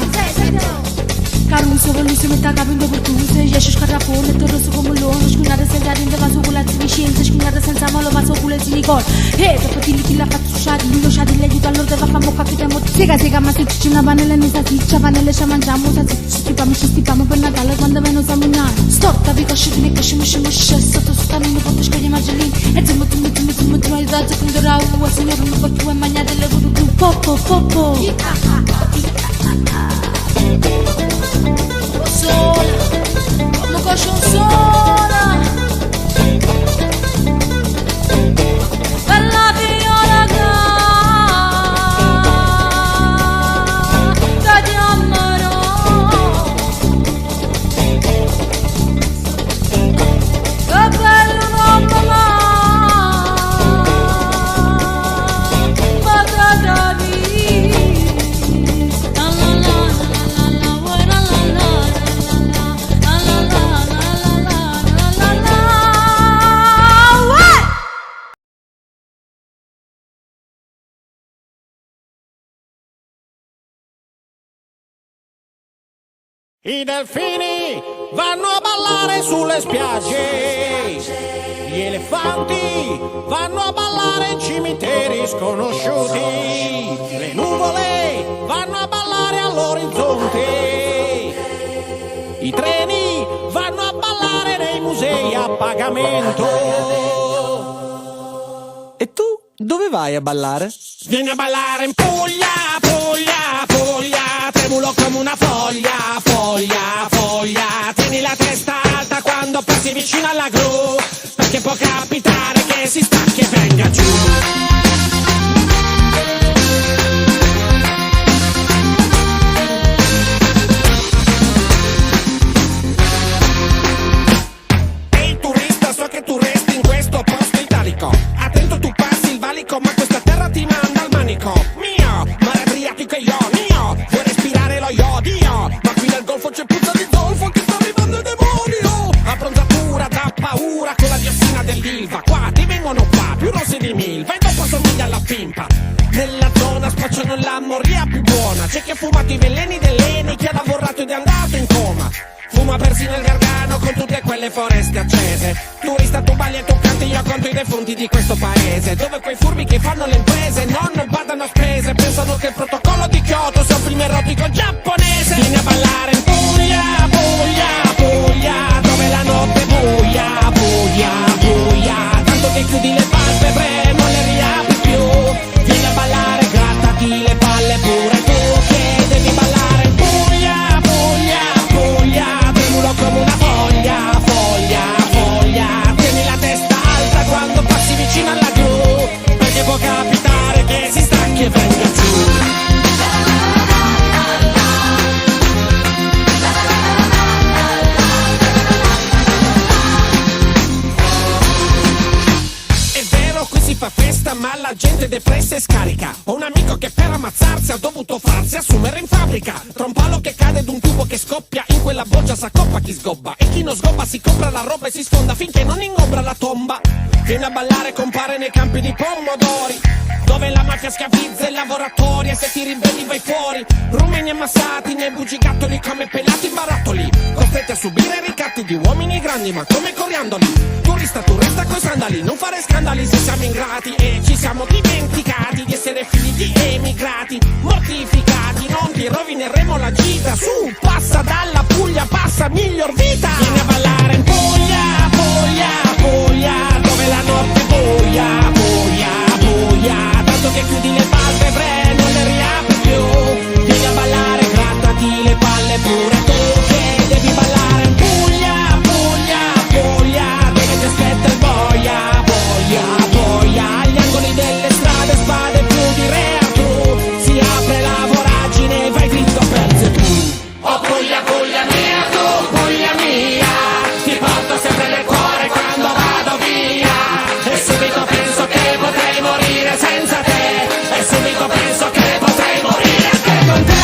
[SPEAKER 10] Caruso, voluso, metà capo in dopo tutto, esce scarrapone, torno su come l'uomo, scugnare senza rende, vaso culazzi di scienza, scugnare senza malo, vaso culazzi di col. Dopo ti la fatto sciati, lui lo sciati, lei aiuta allora deve fare che abbiamo. Sega, ma se ci una panella ne sa ciccia, panelle ci mangiamo, ci stipamo per Natale quando ve non siamo in nare. Storta, vi cosci, ne cosci, sotto su camino, porto scoglie margellini, e zimmo, il razzo, quando rau, signore, non porto e magnate le voodoo, popo. Sola, come coscion sola,
[SPEAKER 12] I delfini vanno a ballare sulle spiagge, gli elefanti vanno a ballare in cimiteri sconosciuti, le nuvole vanno a ballare all'orizzonte, i treni vanno a ballare nei musei a pagamento.
[SPEAKER 7] E tu dove vai a ballare?
[SPEAKER 12] Vieni a ballare in Puglia, Puglia, Puglia, tremulo come una foglia, foglia, foglia. Tieni la testa alta quando passi vicino alla gru, perché può capitare che si stacchi e venga giù. Ehi turista, so che tu resti in questo posto italico. Attento, tu passi il valico, ma questa terra ti manda al manico. Mio, mare Adriatico e io, mio, vuoi respirare lo iodio? Ma qui nel golfo c'è puzza di zolfo, che sta arrivando il demonio. Abbronzatura da paura con la diossina dell'Ilva. Qua ti vengono qua, più rossi di Milva, e dopo somiglia alla pimpa. Nella zona spacciano la moria più buona. C'è chi ha fumato i veleni dell'Eni, chi ha lavorato ed è andato in coma. Fuma persino il Gargano con tutte quelle foreste accese. Turista, tu balli e tu canti, io conto i defunti di questo paese, dove quei furbi che fanno le imprese non badano a spese, pensano che il protocollo di Kyoto sia un film erotico giapponese. Vieni a ballare in Puglia, Puglia, Puglia, dove la notte è buia, buia, buia, tanto che chiudi le palpebre, non le riapri più. Vieni a ballare, grattati le palle pure tu, che devi ballare in Puglia, Puglia, Puglia, tremulo come una foglia, foglia, foglia. Tieni la testa alta quando passi vicino alla gru, perché può capitare che si stacchi e venga giù. È vero, qui si fa festa, ma la gente è depressa e scarica. Ho un amico che per ammazzarsi ha dovuto farsi assumere in fabbrica. Tra un palo che cade ed un tubo che scoppia, in quella boccia s'accoppa chi sgobba, e chi non sgobba si compra la roba e si sfonda finché non ingombra la tomba. Viene a ballare, compare nei campi di pomodori, dove la mafia schiavizza i lavoratori, e se ti ribelli vai fuori. Rumeni ammassati nei bugigattoli come pelati barattoli, costretti a subire ricatti di uomini grandi ma come coriandoli. Turista, tu resta coi sandali, non fare scandali se siamo ingrati, e ci siamo dimenticati di essere figli di emigrati. Mortificati, non ti rovineremo la gita. Su, passa dalla Puglia, passa miglior vita. Vieni a ballare in Puglia, Puglia, Puglia, dove la notte è buia, buia, buia, tanto che chiudi le palpebre, non le riapri più. Vieni a ballare, grattati le palle pure tu, che devi ballare in Puglia, Puglia, Puglia, dove ti aspetta il boia, boia, boia. Agli angoli delle strade spade più di re Artù, si apre la voragine, vai dritto per Zebù. Oh Puglia, Puglia mia, tu Puglia mia, ti porto sempre nel cuore quando vado via, e subito penso che potrei morire senza te, e subito penso che potrei morire anche con te.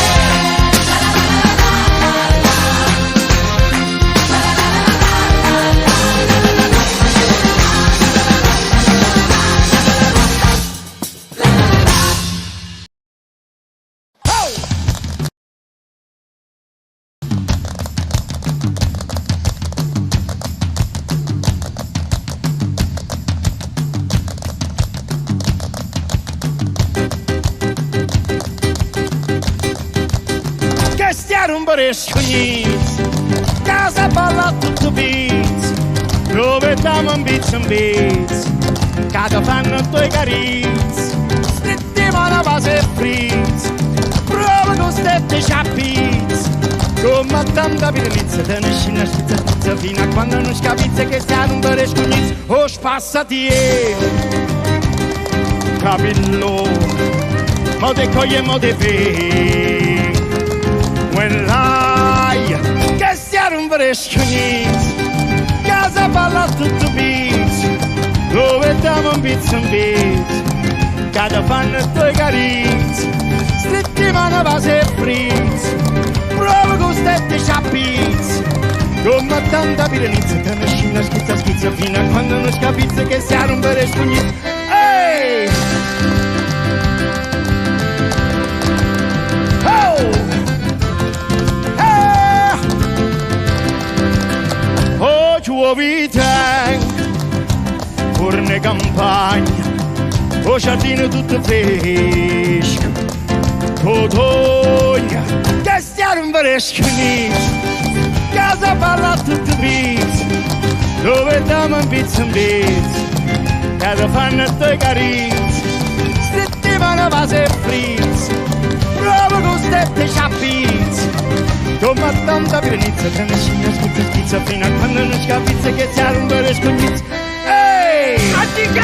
[SPEAKER 5] Che stiamo un paresco casa balla tutto beats, dove stiamo un beats, che fanno due cariz, strettiamo una base frizz, prova con stette ciappizz, come tanta pirlizza, te ne scina spizza fino a quando non scapizza che stiamo un paresco o spassati capillo, mo te coglie mo te fe. When I che stiamo un fresco casa balla tutto beats, dove stiamo un beats, che fanno due cariz, strettiamo una base frizz, prova con stette ciappizz, come tanta pirlizza, te ne scina schizza fino a quando non scapizza che stiamo un fresco. Ehi! Oh! vita, forne campagna, o giardino tutto fresco, cotogna, che stiamo in fresco, casa balla tutto pizza, dove diamo un pizza, che fanno te carizze, settimana base frizza, proprio con stette sciappizze, come tanta granizza, che nessuno schizza fino a quando non scappizza che si arrumba le scognizze. Ehi!
[SPEAKER 11] Anziché!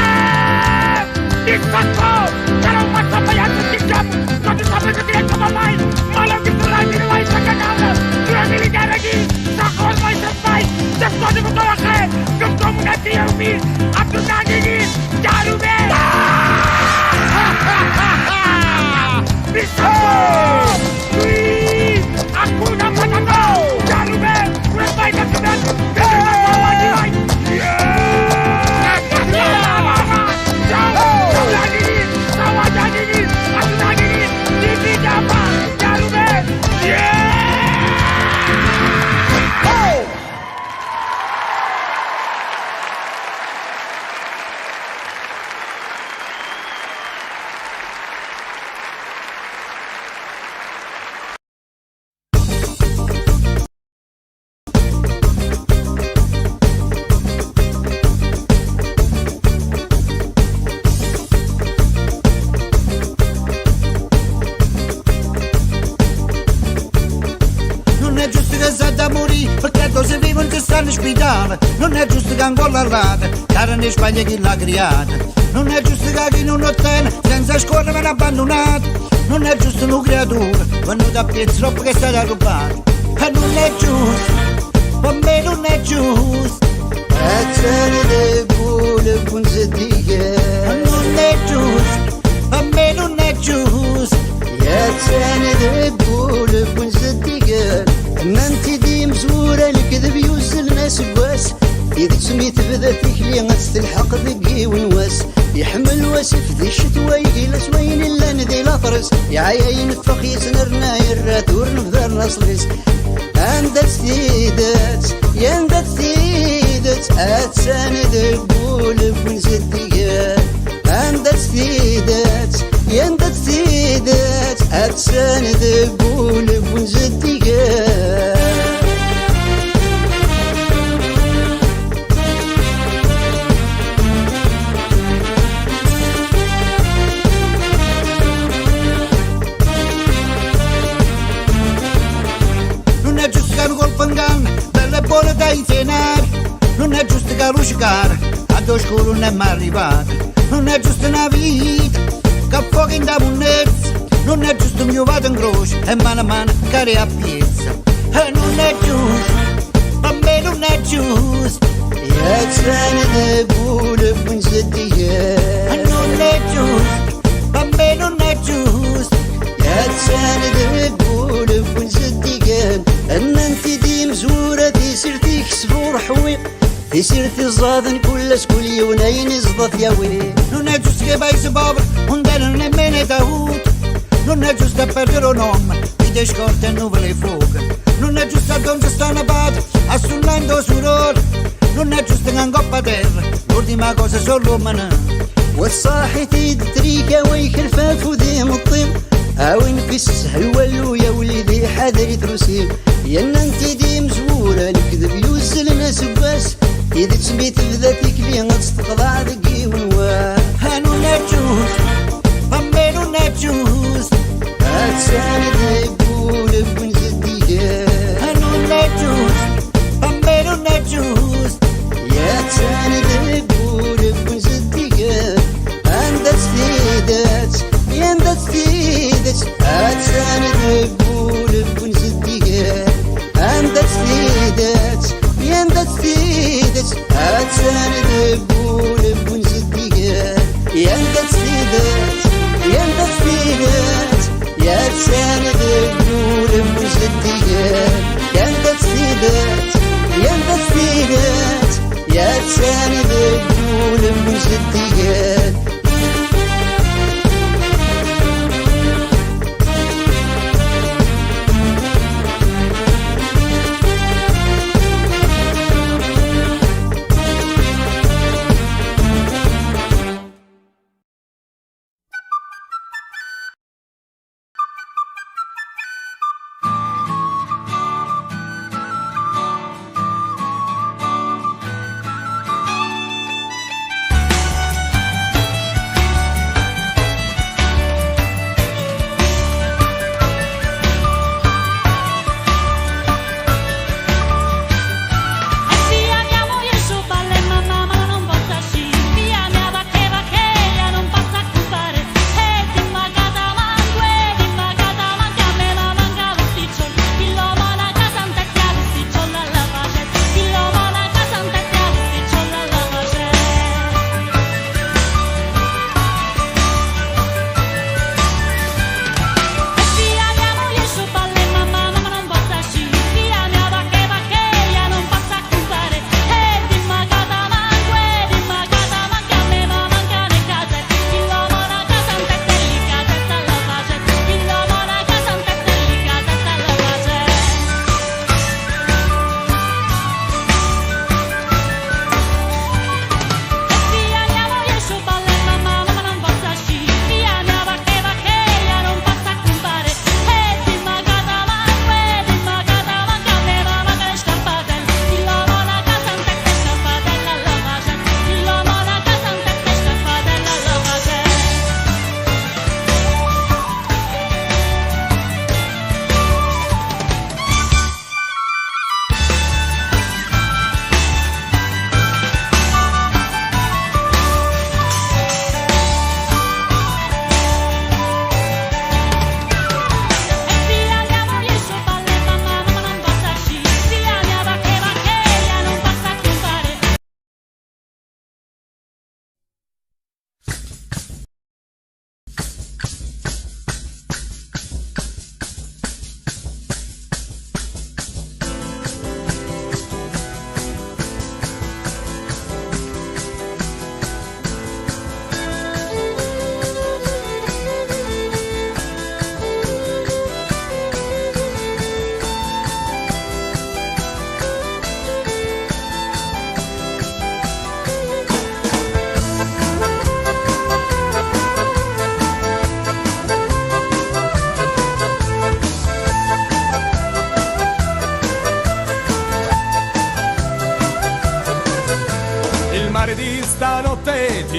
[SPEAKER 11] Distacco! Che non faccio appaiare tutti i giorni! Non ti sapevo che diretto ma mai! Ma l'ho visto la mia vai sta cagata! Dura militare chi! Sa cosa mai se fai! Se scuote tutto la che! Non come una tia un mil! A più tanti chi! Giarume! Distacco! Qui! Accuna patato! Giarume! Come fai da chiudere? Che ti faccio vai!
[SPEAKER 6] Non è giusto che ancora all'altra, cara in Spagna chi l'ha creata. Non è giusto che chi non ottiene, senza scuola viene abbandonato. Non è giusto una creatura, venuta a piezza troppo che è stata rubata. E non è giusto, per me non è giusto. E ce ne deve punzetiche. Non è giusto, per me non è giusto. E ce ne deve punzetiche. Non ti di مزورة الكذب يوصل الناس بواس إذا سميت بدا تكلي غتستلحق ذقي ونواس يحمل واسف ذي الشتوى يجيلس وين إلا ندي الأطرس يعاين الفخ يسنرنا يرات ورنفذر نصلس عندك ستيدات يندك ستيدات أتساند القول بون صديقات عندك ستيدات يندك ستيدات أتساند القول بون صديقات buone da insegnare, non è giusto che ruscare, a do scuro non è mai arrivato, non è giusto una vita, che fuoco in da munnezza, non è giusto mio vado in croce, e mano a mano cari a piezza, e non è giusto, per me non è giusto, e c'è ne pure punzette, e non è giusto, per me non è giusto, e c'è ne pure punzette, e non ti di مزورة في سيرتي كسبور حويق في سيرتي الزاضن كل سكول يونين زضت يا ويلي non è giusto che vai su povero non dare nemmeno d'aiuto non è giusto perdere un nome di te scorte e nuvole fuoco non è giusto che non si stanno bada assullando su loro non è giusto che angoppa terra l'ultima cosa solo umana والصاحي تدريك ويك الفاف ودي مطيم عاون في السهل ولو يا وليدي حذري تروسيل يا انتي دي مزورة الكذب يوصل ناس باس إذا تسميت بذاتك لي غتستقضى ذقي ونواه هانو نجوز ضمينو نجوز هاتساند يقول بن زدية هانو نجوز ضمينو نجوز يا تساند يقول بن زدية عندك ستيدات يندك ستيدات هاتساند يقول بن زدية عندك ستيدات يندك ستيدات هاتساند يقول بن زدية يندك ستيدات يندك ستيدات يا تساند يقول بن زدية يندك ستيدات يندك ستيدات يا تساند يقول بن زدية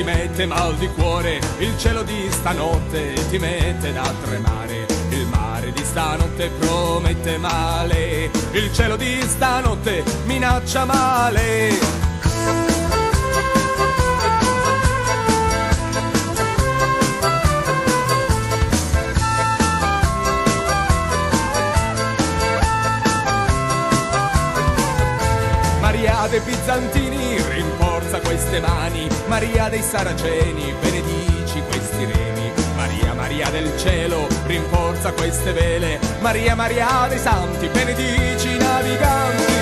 [SPEAKER 14] ti mette mal di cuore, il cielo di stanotte ti mette da tremare, il mare di stanotte promette male, il cielo di stanotte minaccia male. Maria dei bizantini, rinforza queste mani, Maria dei saraceni, benedici questi remi, Maria, Maria del cielo, rinforza queste vele, Maria, Maria dei santi, benedici i naviganti.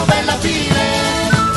[SPEAKER 6] Bella fine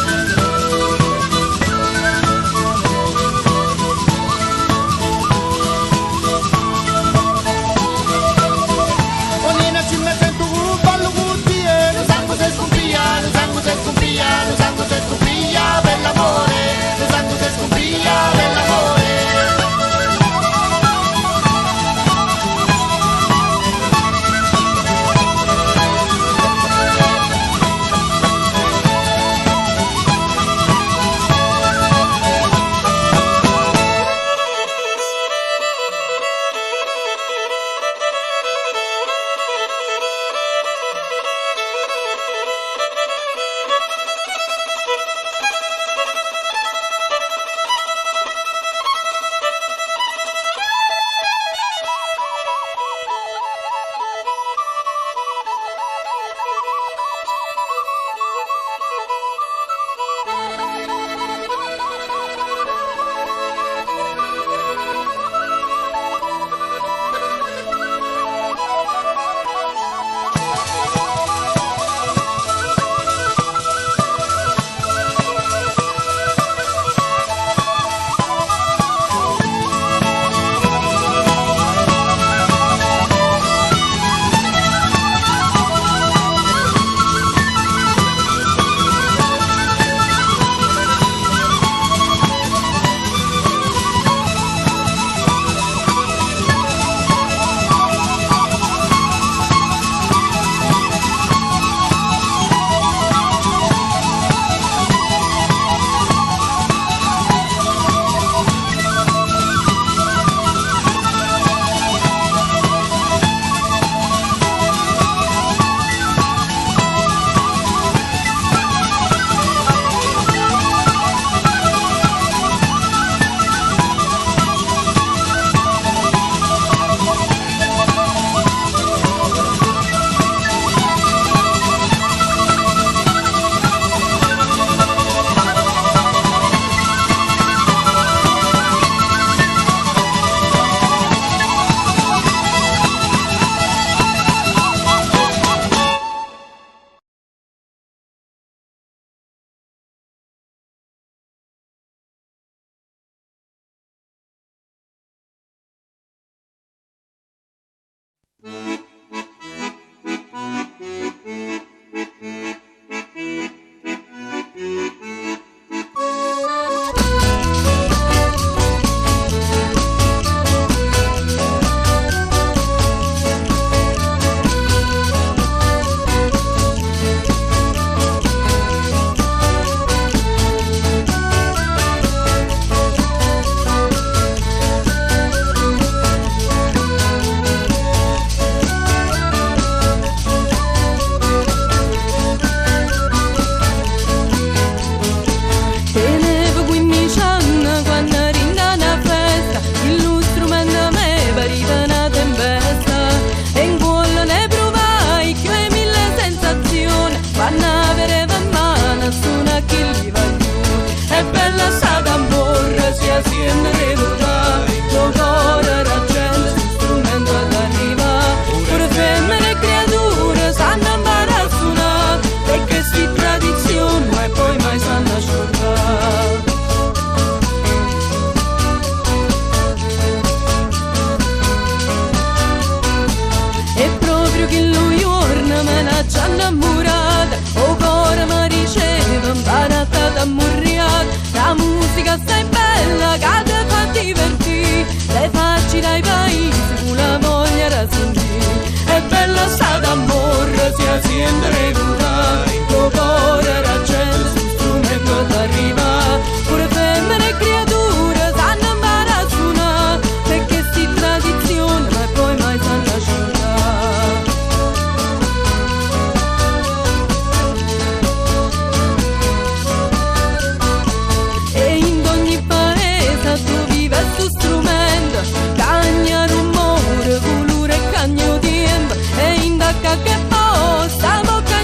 [SPEAKER 9] scendere tutta in tuo cuore la gente su strumento d'arriva pure femmine e creature sanno imparare a suonare perché sti tradizione ma poi mai sanno asciugare. E in ogni paese tu vive sto strumento cagna rumore colore e cagno tempo e in da che posta bocca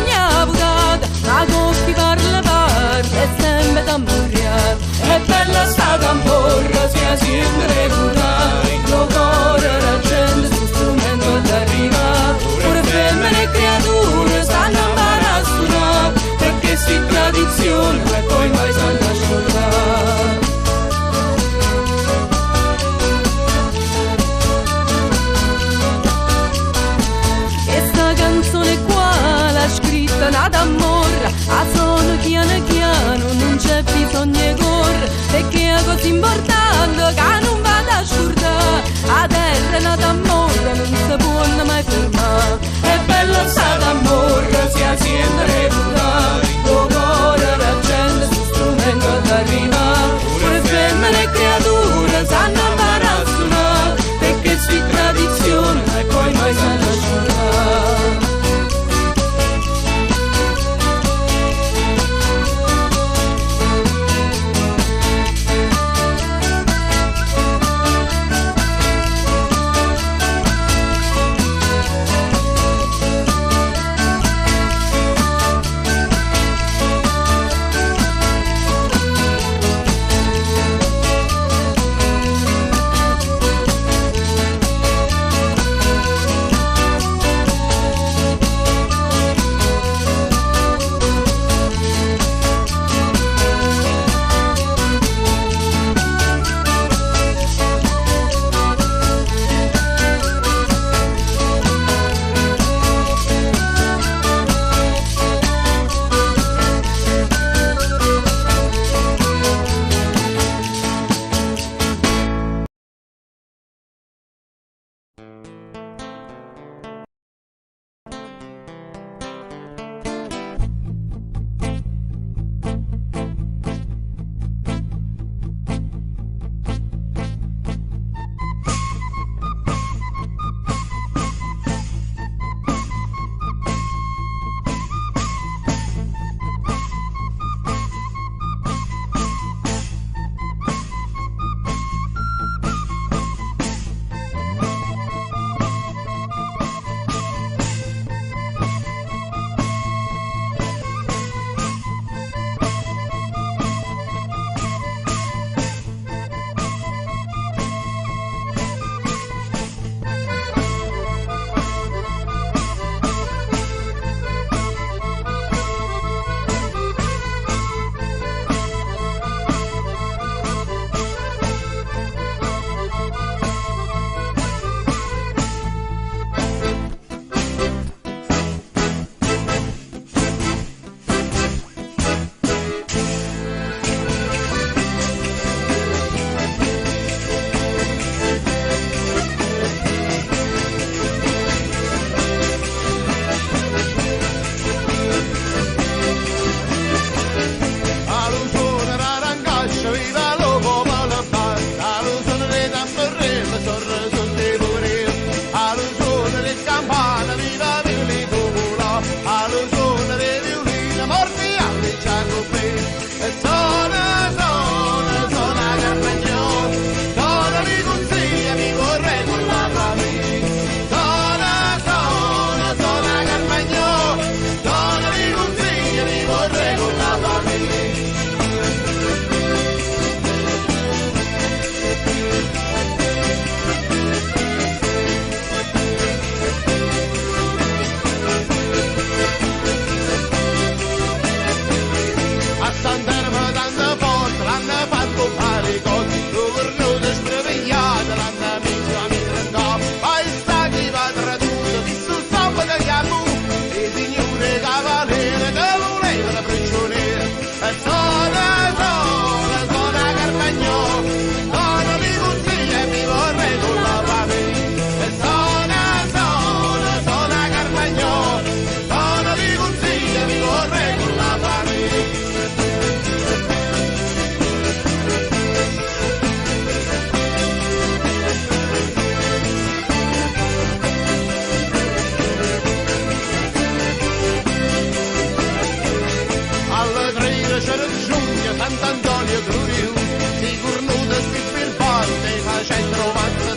[SPEAKER 6] Sant'Antonio Truriu, di cornuto sti birbante, facendo romanza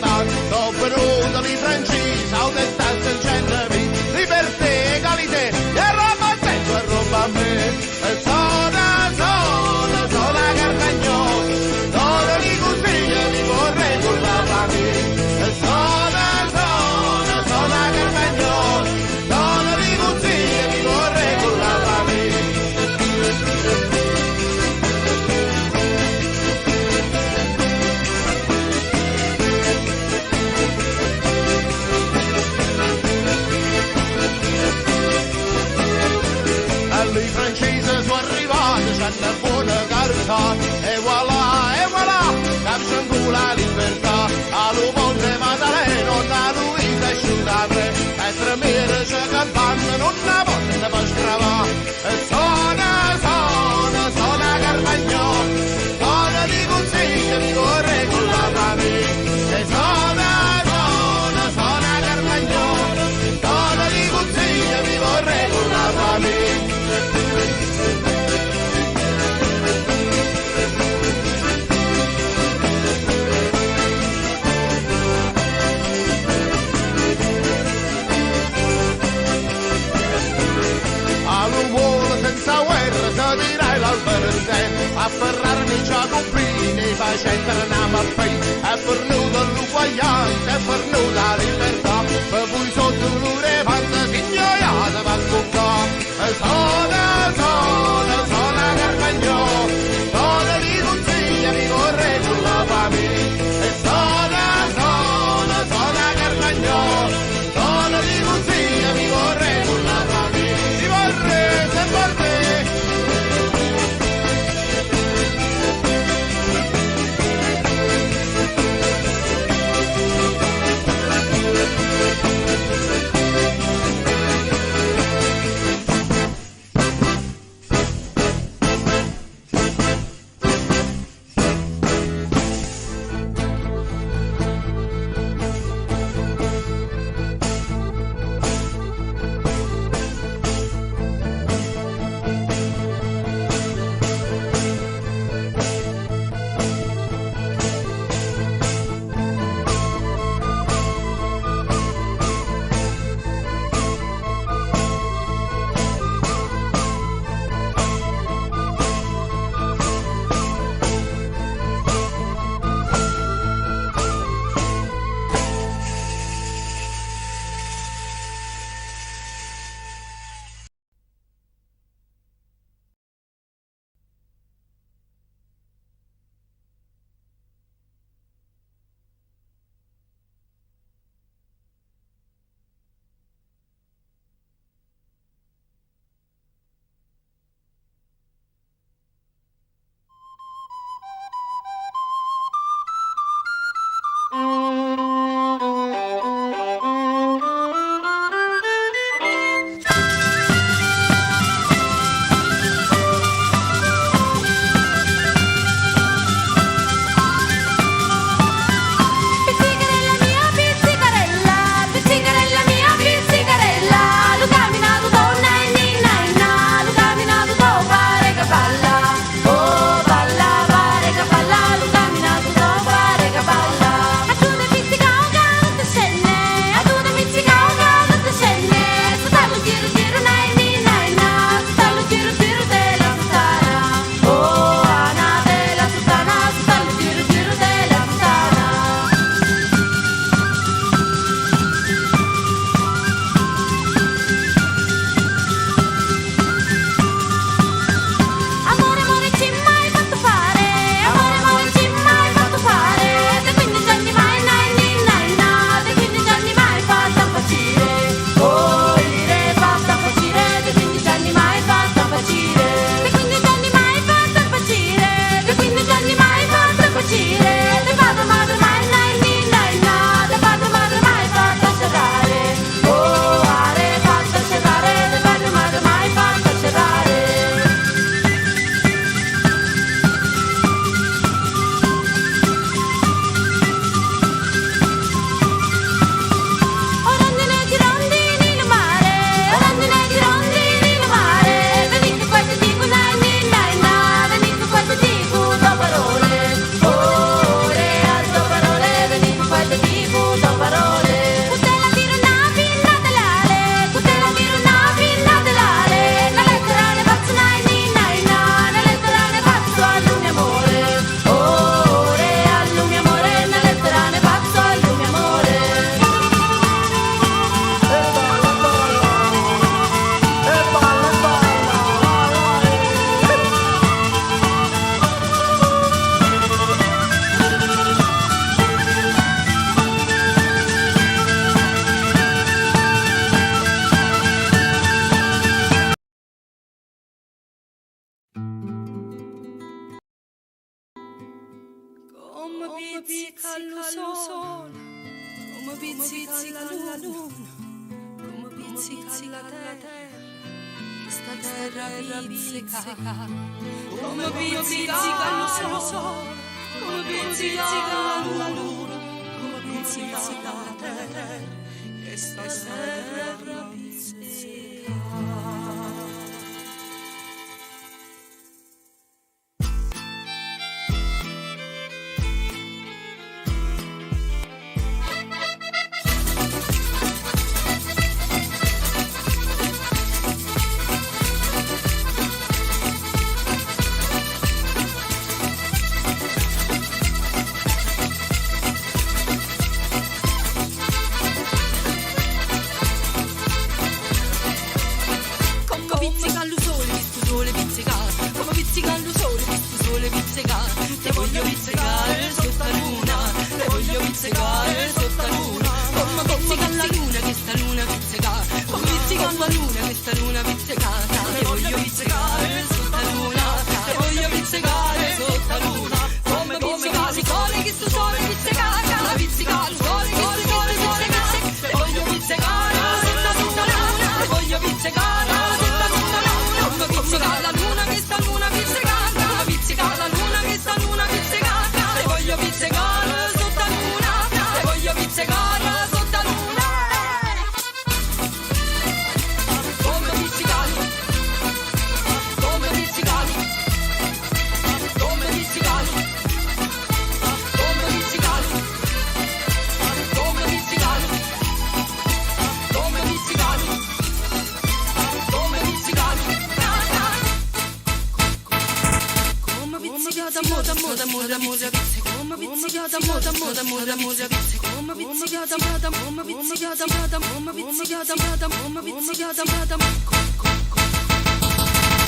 [SPEAKER 6] dopo venuto di francese, ho tentato il genere, libertà, egalità, e roba a te, e roba a me, e sono Carcagnola, sono di consiglia, mi vorrei con la famiglia, e sono Carcagnola, sono di consiglia, mi vorrei con la famiglia. I francesi sono arrivati, c'hanno buona carità, e voilà, capsano la libertà, allo Ponte Maddalena, a Luisa e Sciutare, e tremere c'è campana, non una volta per scravare, e sono Carcagnola, sono di consiglio, mi vorrei con la famiglia, e sono Carcagnola, sono di consiglio, mi vorrei con la famiglia. Senza guerra si dirà l'albertè, a ferrarmi già comprini, facendo una pei, è fornuta l'uguaglianza, è fornuta la libertà, per cui sotto l'urepanta signoiata va con qua, e sono Carcagnola, sono di consiglia, mi vorrei con la famiglia, e sono Carcagnola, sono di consiglia, mi vorrei con la famiglia, mi vorrei se vorrei.
[SPEAKER 3] come pizzica lo sole, come pizzica la luna, come pizzica la terra, questa terra pizzica, come pizzica lo sole, come pizzica la luna, come pizzica la terra, questa terra pizzica. Te voglio pizzicare sotto la luna, te voglio pizzicare sotto la luna, come pizzica la luna, questa luna pizzicata, come pizzica la luna, questa luna pizzicata, te voglio pizzicare sotto la luna, te voglio pizzicare sotto la luna, come pizzica il sole, che sto sole pizzicata, pizzica il sole, che sto sole pizzicata, te voglio pizzicare sotto la luna, te voglio pizzicare sotto la luna, come pizzica la luna, questa luna pizzicata, pizzica la luna, questa luna pizzicata, te voglio pizzicare sotto la luna, te voglio pizzicare sotto la luna, come pizzicali, come pizzicali, come pizzicali, come pizzicali, come pizzicali, come pizzicali, come pizzicali. Moda, moda, moda, moda, come pizzicata, moda, moda, moda, moda, come pizzicata, moda, come pizzicata, moda, come pizzicata, moda, come pizzicata, moda.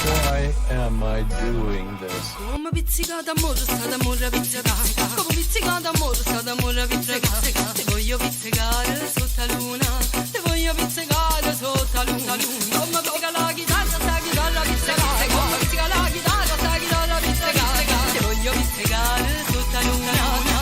[SPEAKER 12] Why am I doing this?
[SPEAKER 3] Come pizzicata, moda, stata moda, pizzicata, come pizzicata, moda, stata moda, pizzicata, te voglio pizzicare sotto la luna, te voglio pizzicare sotto la luna, come picca la chitarra, sta chitarra pizzicata, come picca la chitarra, sta chitarra pizzicata. Te voglio pizzicare sotto la luna,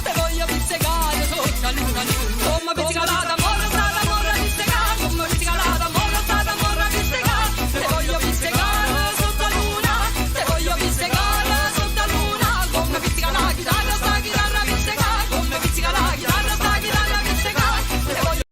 [SPEAKER 3] te voglio pizzicare sotto la luna, come pizzicata, morra, stata morra, pizzicata, come pizzicata, morra, stata morra, pizzicata, te voglio pizzicare sotto la luna, te voglio pizzicare sotto la luna, come pizzica la chitarra, sta chitarra pizzicata, come pizzica la chitarra, sta chitarra pizzicata, te voglio.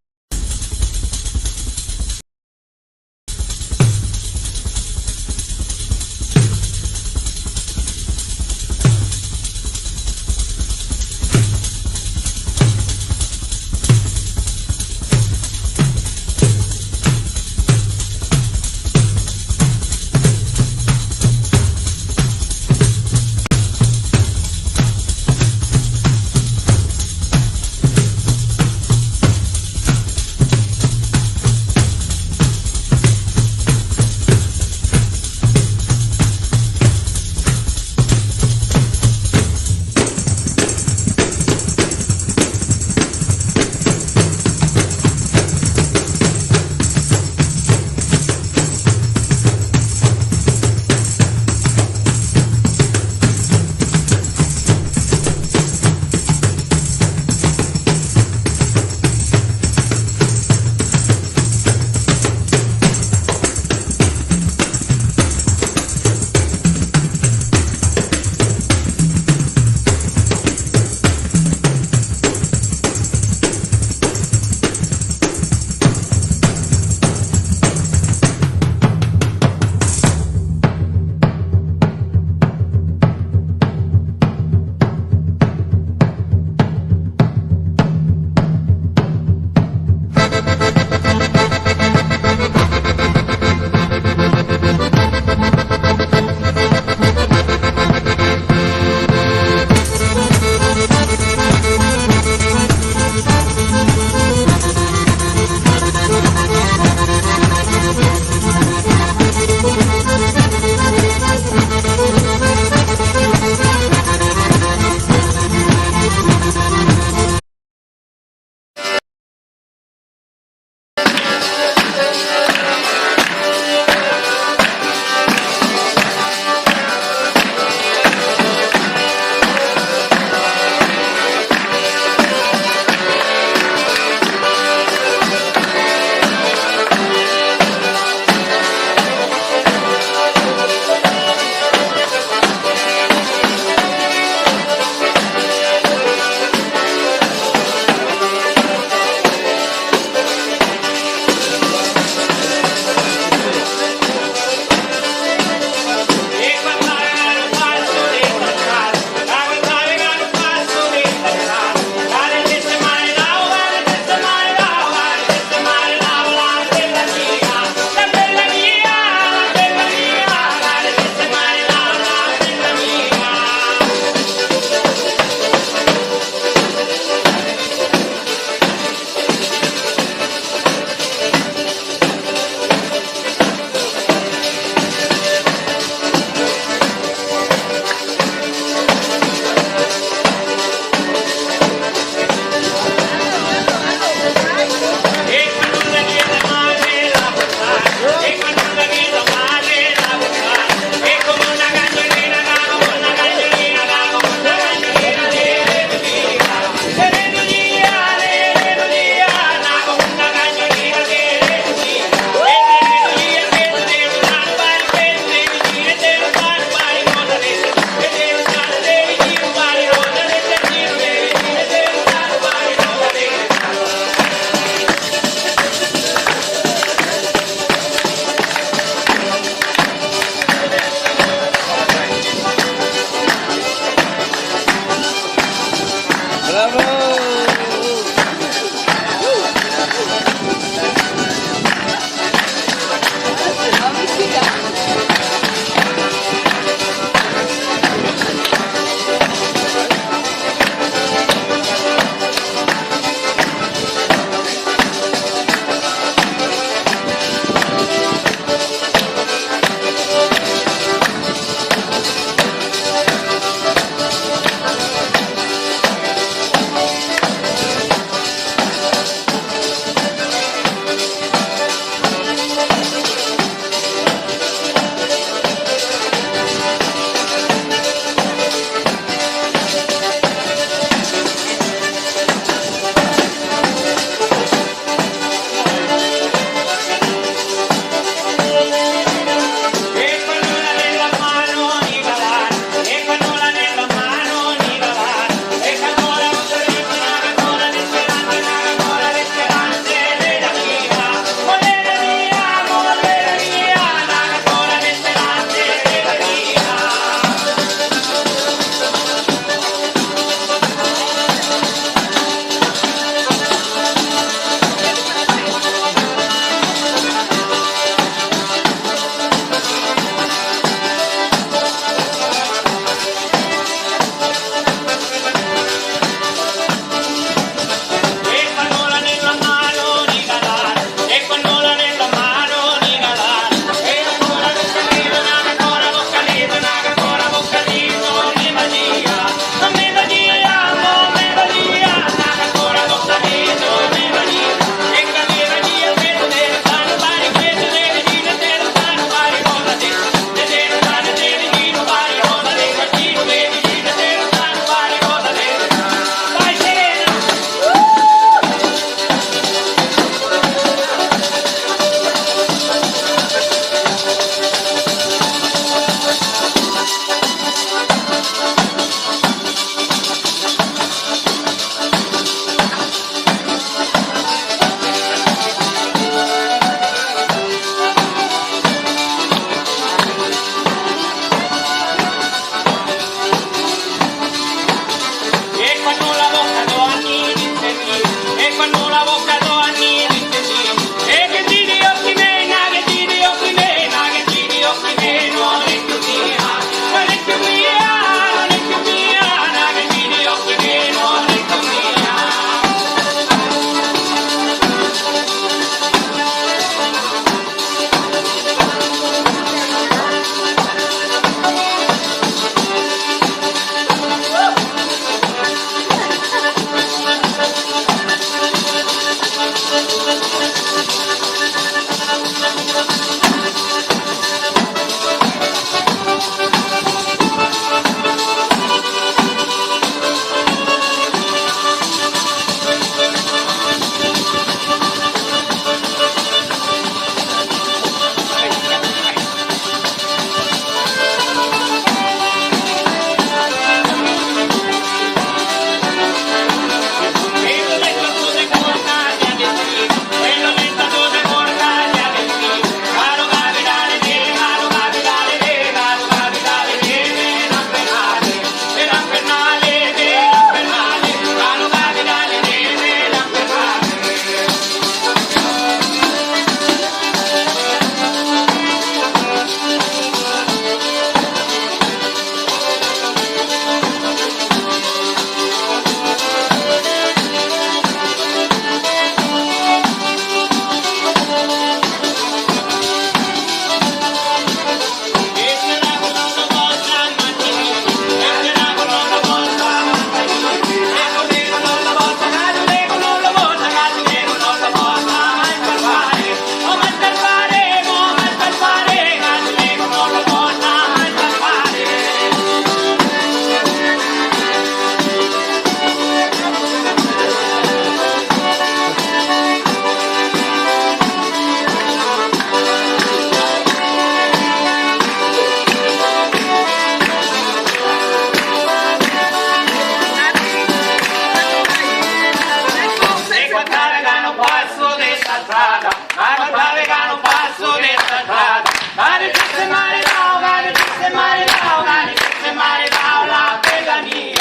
[SPEAKER 2] Cari pizze maritao, cari pizze maritao, cari pizze maritao, la bella mia,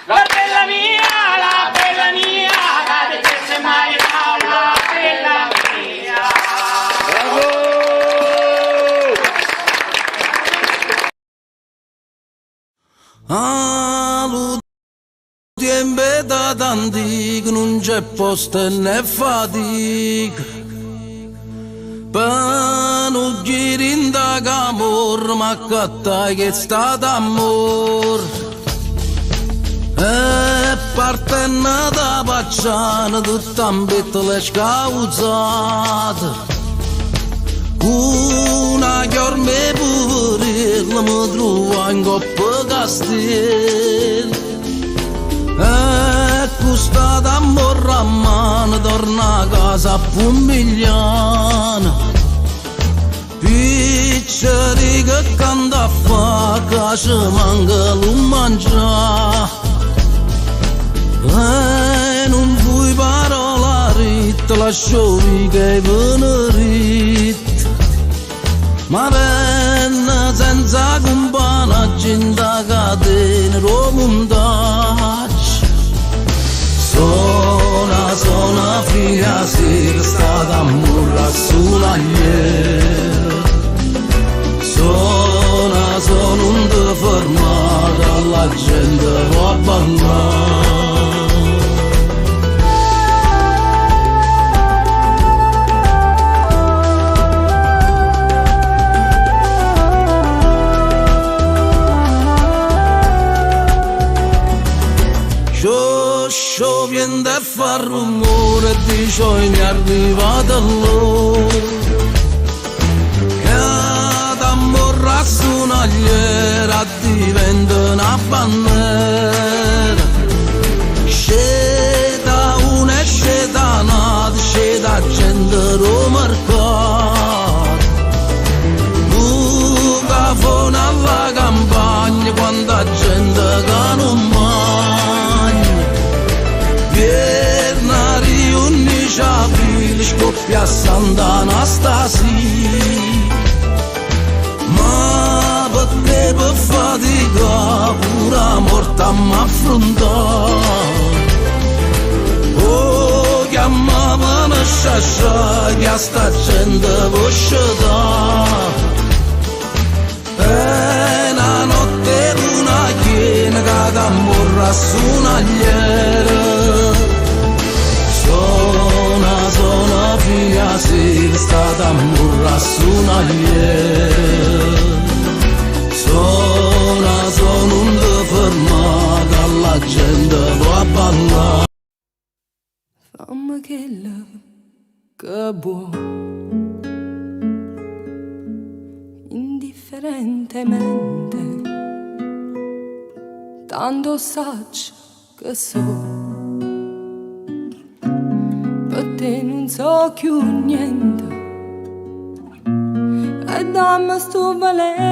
[SPEAKER 2] la bella mia, la bella mia, cari pizze maritao, la bella mia.
[SPEAKER 7] Bravo! Tempo da tanti che non c'è posto né fatica per non girare d'amore, ma cattai che è stato amore e partendo da Pacciano tutta ambetta le scausate una chiorme poverella mi trova in coppa castello e questa d'amore a mano torna a casa a Pomigliano picceri che canta a fa che ci manca lo mangiare e non vuoi parola ritta lascio che venerita ma penna senza compagna gente catena romontaccia Sona figlia si che sta d'amore sulla ieri Sona non ti fermare la gente va a ballare viene a far rumore e dice mi è arrivato l'ora che d'amore a sonagliera diventa una bandiera sceta una e sceta nata sceta gente romarcata buca fona alla campagna quanta gente che non Pierna riunisce aprile scoppia a Sant'Anastasia ma perché per fatica pure morta m'affrontare oh chiamavano sciascia che a sta gente può sciatare e una notte luna chiena che t'ammorra su un'agliera Sona figlia si che sta d'amore su un'agliera Sona non ti fermata la gente va a ballare
[SPEAKER 3] Fammi quella che può indifferentemente tanto saggio che so per te non so più niente e dammi sto valere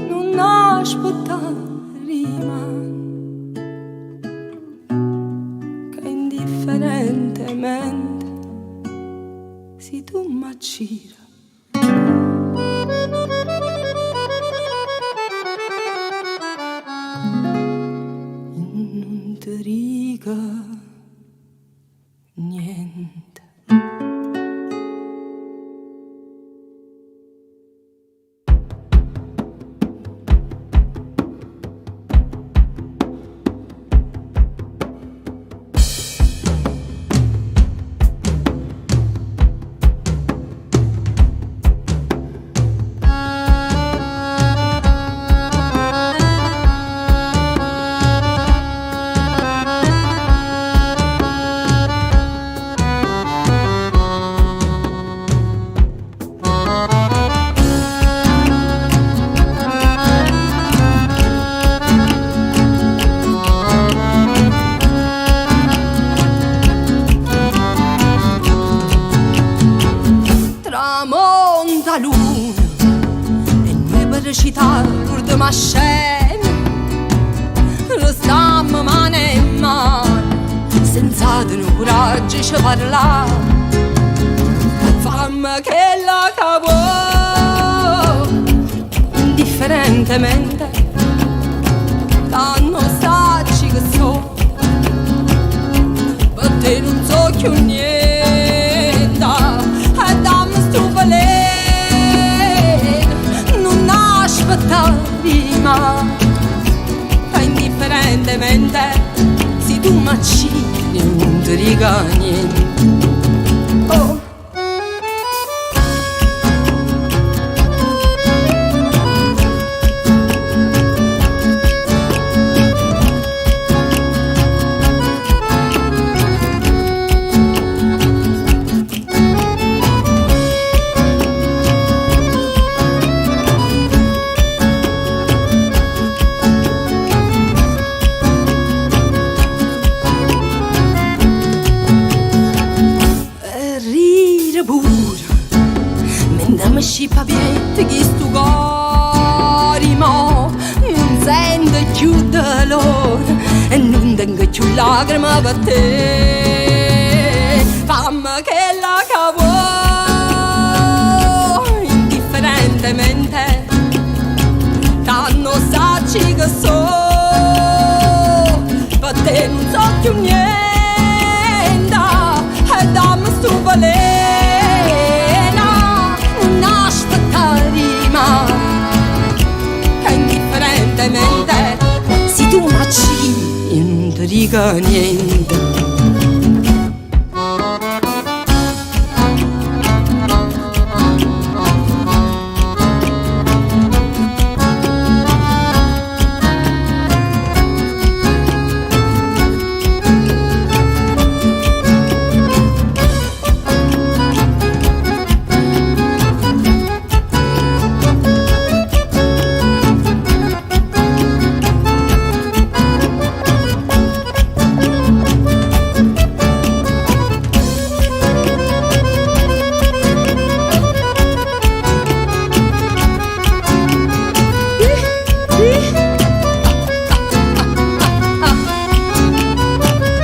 [SPEAKER 3] non aspettare rimane che indifferentemente si tu m'accira non ti riga niente
[SPEAKER 10] recitare l'ultima scena restammo mano in mano senza tenere coraggio di parlare fa
[SPEAKER 3] fammi che la cavo indifferentemente, tanto sacci che so, per te non so più niente, e dammi sto valere, non aspettavi mai, indifferentemente, se tu m'accini non ti riga niente. Oh. Scipa viete che sto cuore mo non sente più dolore e non tengo più lacrime per te. Fammi che la cavo indifferentemente, tanto sacci che so, per te non so più niente, e dammi sto valere. Che indifferentemente, se tu m'accini non ti dico niente.